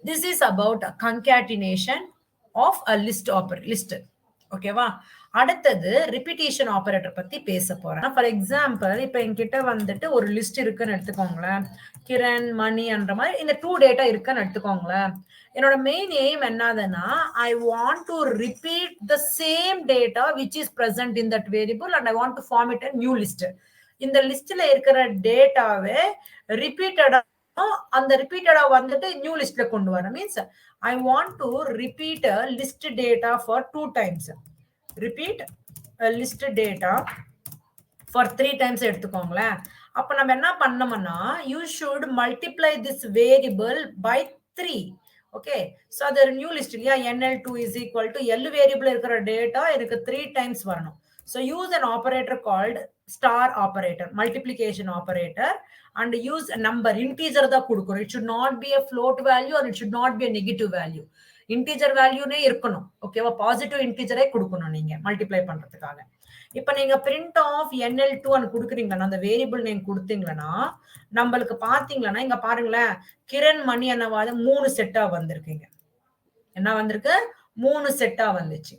This is about a concatenation of a list. ஓகேவா? அடுத்தது ரிப்பீட்டேஷன் ஆபரேட்டர் பத்தி பேச போறேன். ஃபார் எக்ஸாம்பிள் இப்ப என்கிட்ட வந்துட்டு ஒரு லிஸ்ட் இருக்குன்னு எடுத்துக்கோங்களேன். கிரண், மணி என்ற மாதிரி இந்த 2 டேட்டா இருக்குன்னு எடுத்துக்கோங்களேன். என்னோட மெயின் எய்ம் என்னதுன்னா I want to repeat the same data which is present in that variable and I want to form it a new list. இந்த லிஸ்ட்ல இருக்கிற டேட்டாவே ரிப்பீட்டடா அந்த ரிப்பீட்டடா வந்துட்டு நியூ லிஸ்ட்ல கொண்டு வர means I want to repeat list data for 2 times. Repeat list data for 3 times எடுத்துக்கோங்களேன். அப்ப நம்ம என்ன பண்ணோம்னா you should multiply this variable by 3. Okay, so அது நியூ லிஸ்ட் இல்லையா, NL2 is equal to L variable இருக்கிற டேட்டா எனக்கு 3 times வரணும். So use an operator called star operator, multiplication operator, and use a number, integer தான் கொடுக்கணும். It should not be a float value or it should not be a negative value. Integer வேல்யூனே இருக்கணும். ஓகேவா, positive இன்டிஜரே கொடுக்கணும் நீங்க multiply பண்றதுக்காக. இப்ப நீங்க பிரிண்ட் ஆஃப் NL2 கொடுக்குறீங்கன்னா அந்த வேரியபிள் நேம் கொடுத்தீங்கன்னா நம்மளுக்கு பாத்தீங்கன்னா இங்க பாருங்களேன், கிரண் மணி என்னவாது 3 செட்டா வந்திருக்குங்க. என்ன வந்திருக்கு? 3 செட்டா வந்துச்சு.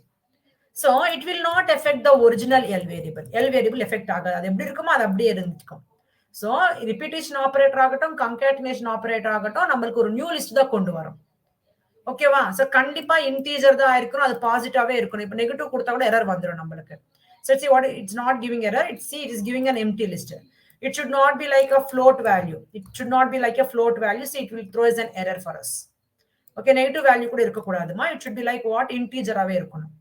So it will not affect the original L variable. L variable effect ஆகாது. அது எப்படி இருக்குமோ அது அப்படியே இருந்துக்கும். So repetition operator ஆகட்டும், concatenation operator ஆகட்டும், நம்மளுக்கு ஒரு நியூ லிஸ்ட் தான் கொண்டு வரும். ஓகேவா? சோ கண்டிப்பா இன்டிஜர் தான் இருக்கணும், அது பாசிட்டிவாவே இருக்கணும். இப்ப நெகட்டிவ் கொடுத்தா கூட எரர் வந்துரும் நம்மளுக்கு. So see what it's not giving error. It is giving an empty list. It should not be like a float value. It should not be like a float value. So it will throw as an error for us. Okay, negative value கூட இருக்க கூடாதுமா. It should be like what? Integer ஆவே இருக்கணும்.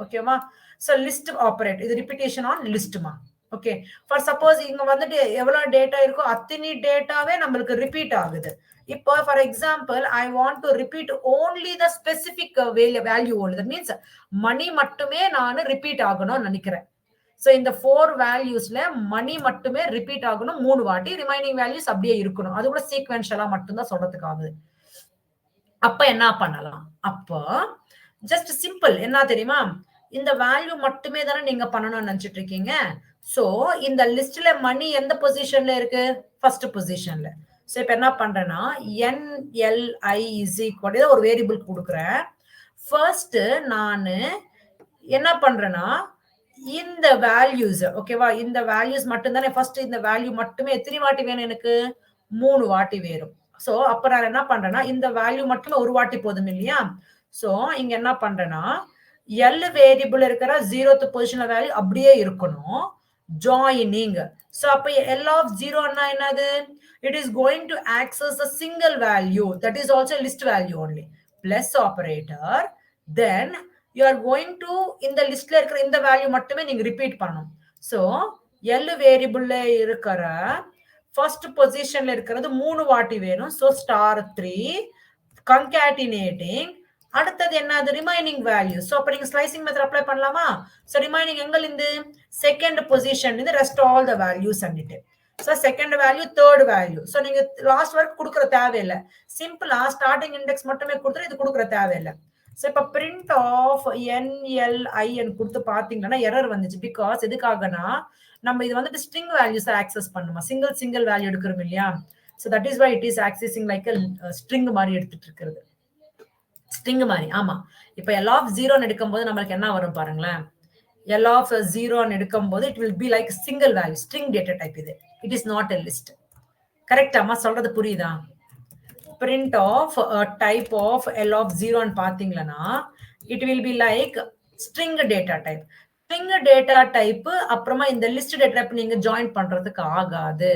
ஓகேவா? So list operate, இது repetition on லிஸ்ட்மா. Okay, for suppose இங்க வந்துட்டு எவ்வளவு டேட்டா இருக்கோ அத்தனை டேட்டாவே நம்மளுக்கு ரிப்பீட் ஆகுது. இப்போ for example I want to repeat only the specific value only. That means Mani மட்டுமே நான் ரிப்பீட் ஆகணும்னு நினைக்கிறேன். சோ இந்த 4 வேல்யூஸ்ல மணி மட்டுமே ரிப்பீட் ஆகணும் 3 வாட்டி, ரிமைனிங் வேல்யூஸ் அப்படியே இருக்கணும். அது கூட சீக்வென்ஷியலா மட்டும் தான் சொல்றதுக்கு ஆகுது. அப்ப என்ன பண்ணலாம்? அப்போ ஜஸ்ட் சிம்பிள் என்ன தெரியுமா, இந்த வேல்யூ மட்டுமே தானே நீங்க பண்ணணும்னு நினைச்சிட்டு இருக்கீங்க. சோ இந்த லிஸ்ட்ல மணி எந்த பொசிஷன்ல இருக்கு? ஃபர்ஸ்ட் பொசிஷன்ல. சோ இப்ப என்ன பண்றேன்னா NLI is equal ஒரு வேரியபிள் கொடுக்குறேன். ஃபர்ஸ்ட் நான் என்ன பண்றேன்னா இந்த வேல்யூஸ், ஓகேவா, இந்த வேல்யூஸ் மட்டும் தானே ஃபர்ஸ்ட், இந்த வேல்யூ மட்டுமே எத்தனை வாட்டி வேணும் எனக்கு? 3 வாட்டி வேணும். சோ அப்ப நான் என்ன பண்றேன்னா இந்த வேல்யூ மட்டுமே ஒரு வாட்டி போதும் இல்லையா. சோ இங்க என்ன பண்றேன்னா L வேரியபிள் இருக்கிற 0th பொசிஷன்ல வேல்யூ அப்படியே இருக்கணும். ஜாயினிங். சோ அப்ப L of 0 என்னது? It is going to access a single value, that is also list value only. Plus operator, then you are going to இந்த லிஸ்ட்ல இருக்கிற இந்த வேல்யூ மட்டுமே நீங்க ரிப்பீட் பண்ணணும். சோ L வேரியபிள்ல இருக்கிற ஃபர்ஸ்ட் பொசிஷன்ல இருக்கிறது 3 வாட்டி வேணும். So *3 concatenating. அடுத்தது என்னது? Remaining value. சோ அப்ப நீங்க ஸ்லைசிங் மெத்தட் அப்ளை பண்ணலாமா? சோ ரிமைனிங் எங்க இருந்து? செகண்ட் பொசிஷன்ல இருந்து ரெஸ்ட் ஆல் தி வேல்யூஸ் அன்னிட்டு. So second value, third value. So நீங்க லாஸ்ட் வரைக்கும் கொடுக்கற தேவையில்லை. சிம்பிளா ஸ்டார்டிங் இண்டெக்ஸ் மட்டுமே கொடுத்துட்டு இது கொடுக்கற தேவையில்லை. சோ இப்ப பிரிண்ட் ஆஃப் NLI கொடுத்து பாத்தீங்கன்னா எரர் வந்துச்சு. பிகாஸ் எதுக்காகனா நம்ம இது வந்துட்டு ஸ்ட்ரிங் வேல்யூஸ் ஆக்சஸ் பண்ணுமா, சிங்கிள் வேல்யூ எடுக்கிறோம் இல்லையா. So that is why it is accessing like string மாதிரி எடுத்துட்டு இருக்கிறது. ஸ்ட்ரிங் மாதிரி. ஆமா, இப்ப L of 0 எடுக்கும்போது நம்மளுக்கு என்ன வரும் பாருங்களேன். L of 0 எடுக்கும்போது it will be like single value, string data type இது. It is not a list. Correct அம்மா சொல்றது புரியுதா? print of a type of L of 0 ன்னு பாத்தீங்கன்னா it will be like string data type. string data type அப்புறமா இந்த list data type நீங்க join பண்றதுக்கு ஆகாது.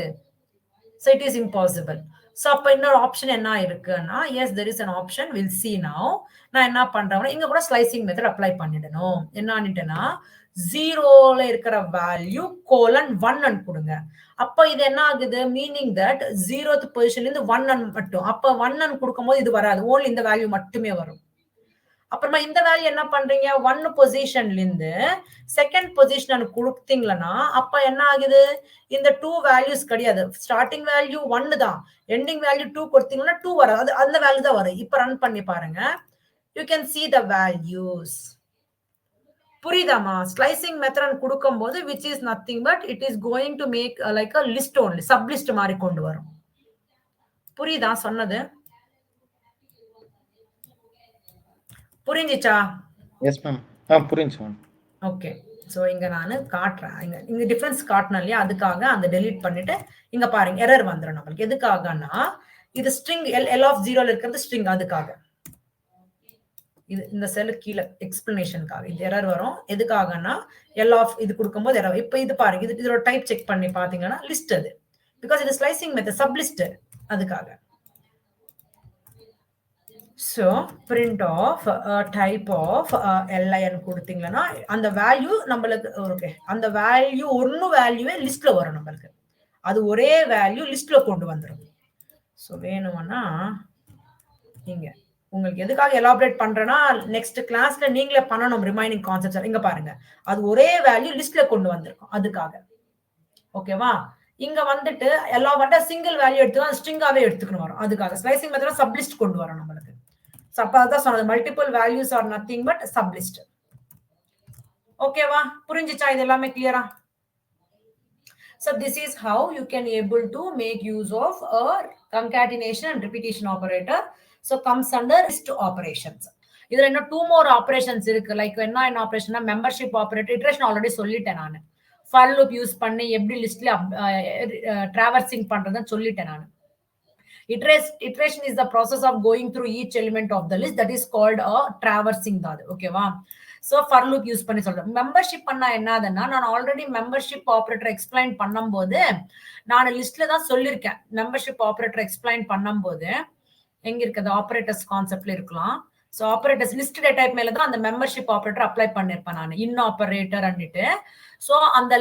So it is impossible. So அப்ப இன்னொரு ஆப்ஷன் என்ன இருக்குன்னா, yes there is an option, we'll see now. நான் என்ன பண்றேன்னா இங்க கூட ஸ்லைசிங் மெத்தட் அப்ளை பண்ணிடணும். என்னன்னுட்டேன்னா 0ல இருக்கிற வேல்யூ :1 கொடுங்க. அப்ப இது என்ன ஆகுது? மீனிங் தட் 0th பொசிஷன்ல இருந்து 1 மட்டும். அப்ப 1 கொடுக்கும்போது இது வராது, ஓன்லி இந்த வேல்யூ மட்டுமே வரும். அப்புறமா இந்த வேல்யூ என்ன பண்றீங்க? 1 பொசிஷன்ல இருந்து செகண்ட் பொசிஷன் கொடுத்தீங்கன்னா அப்ப என்ன ஆகுது? இந்த 2 வேல்யூஸ் கிடையாது. ஸ்டார்டிங் வேல்யூ 1 தான், எண்டிங் வேல்யூ 2 கொடுத்தீங்கன்னா 2 வராது, அந்த வேல்யூ தான் வரும். இப்ப ரன் பண்ணி பாருங்க. You can see the values. புரியுதாமா? ஸ்லைசிங் மெத்தட் கொடுக்கும்போது which is nothing but it is going to make like a list only, sub list மாதிரி கொண்டு வரும். புரியுதா சொன்னது? புரிஞ்சிச்சா? Yes ma'am. புரிஞ்சுச்சு மேம். ஓகே, சோ இங்க நான் காட்டுறேன். இங்க டிஃபரன்ஸ் காட்டணும் இல்லையா, அதுக்காக அந்த டெலீட் பண்ணிட்டு இங்க பாருங்க எரர் வந்துடும் நம்மளுக்கு. எதுக்காகனா இது ஸ்ட்ரிங் L of 0ல இருக்கிறது ஸ்ட்ரிங், அதுக்காக. இது இந்த செல் கீழே எக்ஸ்பிளனேஷனுக்காக இந்த எரர் வரும். எதுக்காகனா எல் ஆஃப் இது கொடுக்கும்போது எரர். இப்போ இது பாருங்க, இதோட டைப் செக் பண்ணி பாத்தீங்கன்னா லிஸ்ட் அது, பிகாஸ் இது ஸ்லைசிங் மெத்தட் சப் லிஸ்ட், அதுக்காக. So print of type of எல்ஐன்னு கொடுத்தீங்கன்னா அந்த வேல்யூ நம்மளுக்கு ஓகே, அந்த வேல்யூ ஒன்னு வேல்யூவே லிஸ்ட்ல வரும் நம்மளுக்கு. அது ஒரே வேல்யூ லிஸ்ட்ல கொண்டு வந்துடும். ஸோ வேணும்னா நீங்க உங்களுக்கு எதுக்காக எலாபரேட் பண்றேன்னா நெக்ஸ்ட் கிளாஸ்ல நீங்களே பண்ணணும் ரிமைனிங் கான்செப்ட்ஸ். இங்க பாருங்க, அது ஒரே வேல்யூ லிஸ்ட்ல கொண்டு வந்திருக்கும் அதுக்காக. ஓகேவா? இங்க வந்துட்டு எல்லா வட்ட சிங்கிள் வேல்யூ எடுத்து ஸ்ட்ரிங்காவே எடுத்துக்கணும் வரும். அதுக்காக ஸ்லைசிங் மெத்தட் சப் லிஸ்ட் கொண்டு வரும் நம்மளுக்கு. ஸோ அப்ப அதான் சொன்னது, multiple values are nothing but sub list. ஓகேவா? புரிஞ்சுச்சா? இது எல்லாமே கிளியரா? So this is how you can able to make use of a concatenation and repetition operator. So comes under list operations. இதுல இன்னும் 2 more operations இருக்கு. லைக் என்ன ஆபரேஷன்னா membership operator. Iteration already சொல்லிட்டேன் நான். for loop யூஸ் பண்ணி எப்படி லிஸ்ட்ல டிராவர்சிங் பண்றதுன்னு சொல்லிட்டேன் நான். Iteration is the process of going through each element of the list, that is called a traversing தான். ஓகேவா? ஸோ for loop யூஸ் பண்ணி சொல்றேன். மெம்பர்ஷிப் பண்ணா என்னதுன்னா, நான் ஆல்ரெடி மெம்பர்ஷிப் ஆபரேட்டர் எக்ஸ்பிளைன் பண்ணும்போது நான் லிஸ்ட்ல தான் சொல்லியிருக்கேன். மெம்பர்ஷிப் ஆபரேட்டர் எக்ஸ்பிளைன் பண்ணும்போது எங்க இருக்குது ஆபரேட்டர்ஸ் கான்செப்ட்ல இருக்கலாம். So operators list data type மேல தான் அந்த மெம்பர்ஷிப் ஆபரேட்டர் அப்ளை பண்ணிருப்பேன் நான், இன் ஆபரேட்டர் அன்னிட்டு. ஸோ அந்த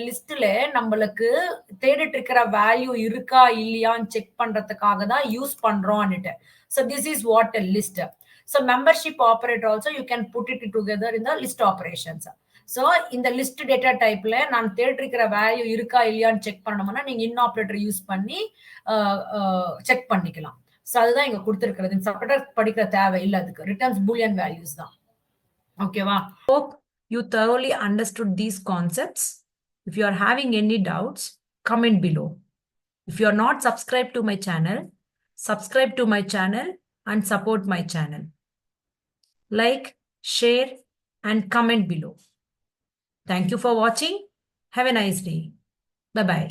லிஸ்ட்ல நம்மளுக்கு தேடிட்டு இருக்கிற வேல்யூ இருக்கா இல்லையான்னு செக் பண்றதுக்காக தான் யூஸ் பண்றோம்னுட்டு. So this is what a list. So membership operator also you can put it together in the list operations. So இந்த list data typeல நான் தேடிருக்கிற வேல்யூ இருக்கா இல்லையான்னு செக் பண்ணணும்னா நீங்க in operator யூஸ் பண்ணி செக் பண்ணிக்கலாம். ஸோ அதுதான் இங்க கொடுத்துருக்கிறது. செப்பரேட்டா படிக்கிற தேவை இல்லை, அதுக்கு ரிட்டர்ன்ஸ் பூலியன் வேல்யூஸ் தான். ஓகேவா? Hope you thoroughly understood these concepts. If you are having any doubts, comment below. If you are not subscribed to my channel, subscribe to my channel and support my channel. Like, share and comment below. Thank you for watching. Have a nice day. Bye-bye.